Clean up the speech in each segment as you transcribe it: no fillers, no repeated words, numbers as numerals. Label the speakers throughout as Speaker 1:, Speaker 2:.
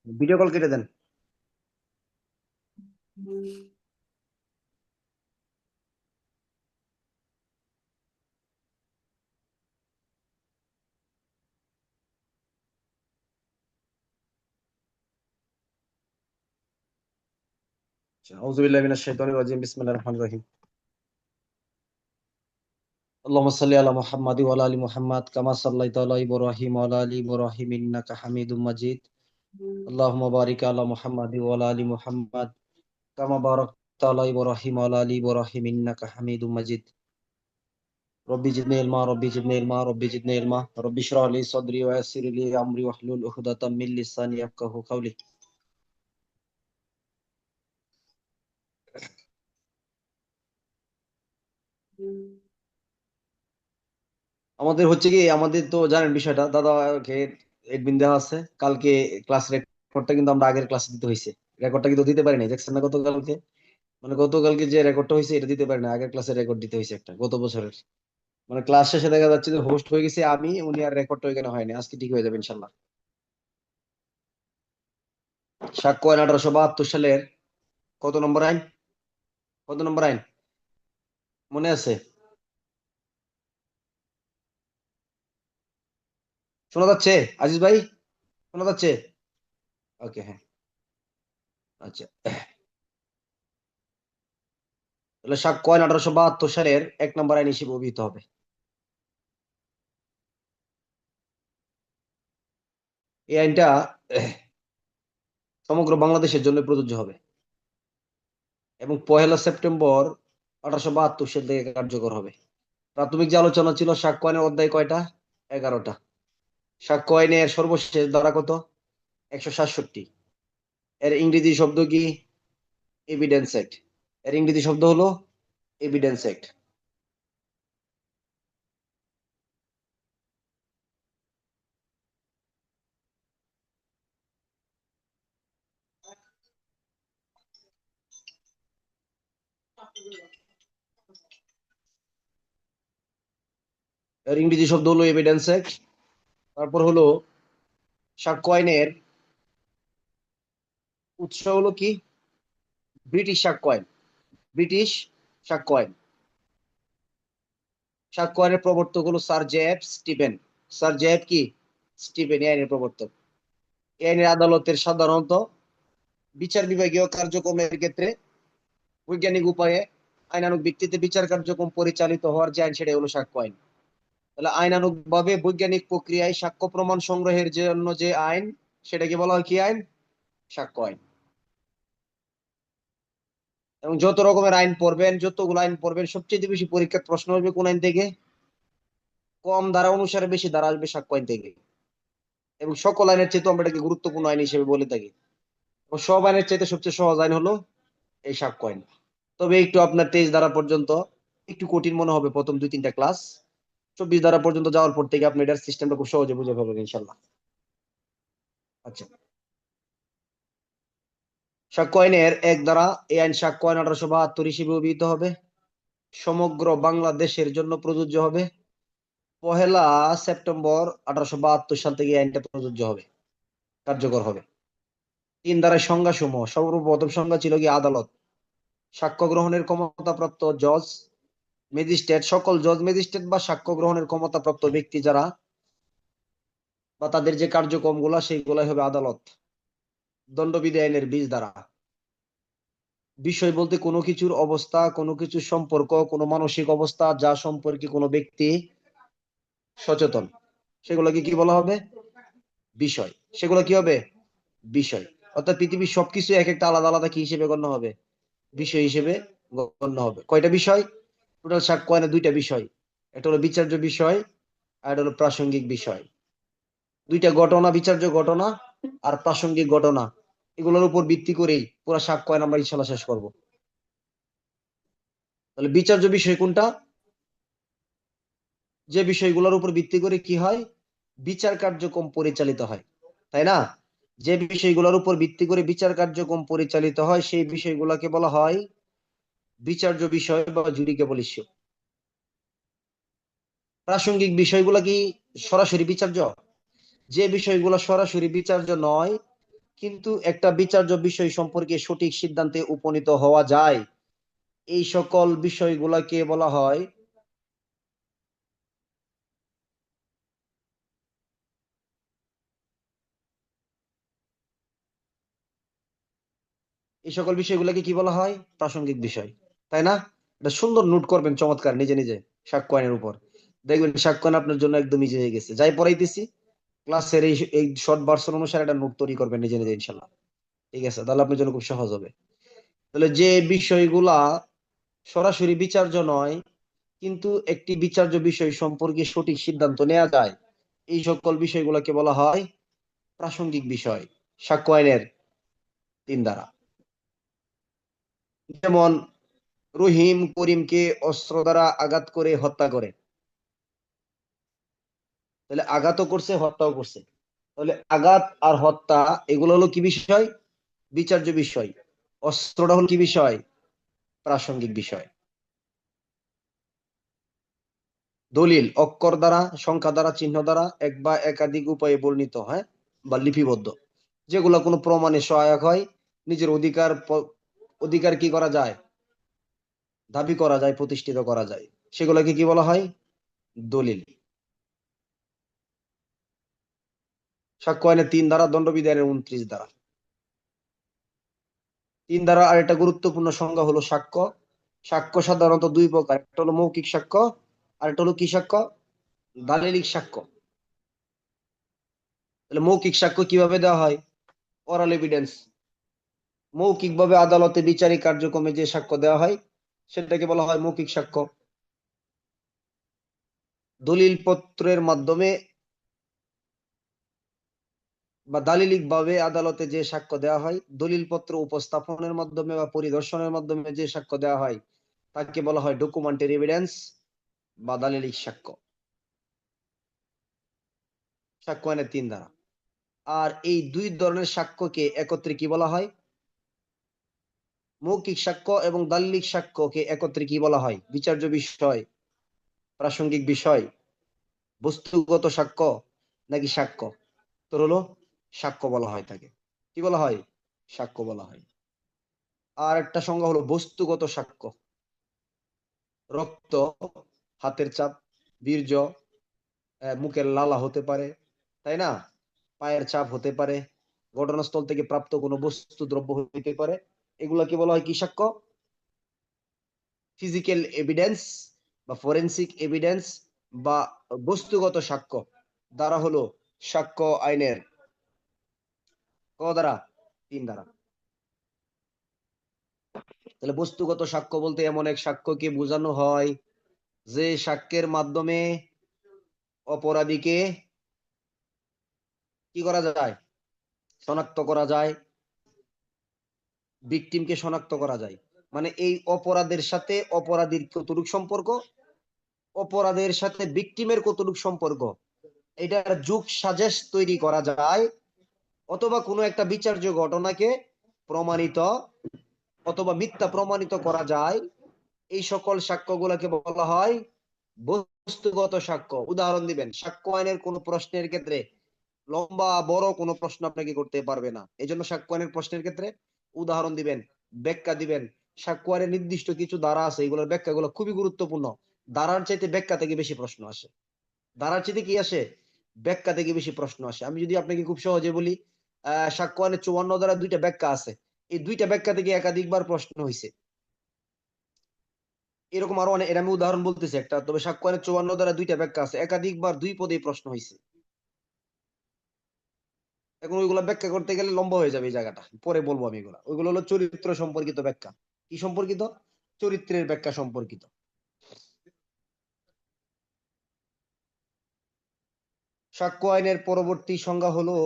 Speaker 1: Video call কেটে দেন। আউযু বিল্লাহি মিনাশ শাইতানির রাজিম বিসমিল্লাহির রহমানির রহিম। আল্লাহুম্মা সাল্লি আলা মুহাম্মাদি ওয়া আলা আলি মুহাম্মাদ কামা সাল্লাইতা আলা ইব্রাহিম ওয়া আলা আলি ইব্রাহিম ইন্নাকা হামিদুম মাজিদ। আল্লাহুম্মা বারিক আলা মুহাম্মাদি ওয়া আলা আলি মুহাম্মাদ কামা বারাকতা আলা ইব্রাহিম ওয়া আলা আলি ইব্রাহিম ইন্নাকা হামিদুম মাজিদ। রব্বি জিদনি ইলমা রব্বি জিদনি ইলমা রব্বি জিদনি ইলমা রব্বি ইশরাহ লি সাদরি ওয়া ইয়াসসির লি আমরি ওয়াহলুল উকদাতাম মিন লিসানি ইয়াফকাহু কাওলি। আমাদের হচ্ছে কি, আমাদের তো জানেন বিষয়টা, দাদাকে এডমিন দেওয়া আছে। কালকে ক্লাস রেকর্ডটা কিন্তু আমরা আগের ক্লাসে দিতে হয়েছে। রেকর্ডটা কিন্তু দিতে পারি না, দেখছেন না গতকালকে। মানে গতকালকে যে রেকর্ডটা হয়েছে এটা দিতে পারি না, আগের ক্লাসের রেকর্ড দিতে হয়েছে একটা গত বছরের। মানে ক্লাস শেষে দেখা যাচ্ছে যে হোস্ট হয়ে গেছে আমি, উনি, আর রেকর্ডটা ওইখানে হয়নি। আজকে ঠিক হয়ে যাবে ইনশাল্লাহ। সাক্ষ্য আইন 1872 সালের কত নম্বর আইন? কত নম্বর আইন মনে আছে? শোনা যাচ্ছে আজিজ ভাই? শোনা যাচ্ছে? ওকে, হ্যাঁ। আচ্ছা, তাহলে সাক্ষ্য আইন 1872 সালের 1 নম্বর আইন হিসেবে অভিহিত হবে। এই আইনটা সমগ্র বাংলাদেশের জন্য প্রযোজ্য হবে এবং 1 সেপ্টেম্বর 1872 সাল থেকে কার্যকর হবে। প্রাথমিক যে আলোচনা ছিল, সাক্ষ্য আইনের অধ্যায় কয়টা? 11টা। সাক্ষ্য আইনের সর্বশেষ ধারা কত? 167। এর ইংরেজি শব্দ কি? Evidence act. এর ইংরেজি শব্দ হলো এভিডেন্স অ্যাক্ট। এর ইংরেজি শব্দ হলো এভিডেন্স অ্যাক্ট। তারপর হলো সাক্ষ্য আইনের উৎস হলো কি? ব্রিটিশ সাক্ষ্য আইন। ব্রিটিশ সাক্ষ্য আইন। সাক্ষ্য আইনের প্রবর্তক হলো sir Jeff Steven. Sir Jeff কি? স্টিভেন এই আইনের প্রবর্তক। এই আইনের আদালতের সাধারণত বিচার বিভাগীয় কার্যক্রমের ক্ষেত্রে বৈজ্ঞানিক উপায়ে আইনানুগ ভিত্তিতে বিচার কার্যক্রম পরিচালিত হওয়ার যে আইন, সেটাই হলো সাক্ষ্য আইন। তাহলে আইনানুগ ভাবে বৈজ্ঞানিক প্রক্রিয়ায় সাক্ষ্য প্রমাণ সংগ্রহের জন্য যে আইন, সেটাকে বলা হয় কি আইন? সাক্ষ্য আইন। এবং যত রকমের আইন পড়বেন, যতগুলো আইন পড়বেন, সবচেয়ে বেশি পরীক্ষার প্রশ্ন হবে কোন আইন থেকে? কম ধারা অনুসারে বেশি ধারা আসবে সাক্ষ্য আইন থেকে। এবং সকল আইনের চেয়ে আমরা এটাকে গুরুত্বপূর্ণ আইন হিসেবে বলে থাকি। এবং সব আইনের চাইতে সবচেয়ে সহজ আইন হলো এই সাক্ষ্য আইন। তবে একটু আপনার 23 ধারা পর্যন্ত একটু কঠিন মনে হবে প্রথম 2-3টা ক্লাস। 24 ধারা পর্যন্ত যাওয়ার পর থেকে আপনি এটার সিস্টেমটা খুব সহজে বুঝে পাবেন ইনশাল্লাহ। আচ্ছা, সাক্ষ্য আইনের 1 ধারা, এই আইন সাক্ষ্য আইন 1872 হিসেবে অভিহিত হবে। সমগ্র বাংলাদেশের জন্য প্রযোজ্য হবে। 1 সেপ্টেম্বর 1872 সাল থেকে এই আইনটা প্রযোজ্য হবে, কার্যকর হবে। 3 ধারার সংজ্ঞা সমূহ। সর্বপ্রথম সংজ্ঞা ছিল কি? আদালত। সাক্ষ্য গ্রহণের ক্ষমতাপ্রাপ্ত জজ, ম্যাজিস্ট্রেট, সকল জজ, ম্যাজিস্ট্রেট বা সাক্ষ্য গ্রহণের ক্ষমতাপ্রাপ্ত ব্যক্তি যারা, বা তাদের যে কার্যক্রম গুলা, সেইগুলাই হবে আদালত। দণ্ডবিধি আইনের 20 ধারা। বিষয় বলতে কোনো কিছুর অবস্থা, কোনো কিছুর সম্পর্ক, কোনো মানসিক অবস্থা যা সম্পর্কে কোনো ব্যক্তি সচেতন, সেগুলোকে কি বলা হবে? বিষয়। সেগুলো কি হবে? বিষয়। অর্থাৎ পৃথিবীর সবকিছু এক একটা আলাদা আলাদা কি হিসেবে গণ্য হবে? বিষয় হিসেবে গণ্য হবে। কয়টা বিষয়? টোটাল সাক্ষ্য আইনে 2টা বিষয়। একটা হলো বিচার্য বিষয়, আর একটা হলো প্রাসঙ্গিক বিষয়। 2টা ঘটনা, বিচার্য ঘটনা আর প্রাসঙ্গিক ঘটনা, এগুলোর উপর ভিত্তি করেই পুরো সাক্ষ্য আইন আমরা ইনশাল্লাহ শেষ করব। তাহলে বিচার্য বিষয় কোনটা? যে বিষয়গুলোর উপর ভিত্তি করে কি হয়? বিচার কার্যক্রম পরিচালিত হয়, তাই না? যে বিষয়গুলোর উপর ভিত্তি করে বিচার কার্যক্রম পরিচালিত হয়, সেই বিষয়গুলোকে বলা হয় বিচার্য বিষয় বা জুডিকেবল ইস্যু। প্রাসঙ্গিক বিষয়গুলো কি সরাসরি বিচার্য? যে বিষয়গুলো সরাসরি বিচার্য নয়, কিন্তু একটা বিচার্য বিষয় সম্পর্কে সঠিক সিদ্ধান্তে উপনীত হওয়া যায়, এই সকল বিষয়গুলোকে বলা হয় এই সকল বিষয়গুলোকে কি বলা হয়? প্রাসঙ্গিক বিষয়। তাই না? এটা সুন্দর নোট করবেন, চমৎকার, নিজে নিজে সাক্ষ্য আইনের উপর। দেখবেন সাক্ষ্য আইন আপনার জন্য একদম ইজি হয়ে গেছে। যাই পড়াইতেছি ক্লাসের এই এই শর্ট ভার্সন অনুসারে একটা নোট তৈরি করবেন নিজে নিজে, ইনশাল্লাহ। ঠিক আছে? তাহলে আপনার জন্য খুব সহজ হবে। তাহলে যে বিষয়গুলা সরাসরি বিচার্য নয়, কিন্তু একটি বিচার্য বিষয় সম্পর্কে সঠিক সিদ্ধান্ত নেওয়া যায়, এই সকল বিষয়গুলোকে বলা হয় প্রাসঙ্গিক বিষয় সাক্ষ্য আইনের 3 ধারা। যেমন রহিম করিমকে অস্ত্র দ্বারা আঘাত করে হত্যা করে। তাহলে আঘাতও করছে, হত্যাও করছে। তাহলে আঘাত আর হত্যা এগুলো হলো কি বিষয়? বিচার্য বিষয়। অস্ত্রটা হলো কি বিষয়? প্রাসঙ্গিক বিষয়। দলিল অক্ষর দ্বারা, সংখ্যা দ্বারা, চিহ্ন দ্বারা, এক বা একাধিক উপায়ে বর্ণিত হয় বা লিপিবদ্ধ, যেগুলো কোনো প্রমাণে সহায়ক হয়, নিজের অধিকার কি করা যায়? দাবি করা যায়, প্রতিষ্ঠিত করা যায়, সেগুলোকে কি বলা হয়? দলিল। সাক্ষ্য আইনের 3 ধারা, দণ্ডবিধানের 29 ধারা। 3 ধারা আর একটা গুরুত্বপূর্ণ সংজ্ঞা হলো সাক্ষ্য। সাক্ষ্য সাধারণত 2 প্রকার, একটা হলো মৌখিক সাক্ষ্য, আর একটা হলো কি সাক্ষ্য? দালিলিক সাক্ষ্য। তাহলে মৌখিক সাক্ষ্য কিভাবে দেওয়া হয়? Oral evidence. মৌখিকভাবে আদালতে বিচারিক কার্যক্রমে যে সাক্ষ্য দেওয়া হয় সেটাকে বলা হয় মৌখিক সাক্ষ্য। দলিল পত্রের মাধ্যমে বা দালিলিক ভাবে আদালতে যে সাক্ষ্য দেওয়া হয়, দলিল পত্র উপস্থাপনের মাধ্যমে বা পরিদর্শনের মাধ্যমে যে সাক্ষ্য দেওয়া হয়, তাকে বলা হয় ডকুমেন্টারি এভিডেন্স বা দালিলিক সাক্ষ্য। সাক্ষ্য আইনের 3 ধারা। আর এই 2 ধরনের সাক্ষ্যকে একত্রে কি বলা হয়? মৌখিক সাক্ষ্য এবং দালিলিক সাক্ষ্যকে একত্রে কি বলা হয়? বিচার্য বিষয়, প্রাসঙ্গিক বিষয়, বস্তুগত সাক্ষ্য, নাকি সাক্ষ্য? তোর হলো সাক্ষ্য বলা হয় তাকে। কি বলা হয়? সাক্ষ্য বলা হয়। আর একটা সংজ্ঞা হলো বস্তুগত সাক্ষ্য। রক্ত, হাতের ছাপ, বীর্য, মুখের লালা হতে পারে, তাই না? পায়ের ছাপ হতে পারে, ঘটনাস্থল থেকে প্রাপ্ত কোনো বস্তু দ্রব্য হইতে পারে। এগুলাকে বলা হয় কি সাক্ষ্য? ফিজিক্যাল এভিডেন্স বা ফরেনসিক এভিডেন্স বা বস্তুগত সাক্ষ্য। দ্বারা হলো সাক্ষ্য আইনের ক ধারা? 3 ধারা। তাহলে বস্তুগত সাক্ষ্য বলতে এমন এক সাক্ষ্যকে বোঝানো হয় যে সাক্ষ্যের মাধ্যমে অপরাধীকে কি করা যায়? শনাক্ত করা যায়, ভিকটিমকে শনাক্ত করা যায়। মানে এই অপরাধের সাথে অপরাধীর কতটুক সম্পর্ক, অপরাধের সাথে ভিকটিমের কতটুক সম্পর্ক, এটার যুগ সাজেশ তৈরি করা যায়, অথবা কোনো একটা বিচার্য ঘটনাকে প্রমাণিত অথবা মিথ্যা প্রমাণিত করা যায়। এই সকল সাক্ষ্যগুলোকে বলা হয় বস্তুগত সাক্ষ্য। উদাহরণ দিবেন, সাক্ষ্য আইনের কোন প্রশ্নের ক্ষেত্রে লম্বা বড় কোনো প্রশ্ন আপনাকে করতে পারবে না, এই জন্য সাক্ষ্য আইনের প্রশ্নের ক্ষেত্রে উদাহরণ দিবেন, ব্যাখ্যা দিবেন। সাক্ষ্য আইনের নির্দিষ্ট কিছু ধারা আছে, এগুলোর ব্যাখ্যাগুলো খুবই গুরুত্বপূর্ণ। ধারার চাইতে ব্যাখ্যা থেকে বেশি প্রশ্ন আসে। ধারার চাইতে কি আসে? ব্যাখ্যা থেকে বেশি প্রশ্ন আসে। আমি যদি আপনাকে খুব সহজে বলি, সাক্ষ্য আইনের 54 ধারা 2টা ব্যাখ্যা আছে, এই 2টা ব্যাখ্যা থেকে একাধিকবার প্রশ্ন হয়েছে। এরকম আরো অনেক, এর আমি উদাহরণ বলতেছি একটা, তবে সাক্ষ্য আইনের 54 ধারা 2টা ব্যাখ্যা আছে, একাধিকবার 2 পদে প্রশ্ন হয়েছে। এখন ওইগুলো ব্যাখ্যা করতে গেলে লম্বা হয়ে যাবে এই জায়গাটা, পরে বলবো আমি এগুলা। ওইগুলো হলো চরিত্র সম্পর্কিত ব্যাখ্যা। কি সম্পর্কিত? চরিত্রের ব্যাখ্যা সম্পর্কিত। সাক্ষ্য আইনের পরবর্তী সংজ্ঞা হলো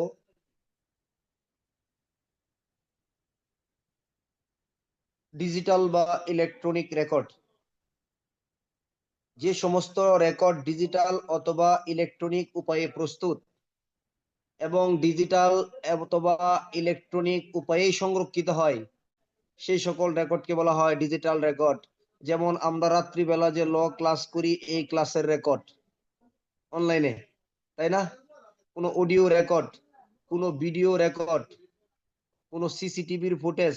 Speaker 1: ডিজিটাল বা ইলেকট্রনিক রেকর্ড। যে সমস্ত রেকর্ড ডিজিটাল অথবা ইলেকট্রনিক উপায়ে প্রস্তুত এবং ডিজিটাল অথবা ইলেকট্রনিক উপায়ে সংরক্ষিত হয়, সেই সকল রেকর্ডকে বলা হয় ডিজিটাল রেকর্ড। যেমন আমরা রাত্রিবেলা যে ল ক্লাস করি, এই ক্লাসের রেকর্ড অনলাইনে, তাই না? কোনো অডিও রেকর্ড, কোনো ভিডিও রেকর্ড, কোন সিসিটিভির ফুটেজ,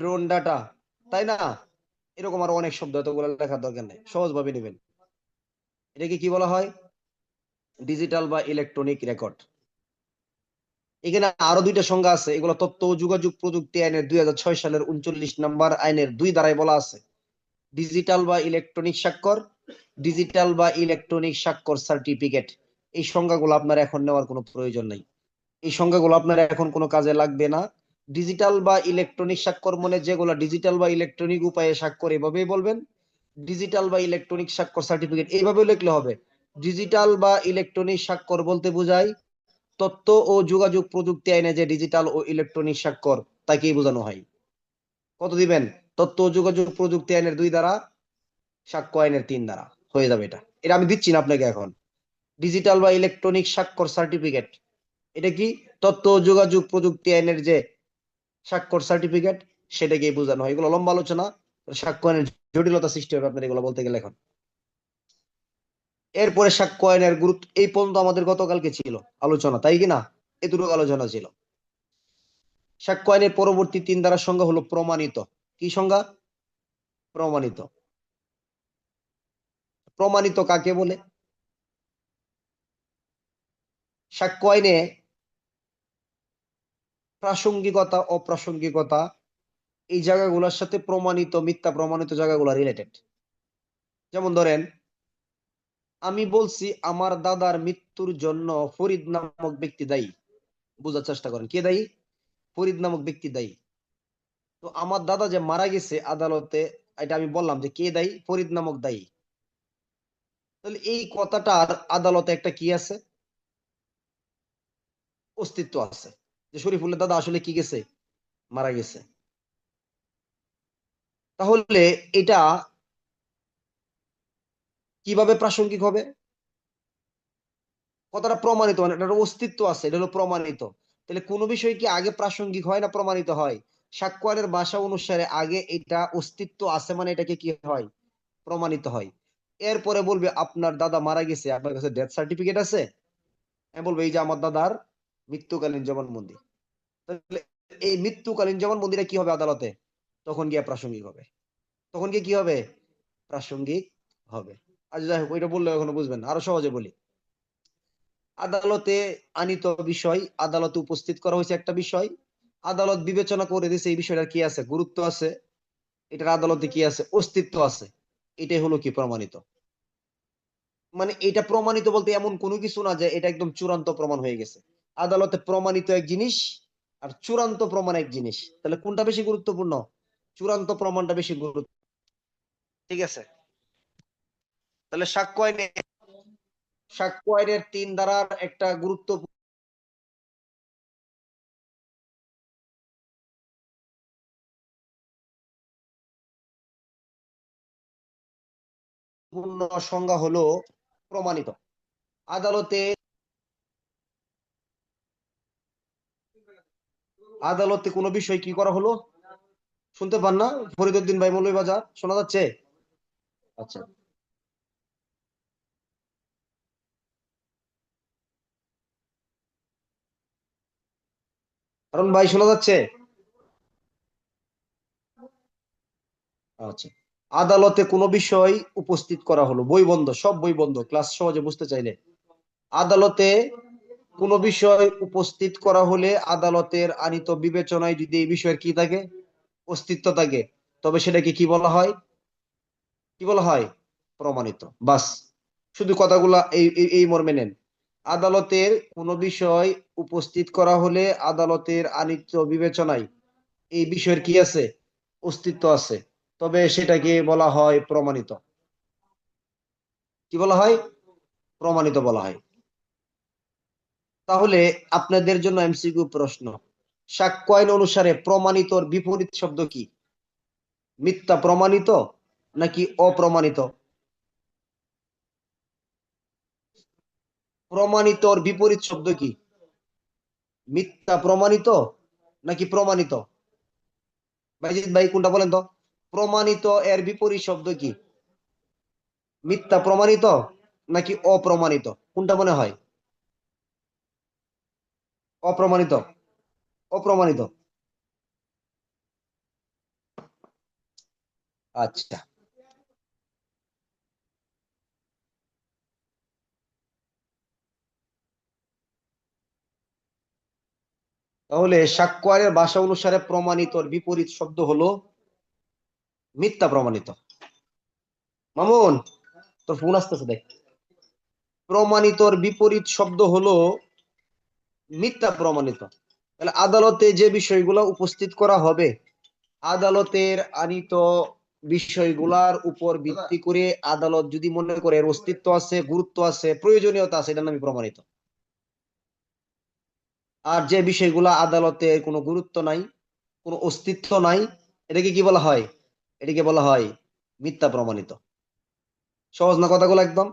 Speaker 1: ড্রোন ডাটা, তাই না? এরকম আরো অনেক শব্দ, এতগুলো লেখার দরকার নেই, সহজভাবে নেবেন। এটাকে কি বলা হয়? ডিজিটাল বা ইলেকট্রনিক রেকর্ড। এখানে আরো দুইটা সংজ্ঞা আছে, এগুলো তথ্য ও যোগাযোগ প্রযুক্তি আইনের 2006 সালের 39 নম্বর আইনের 2 ধারায় বলা আছে। ডিজিটাল বা ইলেকট্রনিক স্বাক্ষর, ডিজিটাল বা ইলেকট্রনিক স্বাক্ষর সার্টিফিকেট। এই সংজ্ঞাগুলো আপনার এখন নেওয়ার কোনো প্রয়োজন নাই, এই সংজ্ঞাগুলো আপনার এখন কোনো কাজে লাগবে না। ডিজিটাল বা ইলেকট্রনিক স্বাক্ষর মানে যেগুলো ডিজিটাল বা ইলেকট্রনিক উপায়ে স্বাক্ষর, এভাবেই বলবেন। ডিজিটাল বা ইলেকট্রনিক স্বাক্ষর সার্টিফিকেট এইভাবে লিখলে হবে। ডিজিটাল বা ইলেকট্রনিক স্বাক্ষর বলতে বোঝায় তথ্য ও যোগাযোগ প্রযুক্তি আইনে যে ডিজিটাল ও ইলেকট্রনিক স্বাক্ষর, তাকেই বোঝানো হয়। কত দিবেন? তথ্য ও যোগাযোগ প্রযুক্তি আইনের 2 ধারা, সাক্ষ্য আইনের 3 ধারা, হয়ে যাবে এটা। এটা আমি দিচ্ছি না আপনাকে এখন। ডিজিটাল বা ইলেকট্রনিক স্বাক্ষর সার্টিফিকেট, এটা কি? তথ্য ও যোগাযোগ প্রযুক্তি আইনের যে স্বাক্ষর সার্টিফিকেট, সেটাকেই বোঝানো হয়। এগুলো লম্বা আলোচনা, সাক্ষ্য আইনের জটিলতা সৃষ্টি হবে আপনার এগুলো বলতে গেলে এখন। এরপরে সাক্ষ্য আইনের গুরুত্ব, এই পর্যন্ত আমাদের গতকালকে ছিল আলোচনা, তাই কি না? এতটুকু আলোচনা ছিল। সাক্ষ্য আইনের পরবর্তী 3 ধারার সংজ্ঞা হলো প্রমাণিত। কি সংজ্ঞা? প্রমাণিত। প্রমাণিত কাকে বলে? সাক্ষ্য আইনে প্রাসঙ্গিকতা, অপ্রাসঙ্গিকতা, এই জায়গাগুলোর সাথে প্রমাণিত মিথ্যা প্রমাণিত জায়গাগুলো রিলেটেড। যেমন ধরেন, আমি বলছি আমার দাদার মৃত্যুর জন্য ফরিদ নামক ব্যক্তি দায়ী। বোঝার চেষ্টা করেন, কে দায়ী? ফরিদ নামক ব্যক্তি দায়ী। তো আমার দাদা যে মারা গেছে, আদালতে এটা আমি বললাম যে কে দায়ী? ফরিদ নামক দায়ী। তাহলে এই কথাটার আদালতে একটা কি আছে? অস্তিত্ব আছে, যে শরীফুলের দাদা আসলে কি গেছে? মারা গেছে। তাহলে এটা কিভাবে প্রাসঙ্গিক হবে? কথাটা প্রমাণিত, মানে এটার অস্তিত্ব আছে, এটা হলো প্রমাণিত। তাহলে কোন বিষয় কি আগে প্রাসঙ্গিক হয় না প্রমাণিত হয়? সাক্ষ্য আইনের ভাষা অনুসারে আগে এটা অস্তিত্ব আছে, মানে এটাকে কি হয়? প্রমাণিত হয়। এরপরে বলবে আপনার দাদা মারা গেছে, আপনার কাছে ডেথ সার্টিফিকেট আছে? আমি বলবো এই যে আমার দাদার মৃত্যুকালীন জবানবন্দি। তাহলে এই মৃত্যুকালীন জবানবন্দিটা কি হবে আদালতে? তখন গিয়ে প্রাসঙ্গিক হবে। তখন গিয়ে কি হবে? প্রাসঙ্গিক হবে। আচ্ছা যাই হোক, ওইটা বললে এখনো বুঝবেন না, আরো সহজে বলি। আদালতে আনিত বিষয়, আদালতে উপস্থিত করা হয়েছে একটা বিষয়, আদালত বিবেচনা করে দিয়েছে এই বিষয়টার কি আছে? গুরুত্ব আছে, এটার আদালতে কি আছে? অস্তিত্ব আছে। এটাই হলো কি? প্রমাণিত। মানে এটা প্রমাণিত বলতে এমন কোনো কিছু না যে এটা একদম চূড়ান্ত প্রমাণ হয়ে গেছে। আদালতে প্রমাণিত এক জিনিস, আর চূড়ান্ত প্রমাণ এক জিনিস। তাহলে কোনটা বেশি গুরুত্বপূর্ণ? চূড়ান্ত প্রমাণটা বেশি গুরুত্ব। ঠিক আছে? তাহলে সাক্ষ্য আইনের 3 ধারার একটা গুরুত্বপূর্ণ সংজ্ঞা হলো প্রমাণিত। আদালতে আদালতে কোনো বিষয় কি করা হলো? শুনতে পান না ফরিদউদ্দিন ভাই, মৌলভীবাজার, শোনা যাচ্ছে? আচ্ছা, কারণ ভাই শোনা যাচ্ছে? আচ্ছা। আদালতে কোনো বিষয় উপস্থিত করা হলো, বই বন্ধ, সব বই বন্ধ, ক্লাস সহজে বুঝতে চাইলে। আদালতে কোনো বিষয় উপস্থিত করা হলে আদালতের আনিত বিবেচনায় যদি এই বিষয়ের কি থাকে? অস্তিত্ব থাকে, তবে সেটাকে কি বলা হয়? কি বলা হয়? প্রমাণিত। বাস, শুধু কথাগুলা এই মর্মে নেন। আদালতের কোনো বিষয় উপস্থিত করা হলে আদালতের আনিত বিবেচনায় এই বিষয়ের কি আছে? অস্তিত্ব আছে, তবে সেটাকে বলা হয় প্রমাণিত। কি বলা হয়? প্রমাণিত বলা হয়। তাহলে আপনাদের জন্য এমসিকিউ প্রশ্ন, সাক্ষ্য আইন অনুসারে প্রমাণিতর বিপরীত শব্দ কি? মিথ্যা প্রমাণিত নাকি অপ্রমাণিত? প্রমাণিতর বিপরীত শব্দ কি? মিথ্যা প্রমাণিত নাকি প্রমাণিত? বাইজিৎ ভাই কোনটা বলেন তো? প্রমাণিত এর বিপরীত শব্দ কি? মিথ্যা প্রমাণিত নাকি অপ্রমাণিত? কোনটা মনে হয়? অপ্রমাণিত। অপ্রমাণিত। আচ্ছা, তাহলে সাক্ষ্য আইনের ভাষা অনুসারে প্রমাণিতর বিপরীত শব্দ হলো মিথ্যা প্রমাণিত। মামুন, তোর ফোন আসতেছে দেখ। প্রমাণিতর বিপরীত শব্দ হলো মিথ্যা প্রমাণিত। তাহলে আদালতে যে বিষয়গুলো উপস্থিত করা হবে, আদালতের আনিত বিষয়গুলার উপর ভিত্তি করে আদালত যদি মনে করে এর অস্তিত্ব আছে, গুরুত্ব আছে, প্রয়োজনীয়তা আছে, এটার নামে প্রমাণিত। আর যে বিষয়গুলা আদালতের কোনো গুরুত্ব নাই, কোনো অস্তিত্ব নাই, এটাকে কি বলা হয়? এটাকে বলা হয় মিথ্যা প্রমাণিত। সহজ না কথাগুলো একদম?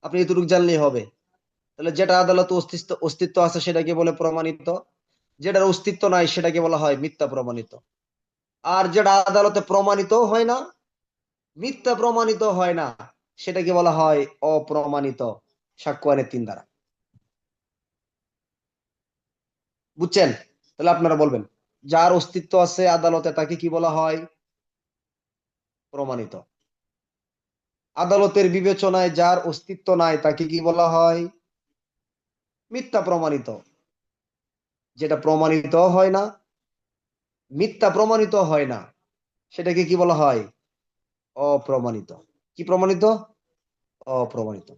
Speaker 1: আপনি এতটুকু জানলেই হবে। তাহলে যেটা আদালতে অস্তিত্ব অস্তিত্ব আছে সেটাকে বলে প্রমাণিত, যেটার অস্তিত্ব নাই সেটাকে বলা হয় মিথ্যা প্রমাণিত। আর যেটা আদালতে প্রমাণিত হয় না, মিথ্যা প্রমাণিত হয় না, সেটাকে বলা হয় অপ্রমাণিত। সাক্ষ্য আইনের 3 ধারা। বুঝছেন? তাহলে আপনারা বলবেন, যার অস্তিত্ব আছে আদালতে তাকে কি বলা হয়? প্রমাণিত। আদালতের বিবেচনায় যার অস্তিত্ব নাই তাকে কি বলা হয়? মিথ্যা প্রমাণিত। যেটা প্রমাণিত হয় না, মিথ্যা প্রমাণিত হয় না, সেটাকে কি বলা হয়? অপ্রমাণিত। কি প্রমাণিত? অপ্রমাণিত।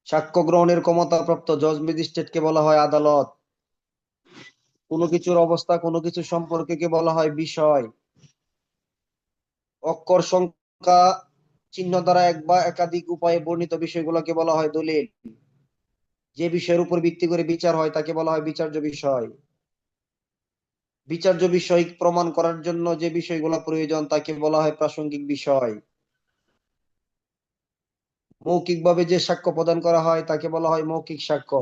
Speaker 1: সাক্ষ্য গ্রহণের ক্ষমতাপ্রাপ্ত জজ ম্যাজিস্ট্রেটকে বলা হয় আদালত। কোনো কিছুর অবস্থা, কোনো কিছু সম্পর্কে কে বলা হয় বিষয়। অক্ষর, সংখ্যা, চিহ্ন দ্বারা এক বা একাধিক উপায়ে বর্ণিত বিষয়গুলোকে বলা হয় দলিল। যে বিষয়ের উপর ভিত্তি করে বিচার হয় তাকে বলা হয় বিচার্য বিষয়। বিচার্য বিষয় প্রমাণ করার জন্য যে বিষয়গুলো প্রয়োজন তাকে বলা হয় প্রাসঙ্গিক বিষয়। মৌখিকভাবে যে সাক্ষ্য প্রদান করা হয় তাকে বলা হয় মৌখিক সাক্ষ্য।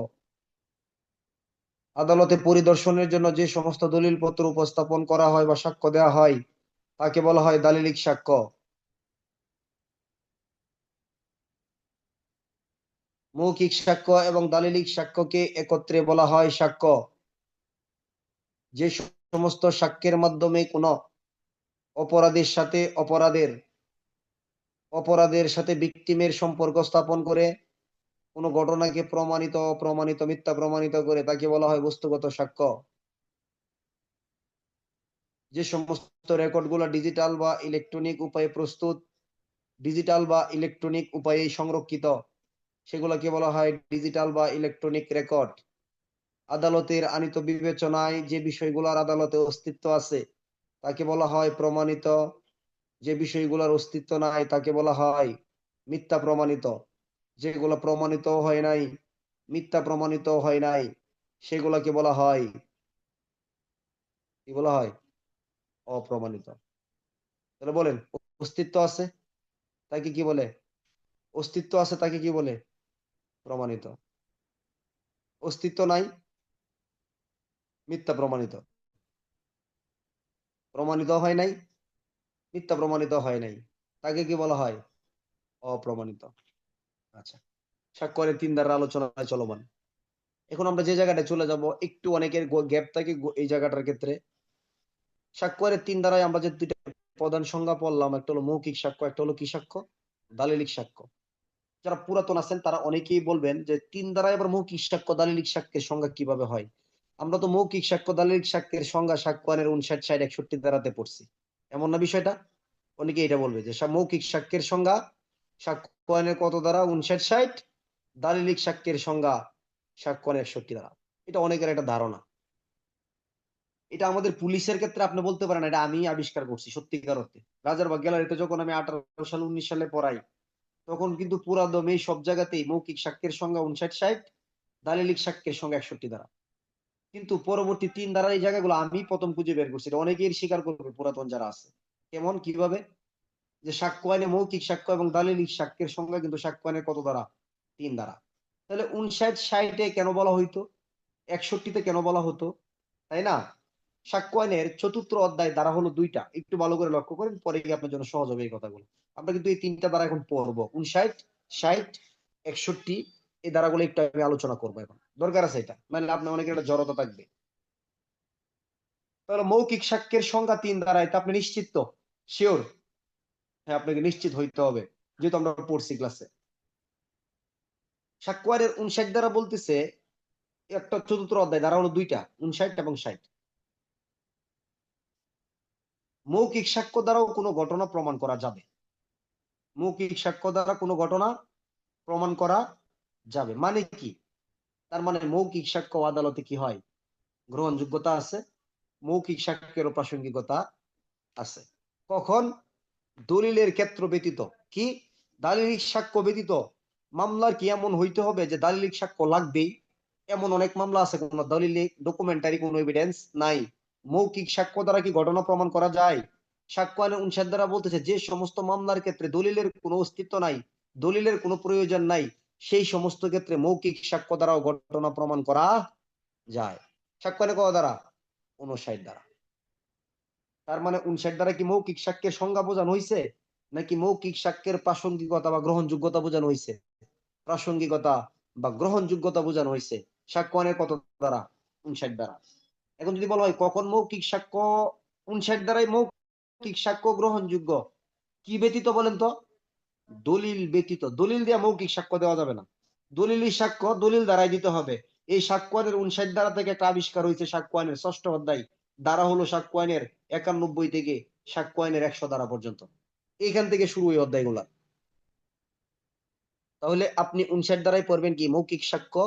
Speaker 1: আদালতে পরিদর্শনের জন্য যে সমস্ত দলিলপত্র উপস্থাপন করা হয় বা সাক্ষ্য দেওয়া হয় তাকে বলা হয় দালিলিক সাক্ষ্য। মৌখিক সাক্ষ্য এবং দালিলিক সাক্ষ্যকে একত্রে বলা হয় সাক্ষ্য। যে সমস্ত সাক্ষ্যের মাধ্যমে কোনো অপরাধের সাথে অপরাধের সাথে ভিকটিমের সম্পর্ক স্থাপন করে কোনো ঘটনাকে প্রমাণিত, অপ্রমাণিত, মিথ্যা প্রমাণিত করে তাকে বলা হয় বস্তুগত সাক্ষ্য। যে সমস্ত রেকর্ডগুলো ডিজিটাল বা ইলেকট্রনিক উপায়ে সংরক্ষিত, সেগুলোকে বলা হয় ডিজিটাল বা ইলেকট্রনিক রেকর্ড। আদালতের আনিত বিবেচনায় যে বিষয়গুলোর আদালতে অস্তিত্ব আছে তাকে বলা হয় প্রমাণিত। যে বিষয়গুলোর অস্তিত্ব নাই তাকে বলা হয় মিথ্যা প্রমাণিত। যেগুলো প্রমাণিত হয় নাই, মিথ্যা প্রমাণিত হয় নাই, সেগুলোকে বলা হয়, কি বলা হয়? অপ্রমাণিত। তাহলে বলেন, অস্তিত্ব আছে তাকে কি বলে? অস্তিত্ব আছে তাকে কি বলে? প্রমাণিত। অস্তিত্ব নাই, মিথ্যা প্রমাণিত। প্রমাণিত হয় নাই, মিথ্যা প্রমাণিত হয় নাই, তাকে কি বলা হয়? অপ্রমাণিত। আচ্ছা, স্বাক্ষরের 3 ধারার আলোচনায় চলমান। এখন আমরা যে জায়গাটা চলে যাব, একটু অনেকের গ্যাপ থাকে এই জায়গাটার ক্ষেত্রে। স্বাক্ষরের 3 ধারায় আমরা যে 2টা প্রধান সংজ্ঞা পড়লাম, একটা হলো মৌখিক সাক্ষ্য, একটা হলো কি সাক্ষ্য? দালিলিক সাক্ষ্য। যারা পুরাতন আছেন তারা অনেকেই বলবেন যে 3 ধারায় আবার মৌখিক সাক্ষ্য দালিলিক সাক্ষ্যের সংজ্ঞা কিভাবে হয়? আমরা তো মৌখিক সাক্ষ্য দালিলিক সাক্ষ্যের সংজ্ঞা সাক্ষ্য আইনের 59, 60, 61 ধারাতে পড়ছি। এমন না বিষয়টা? অনেকে এটা বলবে যে মৌখিক সাক্ষ্যের সংজ্ঞা সাক্ষ্য আইনের কত ধারা? 59, 60। দালিলিক সাক্ষ্যের সংজ্ঞা সাক্ষ্য আইনের 61 ধারা। এটা অনেকের একটা ধারণা। এটা আমাদের পুলিশের ক্ষেত্রে আপনি বলতে পারেন এটা আমি আবিষ্কার করছি সত্যিকার অর্থে। রাজারবাগ গ্যালারিতে যখন আমি 18 সাল 19 সালে পড়াই, তখন কিন্তু পুরা দমে সব জায়গাতেই মৌখিক সাক্ষ্যের সংজ্ঞা 59, 60, দালিলিক সাক্ষ্যের সংজ্ঞা 61 ধারা। কিন্তু পরবর্তী 3 ধারার এই জায়গাগুলো আমি প্রথম খুঁজে বের করছি। এটা অনেকেই স্বীকার করবে পুরাতন যারা আছে। কেমন, কিভাবে? যে সাক্ষ্য আইনে মৌখিক সাক্ষ্য এবং দালিলিক সাক্ষ্যের সংজ্ঞা কিন্তু সাক্ষ্য আইনের কত ধারা? 3 ধারা। তাহলে 59, 60-এ কেন বলা হইতো? 61-তে কেন বলা হতো? তাই না? সাক্ষ্য আইনের 4র্থ অধ্যায় ধারা হলো 2টা। একটু ভালো করে লক্ষ্য করেন, পরে গিয়ে আপনার জন্য সহজ হবে এই কথাগুলো। আমরা কিন্তু এই 3টা ধারা এখন পড়বো, 59, 60, 61 এই ধারাগুলো একটু আমি আলোচনা করবো এখন, দরকার আছে এটা, মানে আপনি অনেকের একটা জড়তা থাকবে। তাহলে মৌখিক সাক্ষ্যের সংজ্ঞা 3 ধারায়, তা আপনি নিশ্চিত তো? শিওর? হ্যাঁ, আপনাকে নিশ্চিত হইতে হবে, যেহেতু আমরা পড়ছি ক্লাসে। সাক্ষ্য আইনের 59 ধারা বলতেছে, একটা চতুর্থ অধ্যায়, ধারা হলো 2টা, 59 এবং 60। মৌখিক সাক্ষ্য দ্বারাও কোনো ঘটনা প্রমাণ করা যাবে। মৌখিক সাক্ষ্য দ্বারা কোনো ঘটনা প্রমাণ করা যাবে মানে কি? তার মানে মৌখিক সাক্ষ্য আদালতে কি হয়? গ্রহণযোগ্যতা আছে, মৌখিক সাক্ষ্যেরও প্রাসঙ্গিকতা আছে। কখন? দলিলের ক্ষেত্র ব্যতীত। কি? দালিলিক সাক্ষ্য ব্যতীত মামলার কি এমন হইতে হবে যে দালিলিক সাক্ষ্য লাগবেই? এমন অনেক মামলা আছে কোন দলিলিক ডকুমেন্টারি কোনো এভিডেন্স নাই, মৌখিক সাক্ষ্য দ্বারা কি ঘটনা প্রমাণ করা যায়? সাক্ষ্য আইনের 59 দ্বারা বলতেছে, যে সমস্ত মামলার ক্ষেত্রে দলিলের কোনো অস্তিত্ব নাই, দলিলের কোনো প্রয়োজন নাই, সেই সমস্ত ক্ষেত্রে মৌখিক সাক্ষ্য দ্বারাও ঘটনা প্রমাণ করা যায়। সাক্ষ্য আইনের কত দ্বারা? 59 দ্বারা। তার মানে 59 দ্বারা কি মৌখিক সাক্ষ্যের সংজ্ঞা বোঝানো হয়েছে, নাকি মৌখিক সাক্ষ্যের প্রাসঙ্গিকতা বা গ্রহণযোগ্যতা বোঝানো হয়েছে? প্রাসঙ্গিকতা বা গ্রহণযোগ্যতা বোঝানো হয়েছে সাক্ষ্য আইনের কত দ্বারা? 59 দ্বারা। এখন যদি বলা হয় কখন মৌখিক সাক্ষ্য, 59 দ্বারাই মৌখিক সাক্ষ্য গ্রহণযোগ্য, কি ব্যতীত বলেন তো? দলিল ব্যতীত। দলিল দিয়ে মৌখিক সাক্ষ্য দেওয়া যাবে না, দলিলি সাক্ষ্য দলিল দ্বারাই দিতে হবে। এই সাক্ষ্য আইনের 59 ধারা থেকে একটা আবিষ্কার হয়েছে সাক্ষ্য আইনের 6ষ্ঠ অধ্যায়, ধারা হলো সাক্ষ্য আইনের 91 থেকে সাক্ষ্য আইনের 100 ধারা পর্যন্ত, এইখান থেকে শুরু ওই অধ্যায়গুলা। তাহলে আপনি 59 ধারায় পড়বেন কি? মৌখিক সাক্ষ্য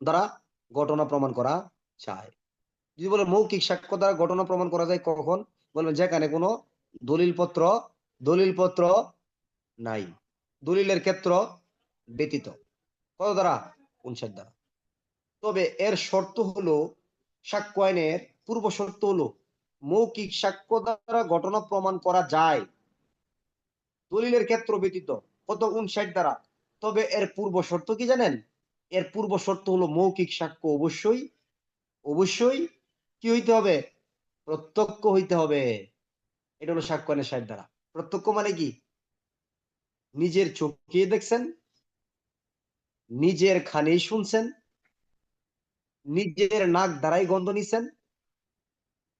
Speaker 1: দ্বারা ঘটনা প্রমাণ করা যায়। যদি বলে মৌখিক সাক্ষ্য দ্বারা ঘটনা প্রমাণ করা যায় কখন, বলবেন যেখানে কোনো দলিলপত্র দলিলপত্র নাই, দলিলের ক্ষেত্র ব্যতীত। কত দ্বারা? 59 দ্বারা। তবে এর শর্ত হলো, সাক্ষ্য আইনের পূর্ব শর্ত হলো মৌখিক সাক্ষ্য দ্বারা ঘটনা প্রমাণ করা যায় দলিলের ক্ষেত্র ব্যতীত। কত? 59 দ্বারা। তবে এর পূর্ব শর্ত কি জানেন? এর পূর্ব শর্ত হলো মৌখিক সাক্ষ্য অবশ্যই অবশ্যই কি হইতে হবে? প্রত্যক্ষ হইতে হবে। এটা হলো সাক্ষ্য আইনের 60 দ্বারা। প্রত্যক্ষ মানে কি? নিজের চোখে দেখছেন, নিজের কানেই শুনছেন, নিজের নাক দ্বারাই গন্ধ নিছেন,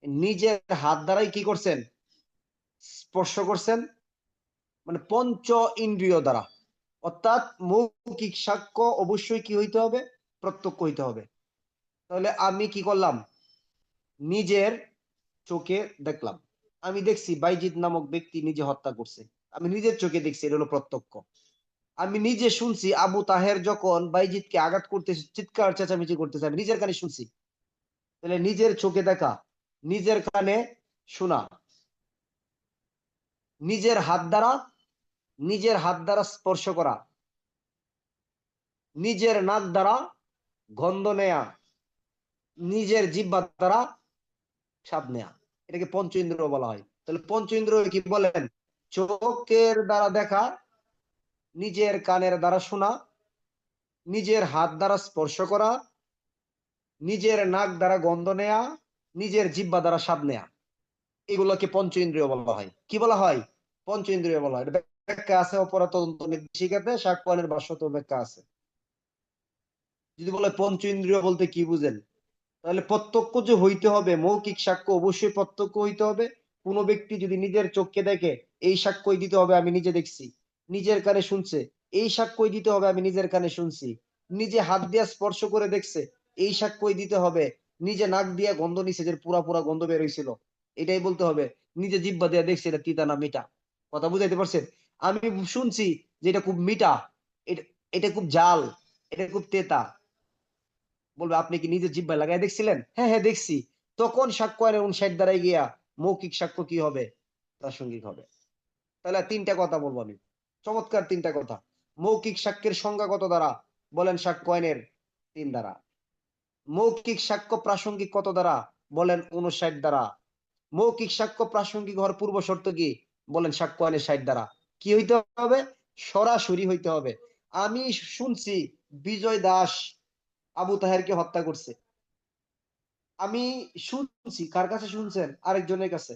Speaker 1: নিজের হাত দ্বারাই কি করছেন? স্পর্শ করছেন, মানে পঞ্চ ইন্দ্রিয় দ্বারা। অর্থাৎ মৌখিক সাক্ষ্য অবশ্যই কি হইতে হবে? প্রত্যক্ষ হইতে হবে। তাহলে আমি কি করলাম? নিজের চোখে দেখলাম, আমি দেখছি বাইজিদ নামক ব্যক্তি নিজে হত্যা করছে, আমি নিজের চোখে দেখছি, এটা হলো প্রত্যক্ষ। আমি নিজে শুনছি আবু তাহের যখন বাইজিদকে আঘাত করতেছে, চিৎকার চেঁচামেচি করতেছে, আমি নিজের কানে শুনছি। তাহলে নিজের চোখে দেখা, নিজের কানে শোনা, নিজের হাত দ্বারা স্পর্শ করা, নিজের নাক দ্বারা গন্ধ নেয়া, নিজের জিহ্বা দ্বারা স্বাদ নেয়া, এটাকে পঞ্চ ইন্দ্রিয় বলা হয়। তাহলে পঞ্চ ইন্দ্রিয় কি বলেন? চোখের দ্বারা দেখা, নিজের কানের দ্বারা শোনা, নিজের হাত দ্বারা স্পর্শ করা, নিজের নাক দ্বারা গন্ধ নেয়া, নিজের জিহ্বা দ্বারা স্বাদ নেয়া, এগুলোকে পঞ্চ ইন্দ্রিয় বলা হয়। কি বলা হয়? পঞ্চ ইন্দ্রিয় বলা হয়। ব্যাখ্যা আছে অপরাধ তদন্ত নির্দেশিকাতে, সাক্ষ্য আইনের 62 ব্যাখ্যা আছে। যদি বলে পঞ্চ ইন্দ্রিয় বলতে কি বুঝেন, তাহলে প্রত্যক্ষ যে হইতে হবে, মৌখিক সাক্ষ্য অবশ্যই প্রত্যক্ষ হইতে হবে। কোন ব্যক্তি যদি নিজের চোখকে দেখে, এই সাক্ষ্যই দিতে হবে আমি নিজে দেখছি। নিজের কানে শুনছে, এই সাক্ষ্যই দিতে হবে আমি নিজের কানে শুনছি। নিজে হাত দিয়া স্পর্শ করে দেখছে, এই সাক্ষ্যই দিতে হবে। নিজে নাক দিয়া গন্ধ নিছে, যে পুরা পুরা গন্ধ বের হয়েছিল, এটাই বলতে হবে। নিজে জিহ্বা দিয়া দেখছে এটা তিতা না মিঠা, কথা বুঝাইতে পারছেন? আমি শুনছি যে এটা খুব মিঠা, এটা এটা খুব জাল, এটা খুব তেতা, বলবে আপনি কি নিজের জিহ্বায় লাগাই দেখছিলেন? হ্যাঁ হ্যাঁ দেখছি। তখন সাক্ষ্য আইনের 59 দ্বারাই গিয়া মৌখিক সাক্ষ্য কি হবে? প্রাসঙ্গিক হবে। তাহলে 3টা কথা বলবো আমি, চমৎকার 3টা কথা। মৌখিক সাক্ষ্যের সংজ্ঞা কত দ্বারা? বলেন সাক্ষ্য আইনের 3 দ্বারা। মৌখিক সাক্ষ্য প্রাসঙ্গিক কত দ্বারা? বলেন 59 দ্বারা। মৌখিক সাক্ষ্য প্রাসঙ্গিক হওয়ার পূর্ব শর্ত কি? বলেন সাক্ষ্য আইনের 60 দ্বারা। কি হইতে হবে? সরাসরি হইতে হবে। আমি শুনছি বিজয় দাস আবু তাহেরকে হত্যা করছে, আমি শুনছি, কার কাছে শুনছেন? আরেকজনের কাছে।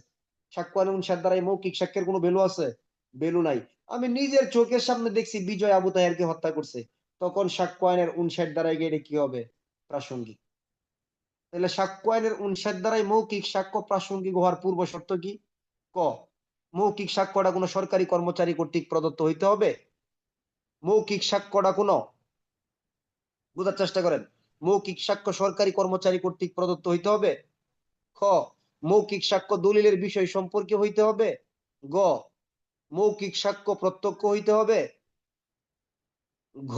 Speaker 1: সাক্ষ্য আইন 59 দ্বারা এই মৌখিক সাক্ষ্যের কোনো ভ্যালু আছে? ভ্যালু নাই। আমি নিজের চোখের সামনে দেখছি বিজয় আবু তাহেরকে হত্যা করছে, তখন সাক্ষ্য আইনের 59 দ্বারাই গেলে কি হবে? প্রাসঙ্গিক। তাহলে সাক্ষ্য আইনের 59 দ্বারাই মৌখিক সাক্ষ্য প্রাসঙ্গিক হওয়ার পূর্ব শর্ত কি? ক, মৌখিক সাক্ষ্যটা কোনো সরকারি কর্মচারী কর্তৃক প্রদত্ত হইতে হবে। মৌখিক সাক্ষ্যটা কোনো, বোঝার চেষ্টা করেন, মৌখিক সাক্ষ্য সরকারি কর্মচারী কর্তৃক প্রদত্ত হইতে হবে। খ, মৌখিক সাক্ষ্য দলিলের বিষয় সম্পর্কে হইতে হবে। গ, মৌখিক সাক্ষ্য প্রত্যক্ষ হইতে হবে। ঘ,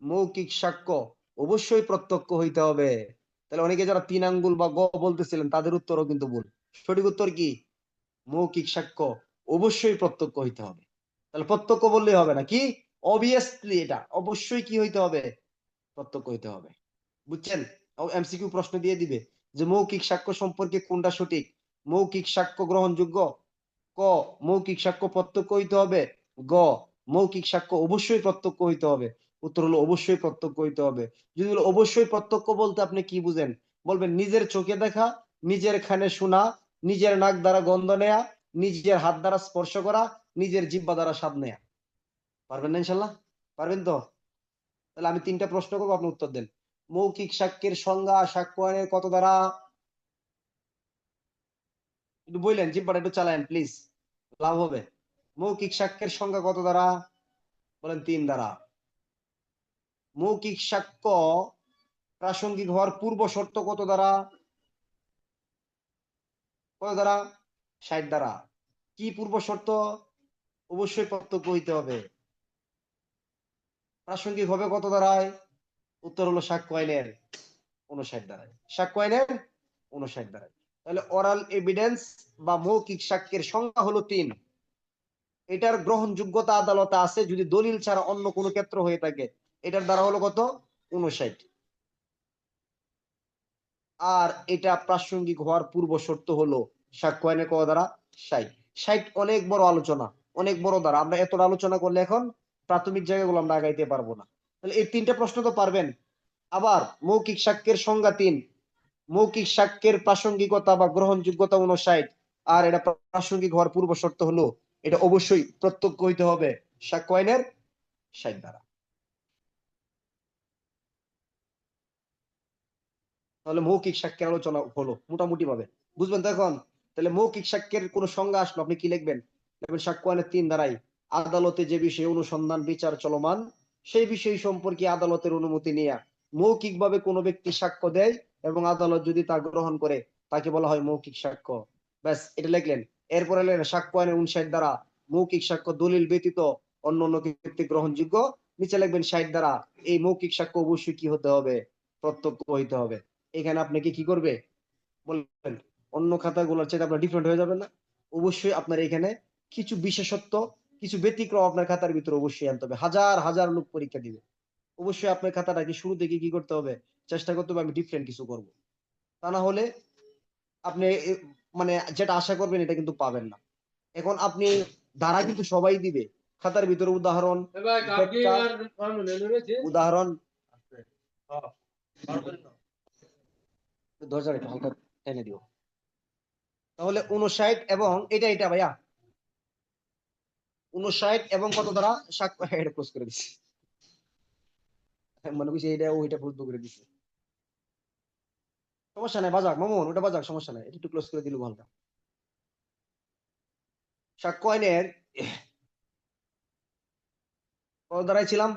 Speaker 1: মৌখিক সাক্ষ্য অবশ্যই প্রত্যক্ষ হইতে হবে। তাহলে অনেকে যারা 3 আঙ্গুল বা গ বলতেছিলেন তাদের উত্তরও কিন্তু ভুল। সঠিক উত্তর কি? মৌখিক সাক্ষ্য অবশ্যই প্রত্যক্ষ হইতে হবে। তাহলে প্রত্যক্ষ বললেই হবে না, কি অবভিয়াসলি এটা অবশ্যই কি হইতে হবে? প্রত্যক্ষ হইতে হবে। বুঝছেন? এমসিকিউ প্রশ্ন দিয়ে দিবে যে মৌখিক সাক্ষ্য সম্পর্কে কোনটা সঠিক। মৌখিক সাক্ষ্য গ্রহণযোগ্য। ক, মৌখিক সাক্ষ্য প্রত্যক্ষ হইতে হবে। গ, মৌখিক সাক্ষ্য অবশ্যই প্রত্যক্ষ হইতে হবে। উত্তর হলো অবশ্যই প্রত্যক্ষ হইতে হবে। যদি হলো অবশ্যই প্রত্যক্ষ বলতে আপনি কি বুঝেন? বলবেন নিজের চোখে দেখা, নিজের কানে শোনা, নিজের নাক দ্বারা গন্ধ নেয়া, নিজের হাত দ্বারা স্পর্শ করা, নিজের জিহ্বা দ্বারা স্বাদ নেয়া। পারবেন না ইনশাল্লাহ? পারবেন তো? তাহলে আমি 3টা প্রশ্ন করবো, আপনি উত্তর দেন। মৌখিক সাক্ষ্যের সংজ্ঞা সাক্ষ্য আইনের কত দ্বারা? একটু বললেন, জিহ্বাটা একটু চালায়েন প্লিজ, লাভ হবে। মৌখিক সাক্ষ্যের সংজ্ঞা কত দ্বারা? বলেন 3 দ্বারা। মৌখিক সাক্ষ্য প্রাসঙ্গিক হওয়ার পূর্ব শর্ত কত দ্বারা? কত দ্বারা? 60 দ্বারা। কি পূর্ব শর্ত? অবশ্যই প্রত্যক্ষ হইতে হবে। প্রাসঙ্গিক হবে কত দ্বারায়? উত্তর হলো সাক্ষ্য আইনের 59 দ্বারায়। সাক্ষ্য আইনের 59 দ্বারায়। তাহলে ওরাল এভিডেন্স বা মৌখিক সাক্ষ্যের সংজ্ঞা হলো 3। এটার গ্রহণযোগ্যতা আদালতে আছে যদি দলিল ছাড়া অন্য কোনো ক্ষেত্র হয়ে থাকে। এটার দ্বারা হলো কত? 59। আর এটা প্রাসঙ্গিক হওয়ার পূর্ব শর্ত হলো সাক্ষ্য আইনের কত দ্বারা? 60। 60 অনেক বড় আলোচনা, অনেক বড় দ্বারা। আমরা এতটা আলোচনা করলে এখন প্রাথমিক জায়গাগুলো আমরা আগাইতে পারবো না। তাহলে এই 3টা প্রশ্ন তো পারবেন। আবার মৌখিক সাক্ষ্যের সংজ্ঞা 3, মৌখিক সাক্ষ্যের প্রাসঙ্গিকতা বা গ্রহণযোগ্যতা 59, আর এটা প্রাসঙ্গিক হওয়ার পূর্ব শর্ত হলো এটা অবশ্যই প্রত্যক্ষ হইতে হবে সাক্ষ্য আইনের 60 দ্বারা। তাহলে মৌখিক সাক্ষ্যের আলোচনা হলো মোটামুটি ভাবে, বুঝবেন তো এখন? তাহলে মৌখিক সাক্ষ্যের কোন সংজ্ঞা আসলো আপনি কি লিখবেন? লিখবেন সাক্ষ্য আইনের 3 ধারায় আদালতে যে বিষয়ে অনুসন্ধান বিচার চলমান সেই বিষয় সম্পর্কে আদালতের অনুমতি নিয়ে মৌখিকভাবে কোনো ব্যক্তি সাক্ষ্য দেয় এবং আদালত যদি তা গ্রহণ করে তাকে বলা হয় মৌখিক সাক্ষ্য। ব্যাস, এটা লিখলেন। এরপরে লিখলেন সাক্ষ্য আইনের 59 দ্বারা মৌখিক সাক্ষ্য দলিল ব্যতীত অন্য অন্য ক্ষেত্রে গ্রহণযোগ্য। নিচে লিখবেন 60 দ্বারা এই মৌখিক সাক্ষ্য অবশ্যই কি হতে হবে? প্রত্যক্ষ হইতে হবে। এখানে আপনাকে কি করবে বলবেন? অন্য খাতাগুলোর চেয়ে আপনার ডিফারেন্ট হয়ে যাবে না? অবশ্যই আপনার এখানে কিছু বিশেষত্ব, কিছু ব্যতিক্রম আপনার খাতার ভিতরে অবশ্যই আনতে হবে। হাজার হাজার লোক পরীক্ষা দিবে, অবশ্যই আপনার খাতাটাকে শুরু থেকে কি করতে হবে? চেষ্টা করতে হবে আমি ডিফারেন্ট কিছু করব। তা না হলে আপনি মানে যেটা আশা করবেন এটা কিন্তু পাবেন না। এখন আপনি ধারা কিন্তু সবাই দিবে, খাতার ভিতরে উদাহরণ, উদাহরণ দরজার একটু হালকা টেনে দিও। তাহলে 59 এবং এটা ভাইয়া 59 এবং কত দ্বারা সাক্ষ্য, এটা ক্লোজ করে দিচ্ছি, মনে করছি এটা ওইটা বন্ধ করে দিচ্ছি। সমস্যা নাই, বাজাক মামুন, ওটা বাজাক, সমস্যা নাই, এটা একটু ক্লোজ করে দিল ভালো। সাক্ষ্য আইনের কত দ্বারাই ছিলাম?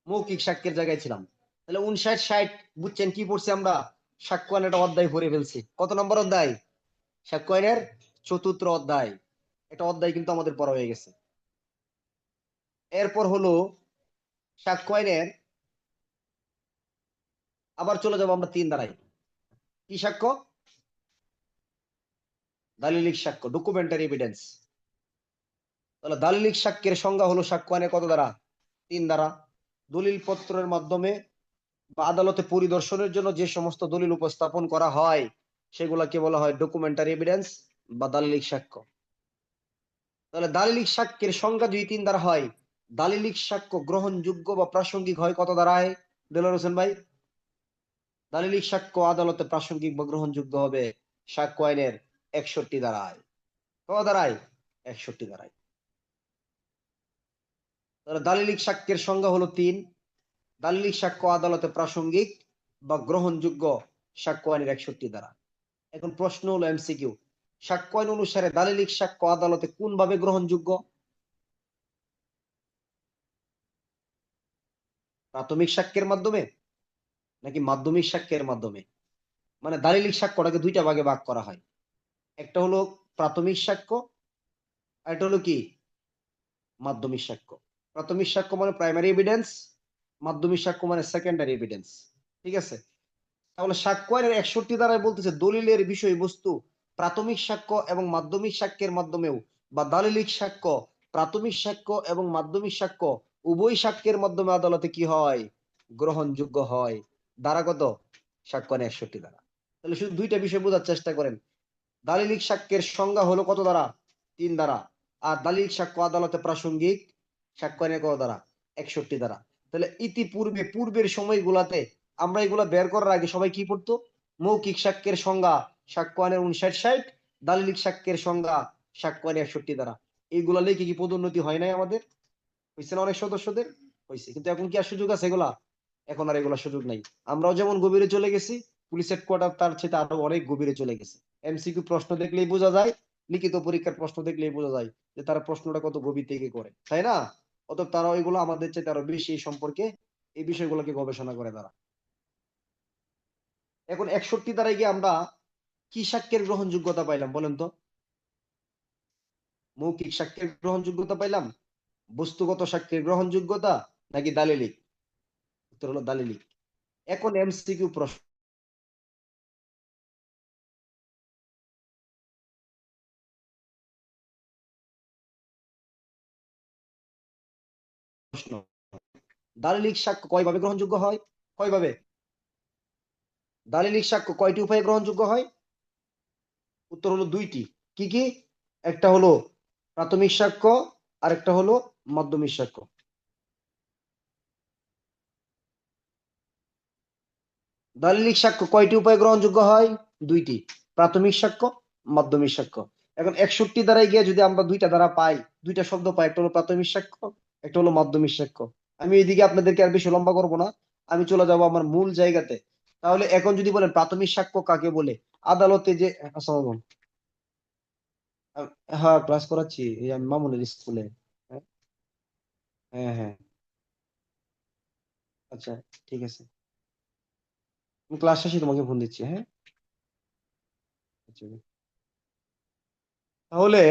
Speaker 1: মৌখিক সাক্ষ্যের জায়গায় ছিলাম। তাহলে 59 60 বুঝছেন কি পড়ছি আমরা? সাক্ষ্য আইনের একটা অধ্যায় পড়ে ফেলছি। কত নম্বর অধ্যায়? সাক্ষ্য আইনের 4র্থ অধ্যায়। এটা অধ্যায় কিন্তু আমাদের পড়া হয়ে গেছে। এরপর হলো সাক্ষ্য আইনের, আবার চলে যাবো আমরা 3 ধারায়। কি সাক্ষ্য? দালিলিক সাক্ষ্য, ডকুমেন্টারি এভিডেন্স। তাহলে দালিলিক সাক্ষ্যের সংজ্ঞা হলো সাক্ষ্য আইনের কত দ্বারা? 3 দ্বারা। দলিল পত্রের মাধ্যমে বা আদালতে পরিদর্শনের জন্য যে সমস্ত দলিল উপস্থাপন করা হয় সেগুলাকে বলা হয় ডকুমেন্টারি এভিডেন্স বা দালিলিক সাক্ষ্য। তাহলে দালিলিক সাক্ষ্যের সংজ্ঞা যদি 3 দ্বারা হয়, দালিলিক সাক্ষ্য গ্রহণযোগ্য বা প্রাসঙ্গিক হয় কত দ্বারায়? দেলোয়ার হোসেন ভাই, দালিলিক সাক্ষ্য আদালতে প্রাসঙ্গিক বা গ্রহণযোগ্য হবে সাক্ষ্য আইনের 61 দ্বারায়। কত দ্বারায়? 61 দ্বারায়। দালিলিক সাক্ষ্যের সংজ্ঞা হলো 3। দালিলিক সাক্ষ্য আদালতে প্রাসঙ্গিক বা গ্রহণযোগ্য সাক্ষ্য আইনের 61 ধারা। এখন প্রশ্ন হলো এমসিকিউ, সাক্ষ্য আইন অনুসারে দালিলিক সাক্ষ্য আদালতে কোন ভাবে গ্রহণযোগ্য? প্রাথমিক সাক্ষ্যের মাধ্যমে নাকি মাধ্যমিক সাক্ষ্যের মাধ্যমে? মানে দালিলিক সাক্ষ্যটাকে দুইটা ভাগে ভাগ করা হয়, একটা হলো প্রাথমিক সাক্ষ্য, আর একটা হলো কি মাধ্যমিক সাক্ষ্য। প্রাথমিক সাক্ষ্য মানে প্রাইমারি এভিডেন্স, মাধ্যমিক সাক্ষ্য মানে সেকেন্ডারি এভিডেন্স। ঠিক আছে, তাহলে সাক্ষ্য আইনের 61 ধারায় বলতেছে দলিলের বিষয়বস্তু প্রাথমিক সাক্ষ্য এবং মাধ্যমিক সাক্ষ্যের মাধ্যমেও বা দালিলিক সাক্ষ্য প্রাথমিক সাক্ষ্য এবং মাধ্যমিক সাক্ষ্য উভয় সাক্ষ্যের মাধ্যমে আদালতে কি হয়? গ্রহণযোগ্য হয়। ধারা কত? সাক্ষ্য আইনের 61 ধারা। তাহলে শুধু দুইটা বিষয় বোঝার চেষ্টা করেন। দালিলিক সাক্ষ্যের সংজ্ঞা হলো কত ধারা? 3 ধারা। আর দালিলিক সাক্ষ্য আদালতে প্রাসঙ্গিক সাক্ষ্য আইনের কত ধারা? 61 ধারা। তাহলে ইতিপূর্বে পূর্বের সময়গুলাতে আমরা এগুলা বের করার আগে সবাই কি পড়তো? মৌখিক সাক্ষ্যের সংজ্ঞা সাক্ষ্য আইনের 59-60, দালিলিক সাক্ষ্যের সংজ্ঞা সাক্ষ্য আইনের 61 ধারা। এইগুলা লিখে কি পদোন্নতি হয় নাই আমাদের? হয়েছে না অনেক সদস্যদের? হয়েছে। কিন্তু এখন কি আর সুযোগ আছে এগুলা? এখন আর এগুলা সুযোগ নাই। আমরাও যেমন গভীরে চলে গেছি, পুলিশ হেডকোয়ার্টার তার চেয়ে আরো অনেক গভীরে চলে গেছে। এমসিকিউ প্রশ্ন দেখলেই বোঝা যায়, লিখিত পরীক্ষার প্রশ্ন দেখলেই বোঝা যায় যে তারা প্রশ্নটা কত গভীর থেকে করে, তাই না? অতএব তারা ওইগুলো আমাদের চেয়ে আরো বেশি এই সম্পর্কে এই বিষয়গুলোকে গবেষণা করে তারা। এখন 61 ধারায় গিয়ে আমরা কি সাক্ষ্যের গ্রহণযোগ্যতা পাইলাম বলেন তো? মৌখিক সাক্ষ্যের গ্রহণযোগ্যতা পাইলাম, বস্তুগত সাক্ষ্যের গ্রহণযোগ্যতা, নাকি দালিলিক? উত্তর হলো দালিলিক। এখন এমসিকিউ প্রশ্ন, দালিলিক সাক্ষ্য কয়ভাবে গ্রহণযোগ্য হয়? কয়ভাবে? দালিলিক সাক্ষ্য কয়টি উপায়ে গ্রহণযোগ্য হয়? উত্তর হলো দুইটি। কি কি? একটা হলো প্রাথমিক সাক্ষ্য, আর একটা হলো মাধ্যমিক সাক্ষ্য। দালিলিক সাক্ষ্য কয়টি উপায়ে গ্রহণযোগ্য হয়? দুইটি, প্রাথমিক সাক্ষ্য, মাধ্যমিক সাক্ষ্য। এখন 61 ধারায় গিয়ে যদি আমরা দুইটা ধারা পাই, দুইটা শব্দ পাই, একটা হলো প্রাথমিক সাক্ষ্য, একটা হলো মাধ্যমিক সাক্ষ্য। আমি এইদিকে আপনাদেরকে আর বেশি লম্বা করবো না, আমি চলে যাব আমার মূল জায়গাতে। তাহলে এখন যদি বলেন প্রাথমিক সাক্ষ্য কাকে বলে? আদালতে যে, আসসালামু আলাইকুম। হ্যাঁ ক্লাস করাচ্ছি, এই আমি মামুনের স্কুলে। হ্যাঁ হ্যাঁ হ্যাঁ। আচ্ছা, ঠিক আছে, আমি ক্লাস শেষে তোমাকে ফোন দিচ্ছি, হ্যাঁ। আচ্ছা। তাহলে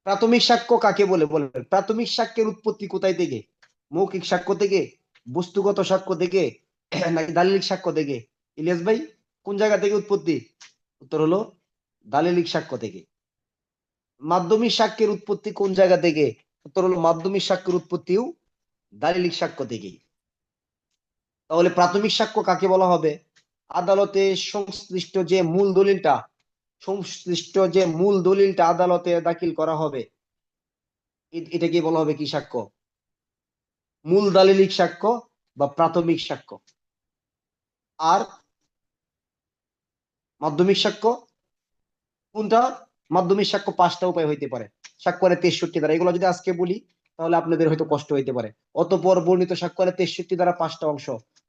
Speaker 1: প্রাথমিক সাক্ষ্য কাকে বলে বলেন? প্রাথমিক সাক্ষ্যের উৎপত্তি কোথায় থেকে? মৌখিক সাক্ষ্য থেকে, বস্তুগত সাক্ষ্য থেকে, নাকি দালিলিক সাক্ষ্য থেকে? ইলিয়াস ভাই, কোন জায়গা থেকে উৎপত্তি? উত্তর হলো দালিলিক সাক্ষ্য থেকে। মাধ্যমিক সাক্ষ্যের উৎপত্তি কোন জায়গা থেকে? উত্তর হলো মাধ্যমিক সাক্ষ্যের উৎপত্তিও দালিলিক সাক্ষ্য থেকেই। তাহলে প্রাথমিক সাক্ষ্য কাকে বলা হবে? আদালতে সংশ্লিষ্ট যে মূল দলিলটা আদালতে দাখিল করা হবে, এটাকে বলা হবে কি সাক্ষ্য? মূল দালিলিক সাক্ষ্য বা প্রাথমিক সাক্ষ্য। আর মাধ্যমিক সাক্ষ্য কোনটা? মাধ্যমিক সাক্ষ্য 5টা উপায় হইতে পারে। সাক্ষ্যের 63 ধারা, এগুলো যদি আজকে বলি তাহলে আপনাদের হয়তো কষ্ট হইতে পারে। অতঃপর বর্ণিত সাক্ষ্যের 63 ধারা 5টা অংশ।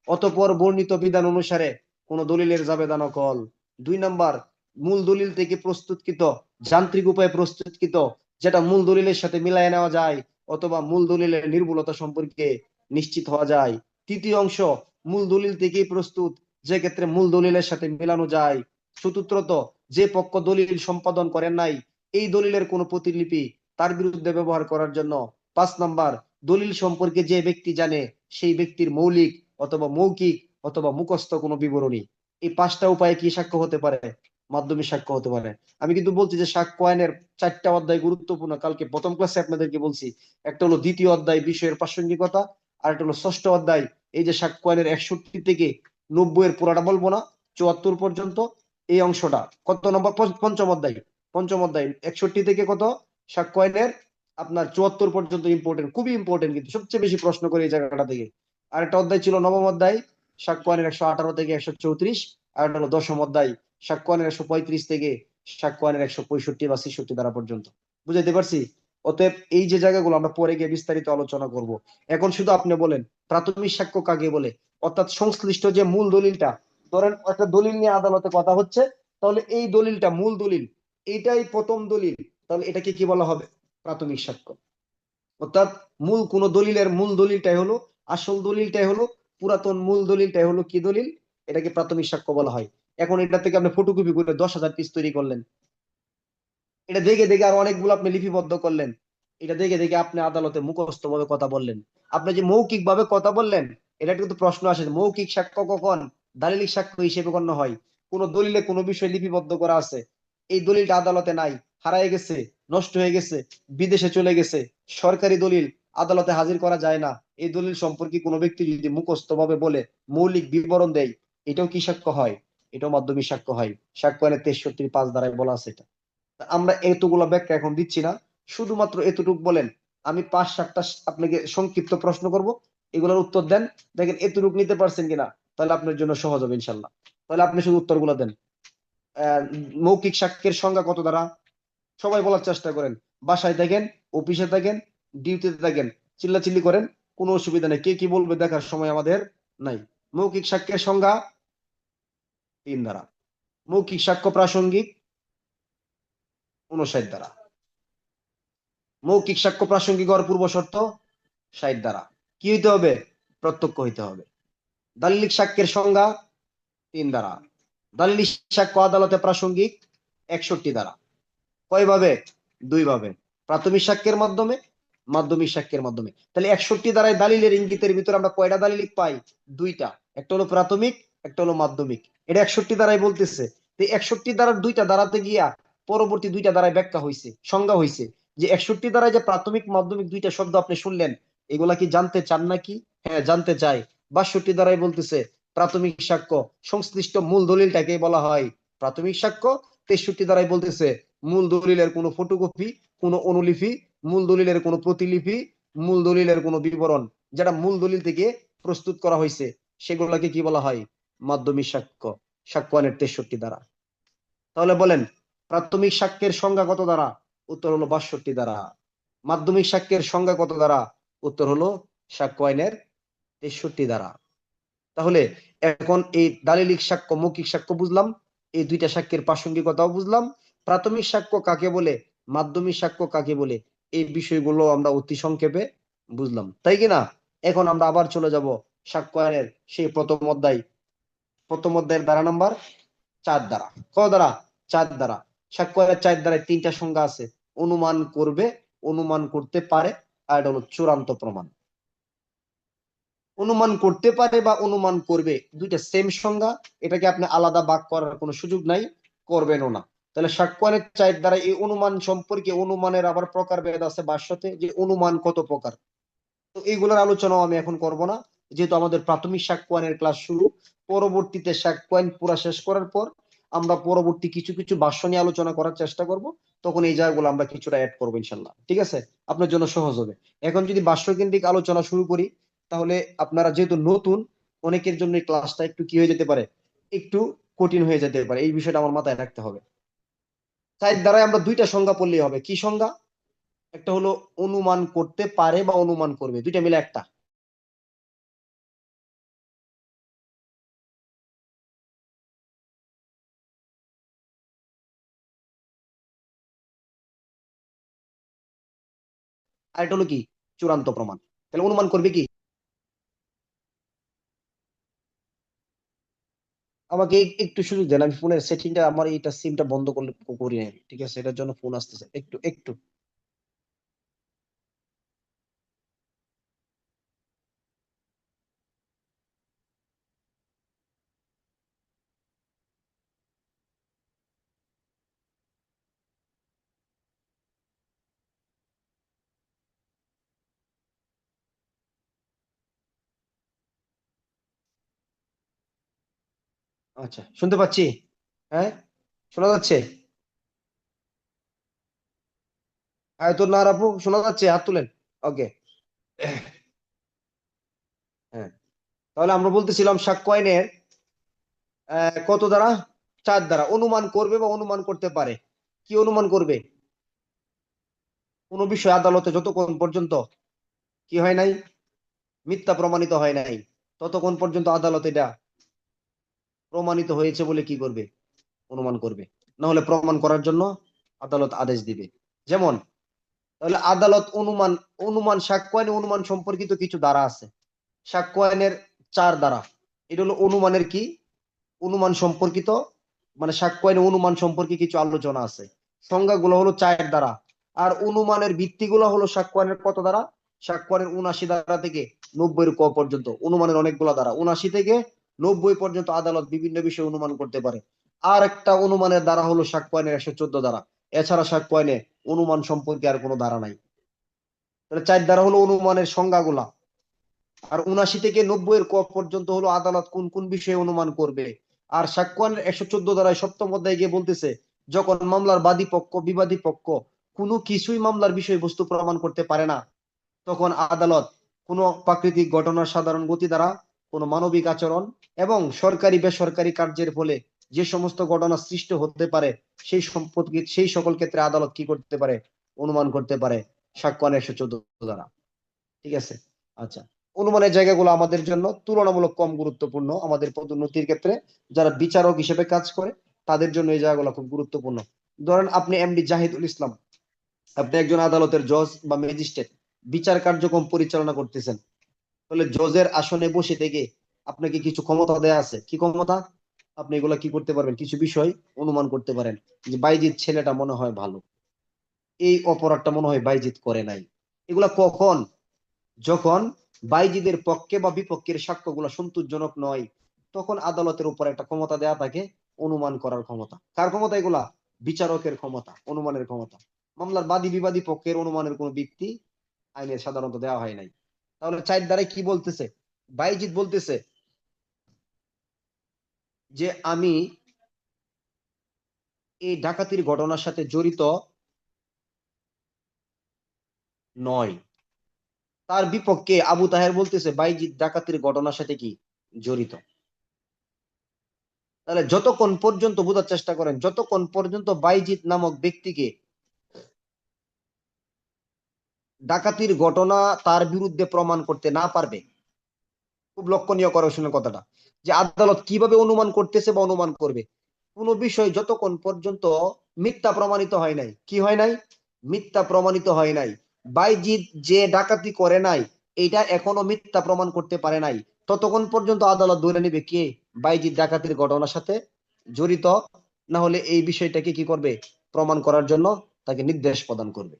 Speaker 1: অতঃপর বর্ণিত বিধান অনুসারে কোন দলিলের জাবেদা নকল। 2 নাম্বার, মূল দলিল থেকে প্রস্তুতকৃত, যান্ত্রিক উপায়ে প্রস্তুতকৃত, যেটা মূল দলিলের সাথে মিলায় নেওয়া যায় অথবা মূল দলিলের নির্ভুলতা সম্পর্কে নিশ্চিত হওয়া যায়। তৃতীয় অংশ, মূল দলিল থেকেই প্রস্তুত, যে ক্ষেত্রে মূল দলিলের সাথে মেলানো যায়। চতুর্থত, যে পক্ষ দলিল সম্পাদন করেন নাই এই দলিলের কোন প্রতিলিপি তার বিরুদ্ধে ব্যবহার করার জন্য। 5 নাম্বার, দলিল সম্পর্কে যে ব্যক্তি জানে সেই ব্যক্তির মৌলিক অথবা মৌখিক অথবা মুখস্থ কোনো বিবরণী। এই 5টা উপায়ে কি সাক্ষ্য হতে পারে? মাধ্যমিক সাক্ষ্য হতে পারে। আমি কিন্তু বলছি যে সাক্ষ্য আইনের 4টা অধ্যায় গুরুত্বপূর্ণ, কালকে প্রথম ক্লাসে আপনাদেরকে বলছি। একটা হলো দ্বিতীয় অধ্যায় বিষয়ের প্রাসঙ্গিকতা, আর একটা হলো ষষ্ঠ অধ্যায় এই যে সাক্ষ্য আইনের 61 থেকে 90 এর পুরাটা বলবো না, 74 পর্যন্ত এই অংশটা। কত নম্বর? পঞ্চম অধ্যায়। পঞ্চম অধ্যায় 61 থেকে কত? সাক্ষ্য আইনের আপনার 74 পর্যন্ত ইম্পর্টেন্ট, খুবই ইম্পর্টেন্ট, কিন্তু সবচেয়ে বেশি প্রশ্ন করে এই জায়গাটা থেকে। আর একটা অধ্যায় ছিল নবম অধ্যায়, সাক্ষ্য আইনের 118 থেকে 134। আর একটা হলো দশম অধ্যায়, সাক্ষ্য আইনের 135 থেকে সাক্ষ্য আইনের 165 বা 66 ধারা পর্যন্ত। বুঝাইতে পারছি? অতএব এই যে জায়গাগুলো আমরা পরে গিয়ে বিস্তারিত আলোচনা করব। এখন শুধু আপনি বলেন প্রাথমিক সাক্ষ্য কাকে বলে, অর্থাৎ সংশ্লিষ্ট যে মূল দলিলটা, ধরেন একটা দলিল নিয়ে আদালতে কথা হচ্ছে, তাহলে এই দলিলটা মূল দলিল, এইটাই প্রথম দলিল, তাহলে এটাকে কি বলা হবে? প্রাথমিক সাক্ষ্য। অর্থাৎ মূল কোন দলিলের মূল দলিলটাই হলো, আসল দলিলটাই হলো, পুরাতন মূল দলিলটাই হলো কি দলিল, এটাকে প্রাথমিক সাক্ষ্য বলা হয়। এখন এটা থেকে আপনি ফটোকপি করে 10,000 পিস তৈরি করলেন, এটা দেখে দেখে আর অনেকগুলো আপনি লিপিবদ্ধ করলেন, এটা দেখে দেখে আপনি আদালতে মুখস্থ ভাবে কথা বললেন। আপনি যে মৌখিক ভাবে কথা বললেন, এটা কিন্তু প্রশ্ন আসে, মৌখিক সাক্ষ্য কখন দালিলিক সাক্ষ্য হিসেবে গণ্য হয়? কোন দলিলে কোনো বিষয় লিপিবদ্ধ করা আছে, এই দলিলটা আদালতে নাই, হারায় গেছে, নষ্ট হয়ে গেছে, বিদেশে চলে গেছে, সরকারি দলিল, আদালতে হাজির করা যায় না, এই দলিল সম্পর্কে কোনো ব্যক্তি যদি মুখস্থ ভাবে বলে, মৌলিক বিবরণ দেয়, এটাও কি সাক্ষ্য হয়? এটাও মাধ্যমিক সাক্ষ্য হয়। সাক্ষ্য আইনের 63(5) ধারায় বলা আছে এটা। আমরা এতগুলো ব্যাখ্যা এখন দিচ্ছি না, শুধুমাত্র এতটুকু বলেন। আমি 5-7টা আপনাকে সংক্ষিপ্ত প্রশ্ন করব, এগুলোর উত্তর দেন। দেখেন এতটুকু নিতে পারছেন কিনা, তাহলে আপনার জন্য সহজ হবে ইনশাল্লাহ। তাহলে আপনি শুধু উত্তরগুলো দেন। আহ, মৌখিক সাক্ষ্যের সংজ্ঞা কত দ্বারা? সবাই বলার চেষ্টা করেন। বাসায় থাকেন, অফিসে থাকেন, ডিউটিতে থাকেন, চিল্লাচিল্লি করেন, কোনো অসুবিধা নেই। কে কি বলবে দেখার সময় আমাদের নাই। মৌখিক সাক্ষ্যের সংজ্ঞা 3 ধারা। মৌখিক সাক্ষ্য প্রাসঙ্গিক 59 ধারা। মৌখিক সাক্ষ্য প্রাসঙ্গিক হওয়ার পূর্ব শর্ত 60 ধারা। কি হইতে হবে? প্রত্যক্ষ হইতে হবে। দালিলিক সাক্ষ্যের সংজ্ঞা 3 ধারা। দালিলিক সাক্ষ্য আদালতে প্রাসঙ্গিক 61 ধারা। কয় ভাবে? 2 ভাবে, প্রাথমিক সাক্ষ্যের মাধ্যমে, মাধ্যমিক সাক্ষ্যের মাধ্যমে। তাহলে 61 ধারায় দালিলের ইঙ্গিতের ভিতরে আমরা কয়টা দালিলিক পাই? 2টা, একটা হলো প্রাথমিক, একটা হলো মাধ্যমিক। এটা 61 ধারায় বলতেছে। তো 61 ধারার 2টা ধারাতে গিয়া পরবর্তী 2টা ধারায় ব্যাখ্যা হয়েছে, সংজ্ঞা হয়েছে, যে 61 ধারায় যে প্রাথমিক মাধ্যমিক 2টা শব্দ আপনি শুনলেন, এগুলা কি জানতে চান নাকি? হ্যাঁ, জানতে চাই। 62 ধারায় বলতেছে প্রাথমিক সাক্ষ্য সংশ্লিষ্ট মূল দলিলটাকে বলা হয় প্রাথমিক সাক্ষ্য। 63 ধারায় বলতেছে মূল দলিলের কোনো ফটোকপি, কোনো অনুলিপি, মূল দলিলের কোনো প্রতিলিপি, মূল দলিলের কোনো বিবরণ, যেটা মূল দলিল থেকে প্রস্তুত করা হয়েছে, সেগুলোকে কি বলা হয়? মাধ্যমিক সাক্ষ্য। সাক্ষ্য আইনের 63 ধারা। তাহলে বলেন প্রাথমিক সাক্ষ্যের সংজ্ঞা কত দ্বারা? উত্তর হলো 62 ধারা। মাধ্যমিক সাক্ষ্যের সংজ্ঞা কত দ্বারা? উত্তর হলো সাক্ষ্য আইনের 63 ধারা। তাহলে এখন এই দালিলিক সাক্ষ্য, মৌখিক সাক্ষ্য বুঝলাম, এই 2টা সাক্ষ্যের প্রাসঙ্গিকতাও বুঝলাম, প্রাথমিক সাক্ষ্য কাকে বলে, মাধ্যমিক সাক্ষ্য কাকে বলে, এই বিষয়গুলো আমরা অতি সংক্ষেপে বুঝলাম, তাই কি না? এখন আমরা আবার চলে যাব সাক্ষ্য আইনের সেই প্রথম অধ্যায়। প্রথম অধ্যায়ের ধারা নাম্বার 4 ধারা। কত ধারা? 4 ধারা। সাক্ষ্য আইনের 4 ধারায় 3টা সংজ্ঞা আছে। অনুমান করবে, অনুমান করতে পারে, আর এটা হলো চূড়ান্ত প্রমাণ। অনুমান করতে পারে বা অনুমান করবে, 2টা সেম সংজ্ঞা। এটাকে আপনি আলাদা ভাগ করার কোনো সুযোগ নাই, করবেনও না। তাহলে সাক্ষ্যের 4 ধারা এই অনুমান সম্পর্কে, অনুমানের আবার প্রকারভেদ আছে ভাষ্যতে, যে অনুমান কত প্রকার। তো এইগুলোর আলোচনাও আমি এখন করব না, যেহেতু আমাদের প্রাথমিক সাক্ষ্য আইনের ক্লাস শুরু। পরবর্তীতে সাক্ষ্য আইন পুরা শেষ করার পর আমরা পরবর্তী কিছু কিছু ভাষ্য নিয়ে আলোচনা করার চেষ্টা করব। তখন এই জায়গাগুলো আমরা কিছুটা অ্যাড করবো ইনশাল্লাহ, ঠিক আছে? আপনার জন্য সহজ হবে। এখন যদি ভাষ্য কেন্দ্রিক আলোচনা শুরু করি, তাহলে আপনারা যেহেতু নতুন, অনেকের জন্য এই ক্লাসটা একটু কি হয়ে যেতে পারে, একটু কঠিন হয়ে যেতে পারে, এই বিষয়টা আমার মাথায় রাখতে হবে। 4 ধারায় আমরা 2টা সংজ্ঞা পড়লেই হবে। কি সংজ্ঞা? একটা হলো অনুমান করতে পারে বা অনুমান করবে, 2টা মিলে একটা। আর এটা হলো কি? চূড়ান্ত প্রমাণ। তাহলে অনুমান করবে কি? আমাকে একটু সুযোগ দেন, আমি ফোনের সেটিংটা, আমার এইটা সিমটা বন্ধ করলে করি নাই, ঠিক আছে? এটার জন্য ফোন আসতেছে, একটু একটু। আচ্ছা, শুনতে পাচ্ছি। হ্যাঁ, শোনা যাচ্ছে। আয়তুল নাহার আপু, শোনা যাচ্ছে? হাত তুলেন। ওকে। হ্যাঁ, তাহলে আমরা বলতেছিলাম সাক্ষ্য আইনের কত দ্বারা? 4 দ্বারা। অনুমান করবে বা অনুমান করতে পারে। কি অনুমান করবে? কোন বিষয় আদালতে যতক্ষণ পর্যন্ত কি হয় নাই, মিথ্যা প্রমাণিত হয় নাই, ততক্ষণ পর্যন্ত আদালত এটা প্রমাণিত হয়েছে বলে কি করবে, অনুমান করবে। না হলে প্রমাণ করার জন্য আদালত আদেশ দিবে। যেমন, তাহলে আদালত অনুমান, সাক্ষ্য আইনে অনুমান সম্পর্কিত কিছু ধারা আছে। সাক্ষ্য আইনের 4 ধারা। এটা হলো অনুমানের কি, অনুমান সম্পর্কিত, মানে সাক্ষ্য আইনে অনুমান সম্পর্কে কিছু আলোচনা আছে। সংজ্ঞাগুলো হলো 4 ধারা। আর অনুমানের ভিত্তিগুলো হলো সাক্ষ্য আইনের কত ধারা, সাক্ষ্য আইনের 79 ধারা থেকে 90-ক পর্যন্ত। অনুমানের অনেকগুলো ধারা, 79 থেকে 90 পর্যন্ত আদালত বিভিন্ন বিষয়ে অনুমান করতে পারে। আর একটা অনুমানের ধারা হলো সাক্ষ্য আইনের 114 ধারা। এছাড়া সাক্ষ্য আইনে অনুমান সম্পর্কে আর কোনো ধারা নাই। তাহলে 4 ধারা হলো অনুমানের সংজ্ঞাগুলা। আর 79 থেকে 90 ক পর্যন্ত হলো আদালত কোন কোন বিষয়ে অনুমান করবে। আর সাক্ষ্য আইনের 114 ধারায় 7ম অধ্যায়ে গিয়ে বলতেছে, যখন মামলার বাদী পক্ষ বিবাদী পক্ষ কোনো কিছুই মামলার বিষয়বস্তু প্রমাণ করতে পারে না, তখন আদালত কোনো প্রাকৃতিক ঘটনার সাধারণ গতি দ্বারা, কোনো মানবিক আচরণ এবং সরকারি বেসরকারি কার্যের ফলে যে সমস্ত ঘটনা সৃষ্টি হতে পারে, সেই সম্পর্কে সেই সকল ক্ষেত্রে আদালত কি করতে পারে, অনুমান করতে পারে সাক্ষ্য আইনের 114 ধারা। ঠিক আছে। আচ্ছা, অনুমানের জায়গাগুলো আমাদের জন্য তুলনামূলক কম গুরুত্বপূর্ণ। আমাদের পদোন্নতির ক্ষেত্রে যারা বিচারক হিসেবে কাজ করে তাদের জন্য এই জায়গাগুলো খুব গুরুত্বপূর্ণ। ধরেন আপনি এমডি জাহিদুল ইসলাম, আপনি একজন আদালতের জজ বা ম্যাজিস্ট্রেট, বিচার কার্যক্রম পরিচালনা করতেছেন। তাহলে জজের আসনে বসে থেকে আপনাকে কিছু ক্ষমতা দেয়া আছে। কি ক্ষমতা? আপনি এগুলা কি করতে পারবেন, কিছু বিষয় অনুমান করতে পারেন যে বাইজিৎ ছেলেটা মনে হয় ভালো, এই অপরাধটা মনে হয় বাইজিৎ করে নাই। এগুলা কখন? যখন বাইজিদের পক্ষে বা বিপক্ষের সাক্ষ্যগুলো সন্তোষজনক নয়, তখন আদালতের উপর একটা ক্ষমতা দেয়া থাকে, অনুমান করার ক্ষমতা। কার ক্ষমতা এগুলা? বিচারকের ক্ষমতা, অনুমানের ক্ষমতা। মামলার বাদী বিবাদী পক্ষের অনুমানের কোন ভিত্তি আইনে সাধারণত দেওয়া হয় নাই। তাহলে 4 ধারায় কি বলতেছে? বাইজিদ বলতেছে যে আমি এই ডাকাতির ঘটনার সাথে জড়িত নয়। তার বিপক্ষে আবু তাহের বলতেছে বাইজিদ ডাকাতির ঘটনার সাথে কি জড়িত। তাহলে যতক্ষণ পর্যন্ত, বোঝার চেষ্টা করেন, যতক্ষণ পর্যন্ত বাইজিদ নামক ব্যক্তিকে ডাকাতির ঘটনা তার বিরুদ্ধে প্রমাণ করতে না পারবে, খুব লক্ষণীয় করে শুনে কথাটা, যে আদালত কিভাবে অনুমান করতেছে বা অনুমান করবে, কোন বিষয় যতক্ষণ পর্যন্ত মিথ্যা প্রমাণিত হয় নাই, কি হয় নাই, মিথ্যা প্রমাণিত হয় নাই, বাইজিদ যে ডাকাতি করে নাই এটা এখনো মিথ্যা প্রমাণ করতে পারে নাই, ততক্ষণ পর্যন্ত আদালত ধরে নিবে কে বাইজিদ ডাকাতির ঘটনার সাথে জড়িত। না হলে এই বিষয়টাকে কি করবে, প্রমাণ করার জন্য তাকে নির্দেশ প্রদান করবে।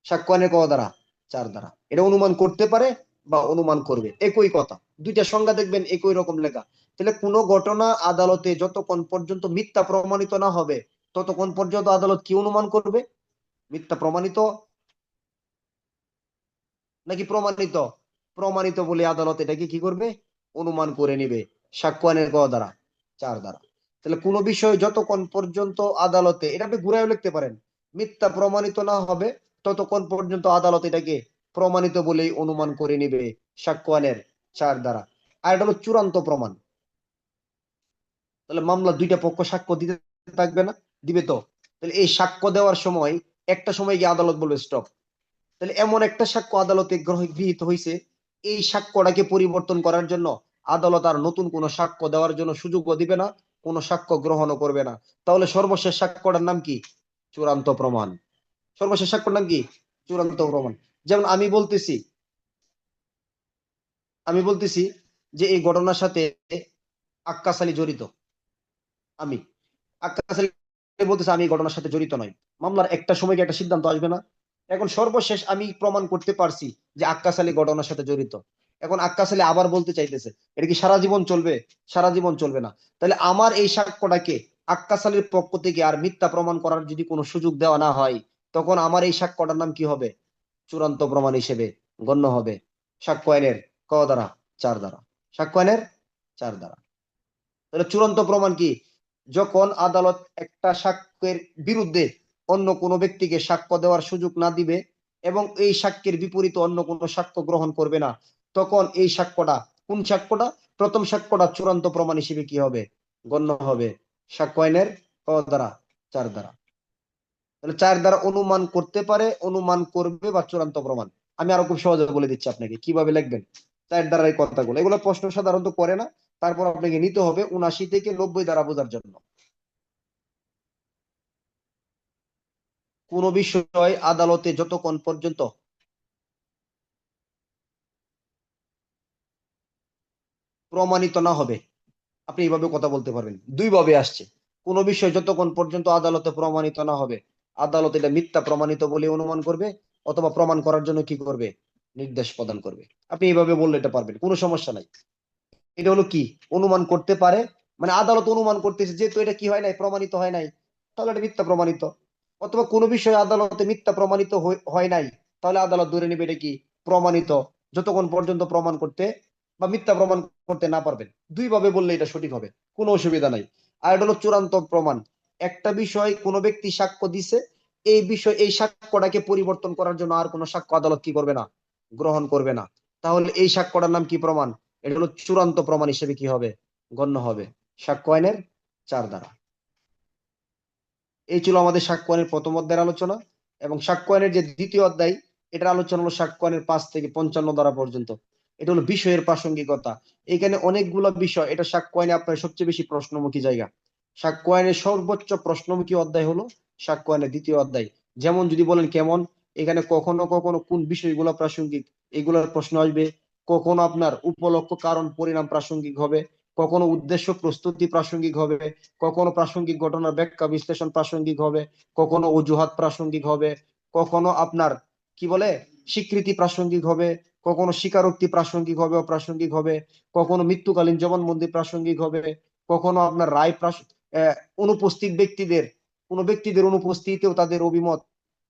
Speaker 1: সাক্ষ্য আইনের ক দ্বারা? 4 ধারা। এটা অনুমান করতে পারে বা অনুমান করবে, একই কথা। দুইটা সংজ্ঞা দেখবেন একই রকম লেখা। তাহলে কোন ঘটনা আদালতে যতক্ষণ পর্যন্ত মিথ্যা প্রমাণিত না হবে, ততক্ষণ পর্যন্ত আদালত কি অনুমান করবে, মিথ্যা প্রমাণিত নাকি প্রমাণিত? প্রমাণিত বলে আদালত এটাকে কি করবে, অনুমান করে নিবে। সাক্ষ্য আইনের ক দ্বারা? 4 ধারা। তাহলে কোন বিষয় যতক্ষণ পর্যন্ত আদালতে, এটা আপনি ঘুরাইও লিখতে পারেন, মিথ্যা প্রমাণিত না হবে ততক্ষণ পর্যন্ত আদালত এটাকে প্রমাণিত বলেই অনুমান করে নিবে, সাক্ষ্য আইনের 4 ধারা। আর এটা হলো চূড়ান্ত প্রমাণ। তাহলে মামলা দুইটা পক্ষ সাক্ষ্য দিতে থাকবে না, দিবে তো। তাহলে এই সাক্ষ্য দেওয়ার সময় একটা সময় গিয়ে আদালত বলবে স্টপ। তাহলে এমন একটা সাক্ষ্য আদালতে গৃহীত হয়েছে, এই সাক্ষ্যটাকে পরিবর্তন করার জন্য আদালত আর নতুন কোন সাক্ষ্য দেওয়ার জন্য সুযোগও দিবে না, কোন সাক্ষ্য গ্রহণও করবে না। তাহলে সর্বশেষ সাক্ষ্যটার নাম কি? চূড়ান্ত প্রমাণ। সর্বশেষ সাক্ষ্যর নাম কি? চূড়ান্ত প্রমাণ। যেমন আমি বলতেছি যে এই ঘটনার সাথে আক্কাস আলী জড়িত। আমি আক্কাস আলী বলতেছে আমি এই ঘটনার সাথে জড়িত নই। মামলার একটা সময় কি একটা সিদ্ধান্ত আসবে না? এখন সর্বশেষ আমি প্রমাণ করতে পারছি যে আক্কাস আলী ঘটনার সাথে জড়িত। এখন আক্কাস আলী আবার বলতে চাইতেছে, এটা কি সারা জীবন চলবে? সারা জীবন চলবে না। তাহলে আমার এই সাক্ষ্যটাকে আক্কাস আলীর পক্ষ থেকে আর মিথ্যা প্রমাণ করার যদি কোনো সুযোগ দেওয়া না হয়, তখন আমার এই সাক্ষ্যটার নাম কি হবে, চূড়ান্ত প্রমাণ হিসেবে গণ্য হবে। সাক্ষ্য আইনের ক দ্বারা? 4 ধারা। সাক্ষ্য আইনের 4 ধারা। তাহলে চূড়ান্ত প্রমাণ কি? যখন আদালত একটা সাক্ষ্যের বিরুদ্ধে অন্য কোনো ব্যক্তিকে সাক্ষ্য দেওয়ার সুযোগ না দিবে এবং এই সাক্ষ্যের বিপরীতে অন্য কোনো সাক্ষ্য গ্রহণ করবে না, তখন এই সাক্ষ্যটা, কোন সাক্ষ্যটা, প্রথম সাক্ষ্যটা চূড়ান্ত প্রমাণ হিসেবে কি হবে, গণ্য হবে। সাক্ষ্য আইনের ক দ্বারা? 4 ধারা। তাহলে 4 দ্বারা অনুমান করতে পারে, অনুমান করবে বা চূড়ান্ত প্রমাণ। আমি আরো খুব সহজে বলে দিচ্ছি আপনাকে কিভাবে লিখবেন 4 দ্বারা এই কথাগুলো। এগুলো প্রশ্ন সাধারণত করে না, তারপর আপনাকে নিতে হবে 79 থেকে 90 দ্বারা বোঝার জন্য। কোন বিষয় আদালতে যতক্ষণ পর্যন্ত প্রমাণিত না হবে, আপনি এইভাবে কথা বলতে পারবেন। দুই ভাবে আসছে। কোন বিষয় যতক্ষণ পর্যন্ত আদালতে প্রমাণিত না হবে, আদালত এটা মিথ্যা প্রমাণিত বলে অনুমান করবে, অথবা প্রমাণ করার জন্য কি করবে, নির্দেশ প্রদান করবে। আপনি এইভাবে বললে এটা পারবেন, কোনো সমস্যা নাই। এটা হলো কি, অনুমান করতে পারে, মানে আদালত অনুমান করতেছে যেহেতু এটা কি হয় নাই, প্রমাণিত হয় নাই, তাহলে এটা মিথ্যা প্রমাণিত। অথবা কোনো বিষয় আদালতে মিথ্যা প্রমাণিত হয় নাই, তাহলে আদালত ধরে নেবে এটা কি প্রমাণিত, যতক্ষণ পর্যন্ত প্রমাণ করতে বা মিথ্যা প্রমাণ করতে না পারবেন। দুই ভাবে বললে এটা সঠিক হবে, কোনো অসুবিধা নাই। আর এটা হলো চূড়ান্ত প্রমাণ। একটা বিষয় কোনো ব্যক্তি সাক্ষ্য দিছে, এই বিষয় এই সাক্ষ্যটাকে পরিবর্তন করার জন্য আর কোনো সাক্ষ্য আদালত কি করবে না, গ্রহণ করবে না। তাহলে এই সাক্ষ্যটার নাম কি, প্রমাণ। এটা হলো চূড়ান্ত প্রমাণ হিসেবে কি হবে, গণ্য হবে, সাক্ষ্য আইনের 4 দ্বারা। এই ছিল আমাদের সাক্ষ্য আইনের প্রথম অধ্যায়ের আলোচনা। এবং সাক্ষ্য আইনের যে দ্বিতীয় অধ্যায়, এটার আলোচনা হলো সাক্ষ্য আইনের 5 থেকে 55 ধারা পর্যন্ত। এটা হলো বিষয়ের প্রাসঙ্গিকতা। এখানে অনেকগুলো বিষয়, এটা সাক্ষ্য আইনে আপনার সবচেয়ে বেশি প্রশ্নমুখী জায়গা। সাক্ষ্য আইনের সর্বোচ্চ প্রশ্নমুখী অধ্যায় হলো সাক্ষ্য আইনের দ্বিতীয় অধ্যায়। যেমন যদি বলেন কেমন, এখানে কখনো কখনো কোন বিষয়গুলো প্রাসঙ্গিক, এগুলোর প্রশ্ন আসবে। কখনো আপনার উপলক্ষ কারণ পরিণাম প্রাসঙ্গিক হবে, কখনো উদ্দেশ্য প্রস্তুতি প্রাসঙ্গিক হবে, কখনো প্রাসঙ্গিক ঘটনার ব্যাখ্যা বিশ্লেষণ প্রাসঙ্গিক হবে, কখনো অজুহাত প্রাসঙ্গিক হবে, কখনো আপনার কি বলে স্বীকৃতি প্রাসঙ্গিক হবে, কখনো স্বীকারোক্তি প্রাসঙ্গিক হবে অপ্রাসঙ্গিক হবে, কখনো মৃত্যুকালীন জবানবন্দি প্রাসঙ্গিক হবে, কখনো আপনার রায় অনুপস্থিত ব্যক্তিদের, কোন ব্যক্তিদের অনুপস্থিতিতেও তাদের অভিমত,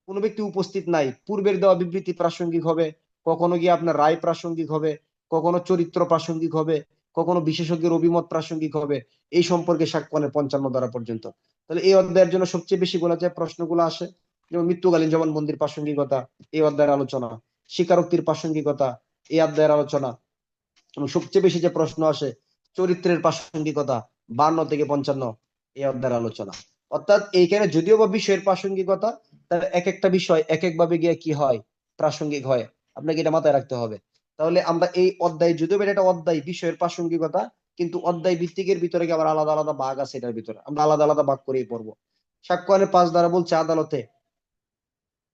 Speaker 1: কোন ব্যক্তি উপস্থিত নাই পূর্বের দেওয়া বিবৃতি প্রাসঙ্গিক হবে, কখনো গিয়ে আপনার রায় প্রাসঙ্গিক হবে, কখনো চরিত্র প্রাসঙ্গিক হবে, কখনো বিশেষজ্ঞের অভিমত প্রাসঙ্গিক হবে। এই সম্পর্কে সাক্ষ্যনের 55 ধারা পর্যন্ত। তাহলে এই অধ্যায়ের জন্য সবচেয়ে বেশি বলা যায় প্রশ্নগুলো আসে, যেমন মৃত্যুকালীন জবানবন্দির প্রাসঙ্গিকতা, এই অধ্যায়ের আলোচনা। স্বীকারোক্তির প্রাসঙ্গিকতা, এই অধ্যায়ের আলোচনা। এবং সবচেয়ে বেশি যে প্রশ্ন আসে চরিত্রের প্রাসঙ্গিকতা, 52 থেকে 55, এই অধ্যায়ের আলোচনা। অর্থাৎ এইখানে যদিও বা বিষয়ের প্রাসঙ্গিকতা, তার এক একটা বিষয় এক এক ভাবে গিয়ে কি হয়, প্রাসঙ্গিক হয়। আপনাকে এটা মাথায় রাখতে হবে। তাহলে আমরা এই অধ্যায়, যদিও বা এটা অধ্যায় বিষয়ের প্রাসঙ্গিকতা, কিন্তু অধ্যায় ভিত্তিকের ভিতরে কি আবার আলাদা আলাদা ভাগ আছে, এটার ভিতরে আমরা আলাদা আলাদা ভাগ করেই পড়বো। সাক্ষ্য আইনের 5 দ্বারা বলছে আদালতে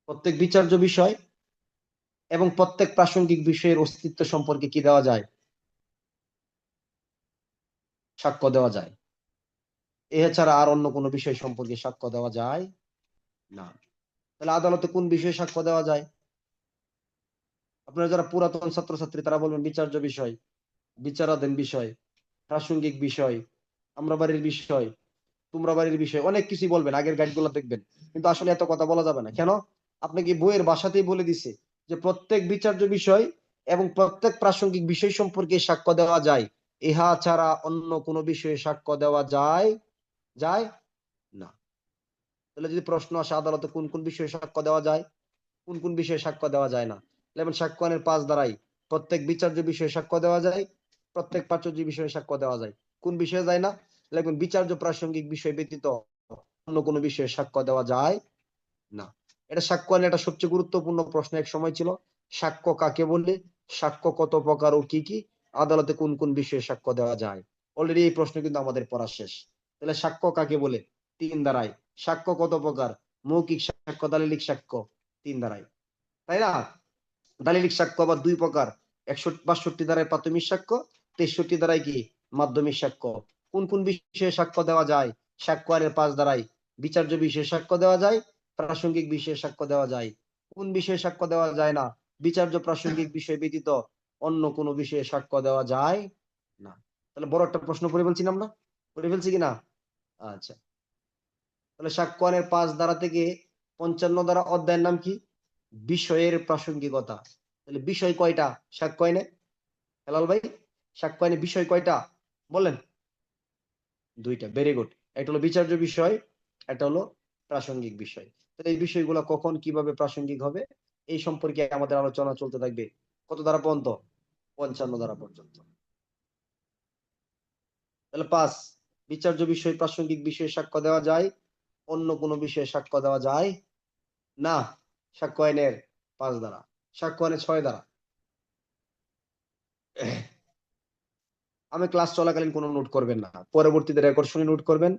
Speaker 1: প্রত্যেক বিচার্য বিষয় এবং প্রত্যেক প্রাসঙ্গিক বিষয়ের অস্তিত্ব সম্পর্কে কি দেওয়া যায়, সাক্ষ্য দেওয়া যায়। এছাড়া আর অন্য কোনো বিষয় সম্পর্কে সাক্ষ্য দেওয়া যায় না। তাহলে আদালতে কোন বিষয়ে সাক্ষ্য দেওয়া যায়? আপনারা যারা পুরাতন ছাত্রছাত্রী তারা বলবেন বিচার্য বিষয়, বিচারাধীন বিষয়, প্রাসঙ্গিক বিষয়, আমরা বাড়ির বিষয়, তোমরা বাড়ির বিষয়, অনেক কিছুই বলবেন, আগের গাইড গুলো দেখবেন। কিন্তু আসলে এত কথা বলা যাবে না। কেন? আপনাকে বইয়ের ভাষাতেই বলে দিছে যে প্রত্যেক বিচার্য বিষয় এবং প্রত্যেক প্রাসঙ্গিক বিষয় সম্পর্কে সাক্ষ্য দেওয়া যায়, ইহা ছাড়া অন্য কোনো বিষয়ে সাক্ষ্য দেওয়া যায় যায় না। তাহলে যদি প্রশ্ন আসে আদালতে কোন কোন বিষয়ে সাক্ষ্য দেওয়া যায়, কোন কোন বিষয়ে সাক্ষ্য দেওয়া যায় না, যেমন সাক্ষ্য আইনের 5 দ্বারাই প্রত্যেক বিচার্য বিষয়ে সাক্ষ্য দেওয়া যায়, প্রত্যেক প্রাচুর্য বিষয়ে সাক্ষ্য দেওয়া যায়। কোন বিষয়ে যায় না? দেখুন, বিচার্য প্রাসঙ্গিক বিষয় ব্যতীত অন্য কোনো বিষয়ে সাক্ষ্য দেওয়া যায় না। এটা সাক্ষ্য আইনে একটা সবচেয়ে গুরুত্বপূর্ণ প্রশ্ন এক সময় ছিল। সাক্ষ্য কাকে বলে, সাক্ষ্য কত প্রকার ও কি কি, আদালতে কোন কোন বিষয়ে সাক্ষ্য দেওয়া যায়। অলরেডি এই প্রশ্ন কিন্তু আমাদের পড়া শেষ। তাহলে সাক্ষ্য কাকে বলে 3 ধারায়, সাক্ষ্য কত প্রকার, মৌখিক সাক্ষ্য, দালিলিক সাক্ষ্য 3 ধারায়, তাই না? দালিলিক সাক্ষ্য আবার 2 প্রকার, 162 ধারায় প্রাথমিক সাক্ষ্য, 63 ধারায় কি মাধ্যমিক সাক্ষ্য। কোন কোন বিষয়ে সাক্ষ্য দেওয়া যায়? সাক্ষ্য আইনের 5 ধারায় বিচার্য বিষয়ে সাক্ষ্য দেওয়া যায়, প্রাসঙ্গিক বিষয়ে সাক্ষ্য দেওয়া যায়। কোন বিষয়ে সাক্ষ্য দেওয়া যায় না? বিচার্য প্রাসঙ্গিক বিষয় ব্যতীত অন্য কোনো বিষয়ে সাক্ষ্য দেওয়া যায় না। তাহলে বড় একটা প্রশ্ন করে ফেলছি না আমরা, করে ফেলছি কিনা? আচ্ছা, তাহলে সাক্ষ্য আইনের 5 ধারা থেকে 55 ধারা অধ্যায়ের নাম কি? বিষয়ের প্রাসঙ্গিকতা। তাহলে বিষয় কয়টা সাক্ষ্য আইনে? হেলাল ভাই, সাক্ষ্য আইনে বিষয় কয়টা বলেন? 2টা, ভেরি গুড। একটা হলো বিচার্য বিষয়, একটা হলো প্রাসঙ্গিক বিষয়। তাহলে এই বিষয়গুলো কখন কিভাবে প্রাসঙ্গিক হবে এই সম্পর্কে আমাদের আলোচনা চলতে থাকবে। কত ধারা পর্যন্ত? 55 ধারা পর্যন্ত। তাহলে 5, বিচার্য বিষয় প্রাসঙ্গিক বিষয়ে সাক্ষ্য দেওয়া যায়, অন্য কোনো বিষয়ে সাক্ষ্য দেওয়া যায় না, সাক্ষ্য আইনের 5 ধারা, সাক্ষ্য আইনের 6 ধারা। আমি ক্লাস চলাকালীন কোনো নোট করবেন না, পরবর্তীতে রেকর্ড শুনে নোট করবেন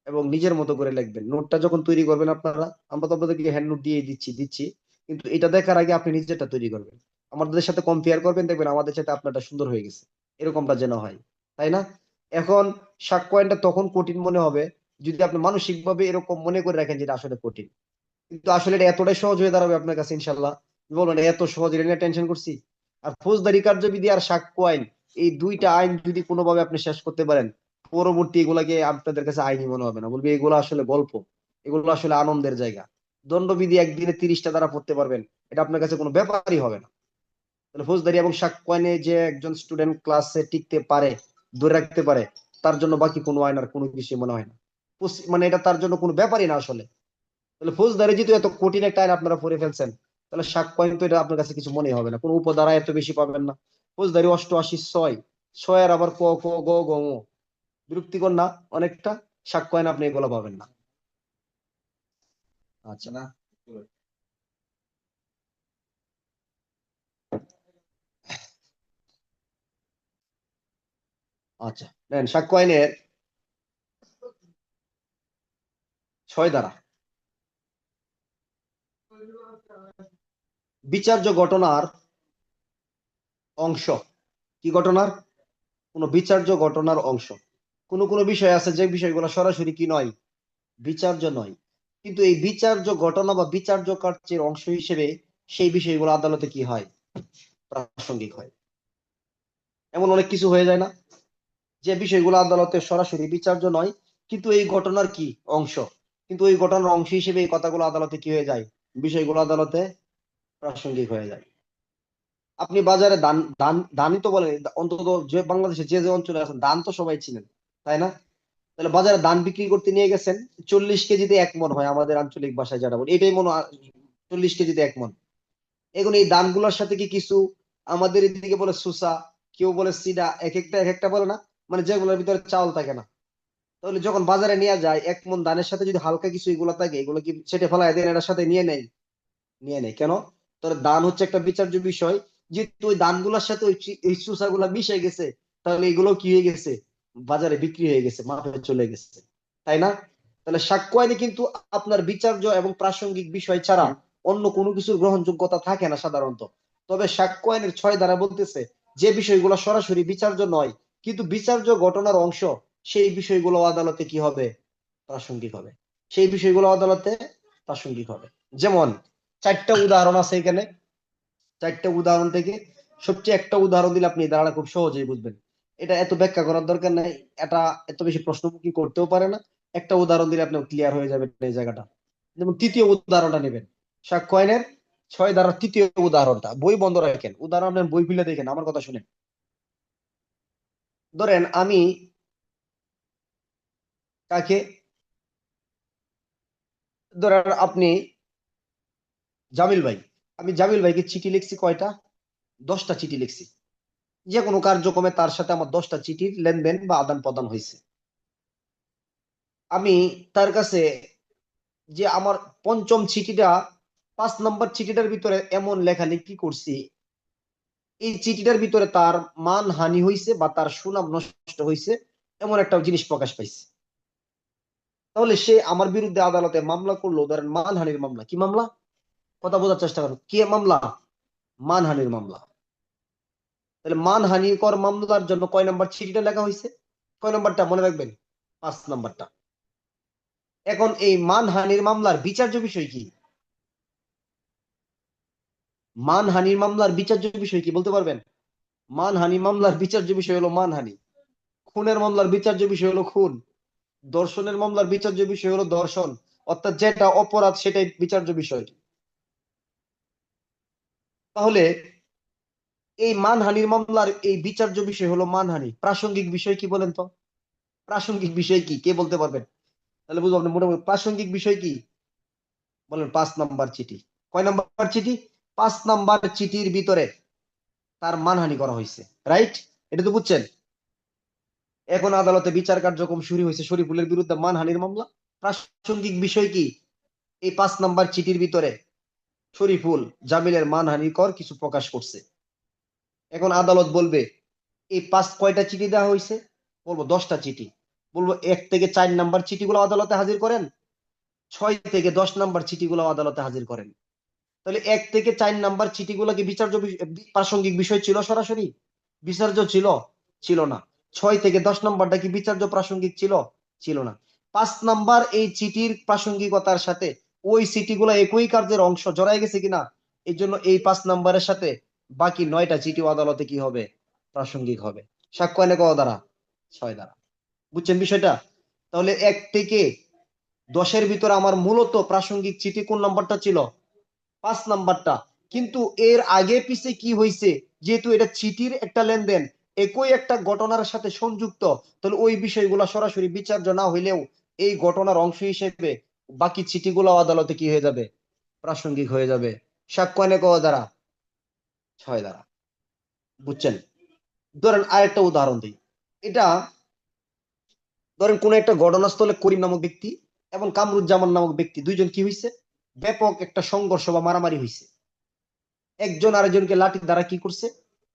Speaker 1: এবং নিজের মতো করে লিখবেন। নোটটা যখন তৈরি করবেন আপনারা, আমরা তো আপনাদেরকে হ্যান্ড নোট দিয়ে দিচ্ছি, কিন্তু এটা দেখার আগে আপনি নিজেরটা তৈরি করবেন, আমাদের সাথে কম্পেয়ার করবেন, দেখবেন আমাদের সাথে আপনারটা সুন্দর হয়ে গেছে, এরকমটা যেন হয়, তাই না? এখন সাক্ষ্য আইনটা তখন কঠিন মনে হবে যদি আপনি মানসিক ভাবে এরকম মনে করে রাখেন যেটা আসলে কঠিন, কিন্তু আসলে এটা এতটাই সহজ হয়ে দাঁড়াবে আপনার কাছে ইনশাল্লাহ, বলবেন এত সহজ, এটা নিয়ে টেনশন করছি। আর ফৌজদারি কার্যবিধি আর সাক্ষ্য আইন, এই দুইটা আইন যদি কোনোভাবে আপনি শেষ করতে পারেন, পরবর্তী এগুলাকে আপনাদের কাছে আইনি মনে হবে না, বলবে এগুলো আসলে গল্প, এগুলো আসলে আনন্দের জায়গা। দণ্ডবিধি একদিনে 30টা দ্বারা পড়তে পারবেন, এটা আপনার কাছে কোনো ব্যাপারই হবে না। তাহলে ফৌজদারি এবং সাক্ষ্য আইনে যে একজন স্টুডেন্ট ক্লাসে টিকতে পারে, ধরে রাখতে পারে, তার জন্য বাকি কোনো আইন আর কোনো কিছু মনে হয় না। মানে এটা তার জন্য কোনো ব্যাপারই না আসলে। তাহলে ফৌজদারি যেহেতু এত কঠিন একটা আইন আপনারা পড়ে ফেলছেন, তাহলে সাক্ষ্য আইন তো এটা আপনার কাছে কিছু মনে হবে না, কোনো উপধারা এত বেশি পাবেন না। ফৌজদারি 88 ছয়, ছয়ের আবার ক খ গ ঘ ঙ, বিরক্তিকর না অনেকটা? সাক্ষ্য আইন আপনি এগুলো পাবেন না। আচ্ছা না, আচ্ছা নেন সাক্ষ্য আইনের 6 ধারা। বিচার্য ঘটনার অংশ। কি ঘটনার? কোন বিচার্য ঘটনার অংশ। কোন কোন বিষয় আছে যে বিষয়গুলো সরাসরি কি নয়, বিচার্য নয়, কিন্তু এই বিচার্য ঘটনা বা বিচার্য কার্যের অংশ হিসেবে সেই বিষয়গুলো আদালতে কি হয়, প্রাসঙ্গিক হয়। এমন অনেক কিছু হয়ে যায় না, যে বিষয়গুলো আদালতে সরাসরি বিচার্য নয়, কিন্তু এই ঘটনার কি অংশ, কিন্তু এই ঘটনার অংশ হিসেবে এই কথাগুলো আদালতে কি হয়ে যায়, বিষয়গুলো আদালতে প্রাসঙ্গিক হয়ে যায়। আপনি বাজারে ধান ধান ধানই তো বলেন, অন্তত যে বাংলাদেশে যে যে অঞ্চলে আছেন ধান তো সবাই চিনেন, তাই না? তাহলে বাজারে ধান বিক্রি করতে নিয়ে গেছেন, 40 কেজিতে 1 মণ হয়, আমাদের আঞ্চলিক ভাষায় যেটা বলি এটাই মনে হয়, 40 কেজিতে 1 মণ। এখন এই ধানগুলোর সাথে কি কিছু, আমাদের এদিকে বলে সুসা, কেউ বলে সিডা, এক একটা এক একটা বলে না, মানে যেগুলোর ভিতরে চাউল থাকে না। তাহলে যখন বাজারে নিয়ে যায় 1 মণ ধানের সাথে যদি হালকা কিছু এগুলো থাকে, এগুলো কি সেটে ফেলায় দেন, এটার সাথে নিয়ে নেয়? নিয়ে নেয় কেন? তোর দান হচ্ছে একটা বিচার্য বিষয়, যেহেতু ওই দানগুলোর সাথে ওই সুসা গুলা মিশে গেছে, তাহলে এগুলো কি হয়ে গেছে, বাজারে বিক্রি হয়ে গেছে, মাঠে চলে গেছে, তাই না? তাহলে সাক্ষ্য আইনে কিন্তু আপনার বিচার্য এবং প্রাসঙ্গিক বিষয় ছাড়া অন্য কোনো কিছুর গ্রহণযোগ্যতা থাকে না সাধারণত। তবে সাক্ষ্য আইনের 6 ধারা বলতেছে যে বিষয়গুলো সরাসরি বিচার্য নয়, কিন্তু বিচার্য ঘটনার অংশ, সেই বিষয়গুলো আদালতে কি হবে, প্রাসঙ্গিক হবে। সেই বিষয়গুলো আদালতে প্রাসঙ্গিক হবে। যেমন 4টা উদাহরণ আছে এখানে, 4টা উদাহরণ থেকে সবচেয়ে একটা উদাহরণ দিলে আপনি এই ধারণা খুব সহজেই বুঝবেন। এটা এত ব্যাখ্যা করার দরকার নাই, এটা এত বেশি প্রশ্নমুখী করতেও পারে না। একটা উদাহরণ দিলে আপনি ক্লিয়ার হয়ে যাবেন এই জায়গাটা। যেমন তৃতীয় উদাহরণটা নেবেন, সাক্ষ্য আইনের 6 ধারার তৃতীয় উদাহরণটা, বই বন্ধ রাখেন, উদাহরণ নেন, বই খুলে দেখেন, আমার কথা শুনেন। ধরেন আমি কাকে, ধরেন আপনি জামিল ভাই, আমি জামিল ভাইকে চিঠি লিখছি কয়টা, 10টা চিঠি লিখছি। যে কোনো কার্যক্রমে তার সাথে আমার 10টা চিঠির লেনদেন বা আদান প্রদান হয়েছে। আমি তার কাছে যে আমার পঞ্চম চিঠিটা, 5 নম্বর চিঠিটার ভিতরে এমন লেখালেখি করছি, এই চিঠিটার ভিতরে তার মান হানি হয়েছে বা তার সুনাম নষ্ট হয়েছে, এমন একটা জিনিস প্রকাশ পাইছে। তাহলে সে আমার বিরুদ্ধে আদালতে মামলা করলো, ধরেন মানহানির মামলা। কি মামলা? কথা বোঝার চেষ্টা করুন, কি মামলা? মানহানির মামলা। তাহলে মানহানিকর মামলার জন্য কয় নম্বর চিঠিটা লেখা হয়েছে, কয় নম্বরটা মনে রাখবেন, 5 নম্বরটা। এখন এই মানহানির মামলার বিচার্য বিষয় কি, মানহানির মামলার বিচার্য বিষয় কি বলতে পারবেন? মানহানি মামলার বিচার্য বিষয় হলো মানহানি। খুনের মামলার বিচার্য বিষয় হলো খুন। ধর্ষণের মামলার বিচার্য বিষয় হলো ধর্ষণ। অর্থাৎ যেটা অপরাধ সেটাই বিচার্য বিষয়। তাহলে এই মানহানির মামলার এই বিচার্য বিষয় হলো মানহানি, প্রাসঙ্গিক বিষয় কি বলেন তো? প্রাসঙ্গিক বিষয় কি কে বলতে পারবেন? তাহলে বুঝবো আপনি মোটামুটি প্রাসঙ্গিক বিষয় কি বলেন। 5 নম্বর চিঠি। কয় নম্বর চিঠি? 5 নম্বর চিঠির ভিতরে তার মানহানি করা হয়েছে, রাইট? এটা তো বুঝছেন। এখন আদালতে বিচার কার্যক্রম শুরু হয়েছে শরীফুলের বিরুদ্ধে মানহানির মামলা। প্রাসঙ্গিক বিষয় কি? এই 5 নাম্বার চিঠির ভিতরে শরীফুল জামিলের মানহানিকর কিছু প্রকাশ করছে। এখন আদালত বলবে এই কয়টা চিঠি দেওয়া হয়েছে? বলবো 10টা চিঠি। বলবো 1 থেকে 4 নাম্বার চিঠিগুলো আদালতে হাজির করেন, 6 থেকে 10 নাম্বার চিঠিগুলো আদালতে হাজির করেন। তাহলে 1 থেকে 4 নাম্বার চিঠিগুলো কি বিচার্য প্রাসঙ্গিক বিষয় ছিল? সরাসরি বিচার্য ছিল? ছিল না। 6 থেকে 10 নাম্বারটা কি বিচার্য প্রাসঙ্গিক ছিল? ছিল না। 5 নাম্বার এই চিঠির প্রাসঙ্গিকতার সাথে ওই চিঠিগুলো একই কার্যের অংশ, জড়াই গেছে কিনা, এই জন্য এই 5 নাম্বারের সাথে বাকি 9টা চিঠি আদালতে কি হবে? প্রাসঙ্গিক হবে। সাক্ষ্য এনে কয় দ্বারা? 6 দ্বারা। বুঝছেন বিষয়টা? তাহলে 1 থেকে 10-এর ভিতরে আমার মূলত প্রাসঙ্গিক চিঠি কোন নাম্বারটা ছিল? 5 নাম্বারটা। কিন্তু এর আগে পিছে কি হয়েছে, যেহেতু এটা চিঠির একটা লেনদেন, একই একটা ঘটনার সাথে সংযুক্ত, তাহলে ওই বিষয়গুলো সরাসরি বিচার্য না হইলেও এই ঘটনার অংশ হিসেবে বাকি চিঠিগুলো আদালতে কি হয়ে যাবে? প্রাসঙ্গিক হয়ে যাবে। সাক্ষ্য এনে কয় দ্বারা? 6 দ্বারা। বুঝছেন? ধরেন আরেকটা উদাহরণ দিই। এটা ধরেন কোন একটা ঘটনাস্থলে করিম নামক ব্যক্তি এবং কামরুজ্জামান নামক ব্যক্তি দুইজন কি হয়েছে, ব্যাপক একটা সংঘর্ষ বা মারামারি হয়েছে। একজন আরেকজনকে লাঠি দ্বারা কি করছে?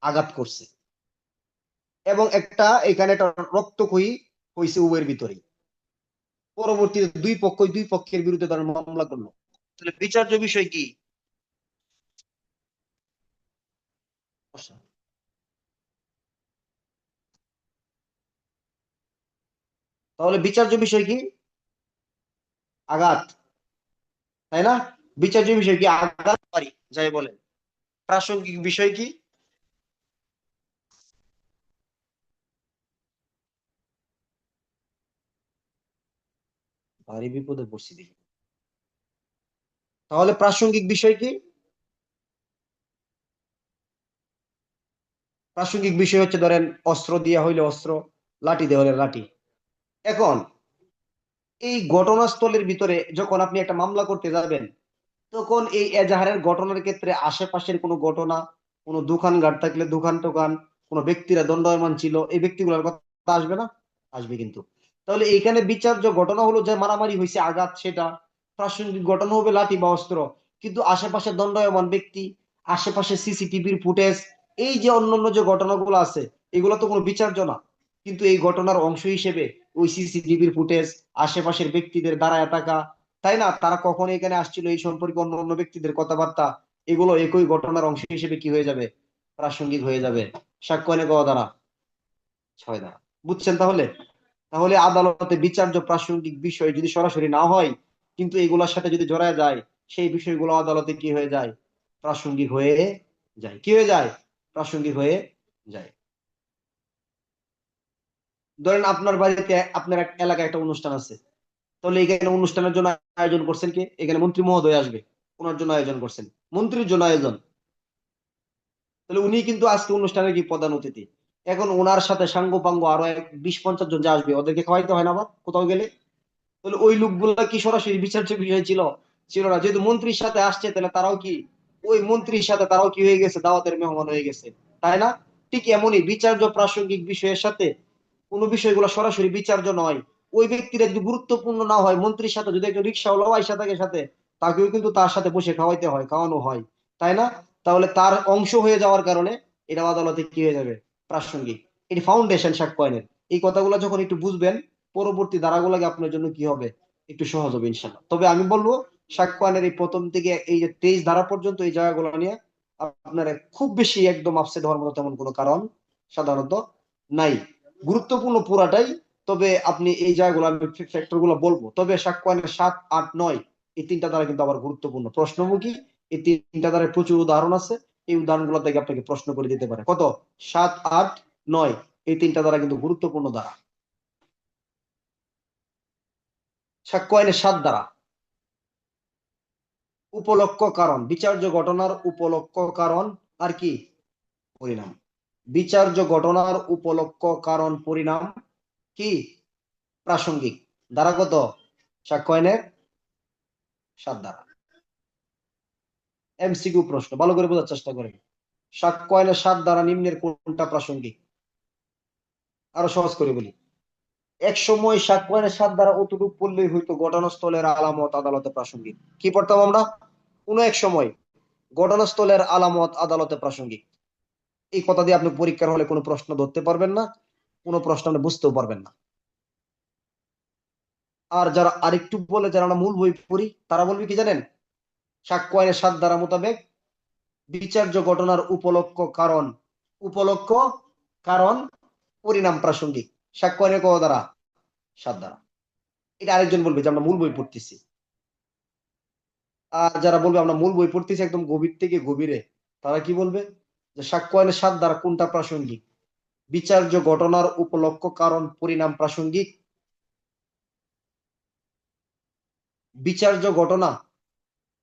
Speaker 1: আঘাত করছে। এবং এখানে একটা রক্তক্ষয়ী হয়েছে উভয়ের ভিতরে। পরবর্তীতে দুই পক্ষের বিরুদ্ধে তারা মামলা করলো। তাহলে বিচার্য বিষয় কি? তাহলে বিচার্য বিষয় কি? আঘাত, তাই না? বিচার্য বিষয় কি? আঘাত পারি যাই বলেন। প্রাসঙ্গিক বিষয় কি? ভারী বিপদে পড়ছি দেখি। তাহলে প্রাসঙ্গিক বিষয় কি? প্রাসঙ্গিক বিষয় হচ্ছে ধরেন অস্ত্র দিয়া হইলে অস্ত্র, লাঠি দেওয়া হলে লাঠি। এখন এই ঘটনাস্থলের ভিতরে যখন আপনি একটা মামলা করতে যাবেন, তখন এই এজাহারের ঘটনার ক্ষেত্রে আশেপাশের কোনো ঘটনা, কোনো দোকানঘাট থাকলে দোকান টোকান, কোনো ব্যক্তিরা দণ্ডায়মান ছিল, এই ব্যক্তিগুলোর কথা আসবে না? আসবে কিন্তু। তাহলে এইখানে বিচার্য ঘটনা হলো যে মারামারি হয়েছে, আঘাত, সেটা প্রাসঙ্গিক ঘটনা হবে লাঠি বা অস্ত্র। কিন্তু আশেপাশে দণ্ডায়মান ব্যক্তি, আশেপাশে সিসিটিভির ফুটেজ, এই যে অন্যান্য যে ঘটনাগুলো আছে, এগুলো তো কোনো বিচার্য না। কিন্তু এই ঘটনার অংশ হিসেবে ওই সিসিটিভির ফুটেজ, আশেপাশের ব্যক্তিদের দাঁড়ায় থাকা, তাই না, তারা কখন এখানে আসছিল, এই সম্পর্কে অন্য অন্য ব্যক্তিদের কথাবার্তা, এগুলো একই ঘটনার অংশ হিসেবে কি হয়ে যাবে? প্রাসঙ্গিক হয়ে যাবে। সাক্ষ্য এনে কয় দ্বারা? 6 দ্বারা। বুঝছেন তাহলে? তাহলে আদালতে বিচার্য প্রাসঙ্গিক বিষয় যদি সরাসরি না হয়, কিন্তু এগুলোর সাথে যদি জড়ায় যায়, সেই বিষয়গুলো আদালতে কি হয়ে যায়? প্রাসঙ্গিক হয়ে যায়। কি হয়ে যায়? প্রাসঙ্গিক হয়ে যায়। ধরেন আপনার বাড়িতে, আপনার এক এলাকায় একটা অনুষ্ঠান আছে। তাহলে এখানে অনুষ্ঠানের জন্য আয়োজন করছেন কে? এখানে মন্ত্রী মহোদয় আসবে, ওনার জন্য আয়োজন করছেন, মন্ত্রীর জন্য আয়োজন। তাহলে উনি কিন্তু আজকে অনুষ্ঠানের কি প্রধান অতিথি। এখন ওনার সাথে সাঙ্গ পাঙ্গ আরো 20-50 জন যে আসবে, ওদেরকে খাওয়াইতে হয় না আবার কোথাও গেলে? তাহলে ওই লোকগুলা কি সরাসরি বিচার্য বিষয় ছিল? ছিল না। যেহেতু মন্ত্রীর সাথে আসছে, তাহলে তারাও কি ওই মন্ত্রীর সাথে তারাও কি হয়ে গেছে? দাওয়াতের মেহমান হয়ে গেছে, তাই না? ঠিক এমনই বিচার্য প্রাসঙ্গিক বিষয়ের সাথে কোন বিষয়গুলো সরাসরি বিচার্য নয়, ওই ব্যক্তির যদি গুরুত্বপূর্ণ না হয়, মন্ত্রীর সাথে যদি একটা রিক্সাওয়ালাও আইসা থাকে সাথে, তাকেও কিন্তু তার সাথে বসে খাওয়াইতে হয়, খাওয়ানো হয়, তাই না? তাহলে তার অংশ হয়ে যাওয়ার কারণে এটা আদালতে কি হয়ে যাবে? প্রাসঙ্গিক। এটি ফাউন্ডেশন সাক্ষ্য আইনের। এই কথাগুলো যখন একটু বুঝবেন, পরবর্তী ধারাগুলোকে আপনার জন্য কি হবে? একটু সহজ হবে ইনশাল্লাহ। তবে আমি বলবো সাক্ষ্য আইনের এই প্রথম থেকে এই যে 23 ধারা পর্যন্ত এই জায়গাগুলো নিয়ে আপনারা খুব বেশি একদম আপসেট হওয়ার মতো তেমন কোনো কারণ সাধারণত নাই। গুরুত্বপূর্ণ পুরাটাই। তবে আপনি এই জায়গাগুলো, আমি ফ্যাক্টর গুলো বলবো, তবে সাক্ষ্য আইনের 7, 8, 9 এই 3টা দ্বারা কিন্তু আবার গুরুত্বপূর্ণ প্রশ্নমুখী। এই 3টা দ্বারা প্রচুর উদাহরণ আছে। এই উদাহরণগুলো থেকে আপনাকে প্রশ্ন করে দিতে পারে। কত? 7, 8, 9 এই 3টা দ্বারা কিন্তু গুরুত্বপূর্ণ দ্বারা। সাক্ষ্য আইনের 7 দ্বারা উপলক্ষ কারণ, বিচার্য ঘটনার উপলক্ষ কারণ আর কি? পরিণাম। বিচার্য ঘটনার উপলক্ষ কারণ পরিণাম কি? প্রাসঙ্গিক। দ্বারা কত? সাক্ষ্য আইনের 7 দ্বারা। এমসিকিউ প্রশ্ন, ভালো করে বোঝার চেষ্টা করেন। সাক্ষ্য আইনের 7 দ্বারা নিম্নের কোনটা প্রাসঙ্গিক? আরো সহজ করে বলি। এক সময় সাক্ষ্য আইনের 7 দ্বারা অতটুকু পড়লেই হইতো ঘটনাস্থলের আলামত আদালতে প্রাসঙ্গিক। কি পড়তাম আমরা? কোন এক সময় ঘটনাস্থলের আলামত আদালতে প্রাসঙ্গিক। এই কথা দিয়ে আপনি পরীক্ষার হলে কোনো প্রশ্ন ধরতে পারবেন না, কোনো প্রশ্ন আপনি বুঝতেও পারবেন না। আর যারা আরেকটু বলে, যারা আমরা মূল বই পড়ি, তারা বলবে কি জানেন? সাক্ষ্য আইনের 7 ধারা মোতাবেক বিচার্য ঘটনার উপলক্ষ কারণ পরিণাম প্রাসঙ্গিক। সাক্ষ্য আইনের কত ধারা? 7 ধারা। এটা আরেকজন বলবে যে আমরা মূল বই পড়তেছি। আর যারা বলবে আমরা মূল বই পড়তেছি একদম গভীর থেকে গভীরে, তারা কি বলবে? যে সাক্ষ্য আইনের 7 ধারা কোনটা প্রাসঙ্গিক? বিচার্য ঘটনার উপলক্ষ কারণ পরিণাম প্রাসঙ্গিক, বিচার্য ঘটনা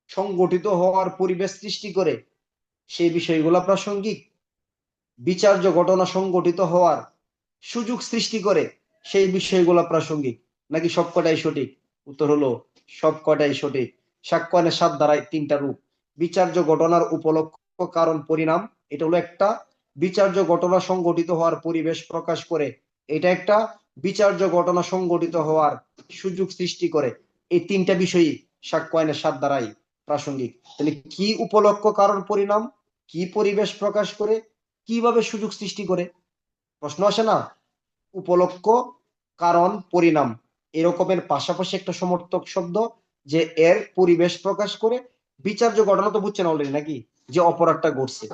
Speaker 1: সংগঠিত হওয়ার পরিবেশ সৃষ্টি করে সেই বিষয়গুলো প্রাসঙ্গিক, বিচার্য ঘটনা সংগঠিত হওয়ার সুযোগ সৃষ্টি করে সেই বিষয়গুলো প্রাসঙ্গিক, নাকি সবকটাই সঠিক? উত্তর হলো সবকটাই সঠিক। সাক্ষ্য আইনের 7 ধারায় 3টা রূপ। বিচার্য ঘটনার উপলক্ষ কারণ পরিণাম, এটা হলো একটা। বিচার্য ঘটনা সংগঠিত হওয়ার পরিবেশ প্রকাশ করে, এটা একটা। বিচার্য ঘটনা সংগঠিত হওয়ার সুযোগ সৃষ্টি করে, এই 3টা বিষয়ই সাক্ষ্য আইনের 7 ধারায় প্রাসঙ্গিক। তাহলে কি উপলক্ষ কারণ পরিণাম, কি পরিবেশ প্রকাশ করে, কিভাবে সুযোগ সৃষ্টি করে? প্রশ্ন আসে না? উপলক্ষ কারণ পরিণাম এরকমের পাশাপাশি একটা সমর্থক শব্দ, যে এর পরিবেশ প্রকাশ করে। বিচার্য ঘটনা তো বুঝছেন অলরেডি নাকি, যে অপরাধটা ঘটছে।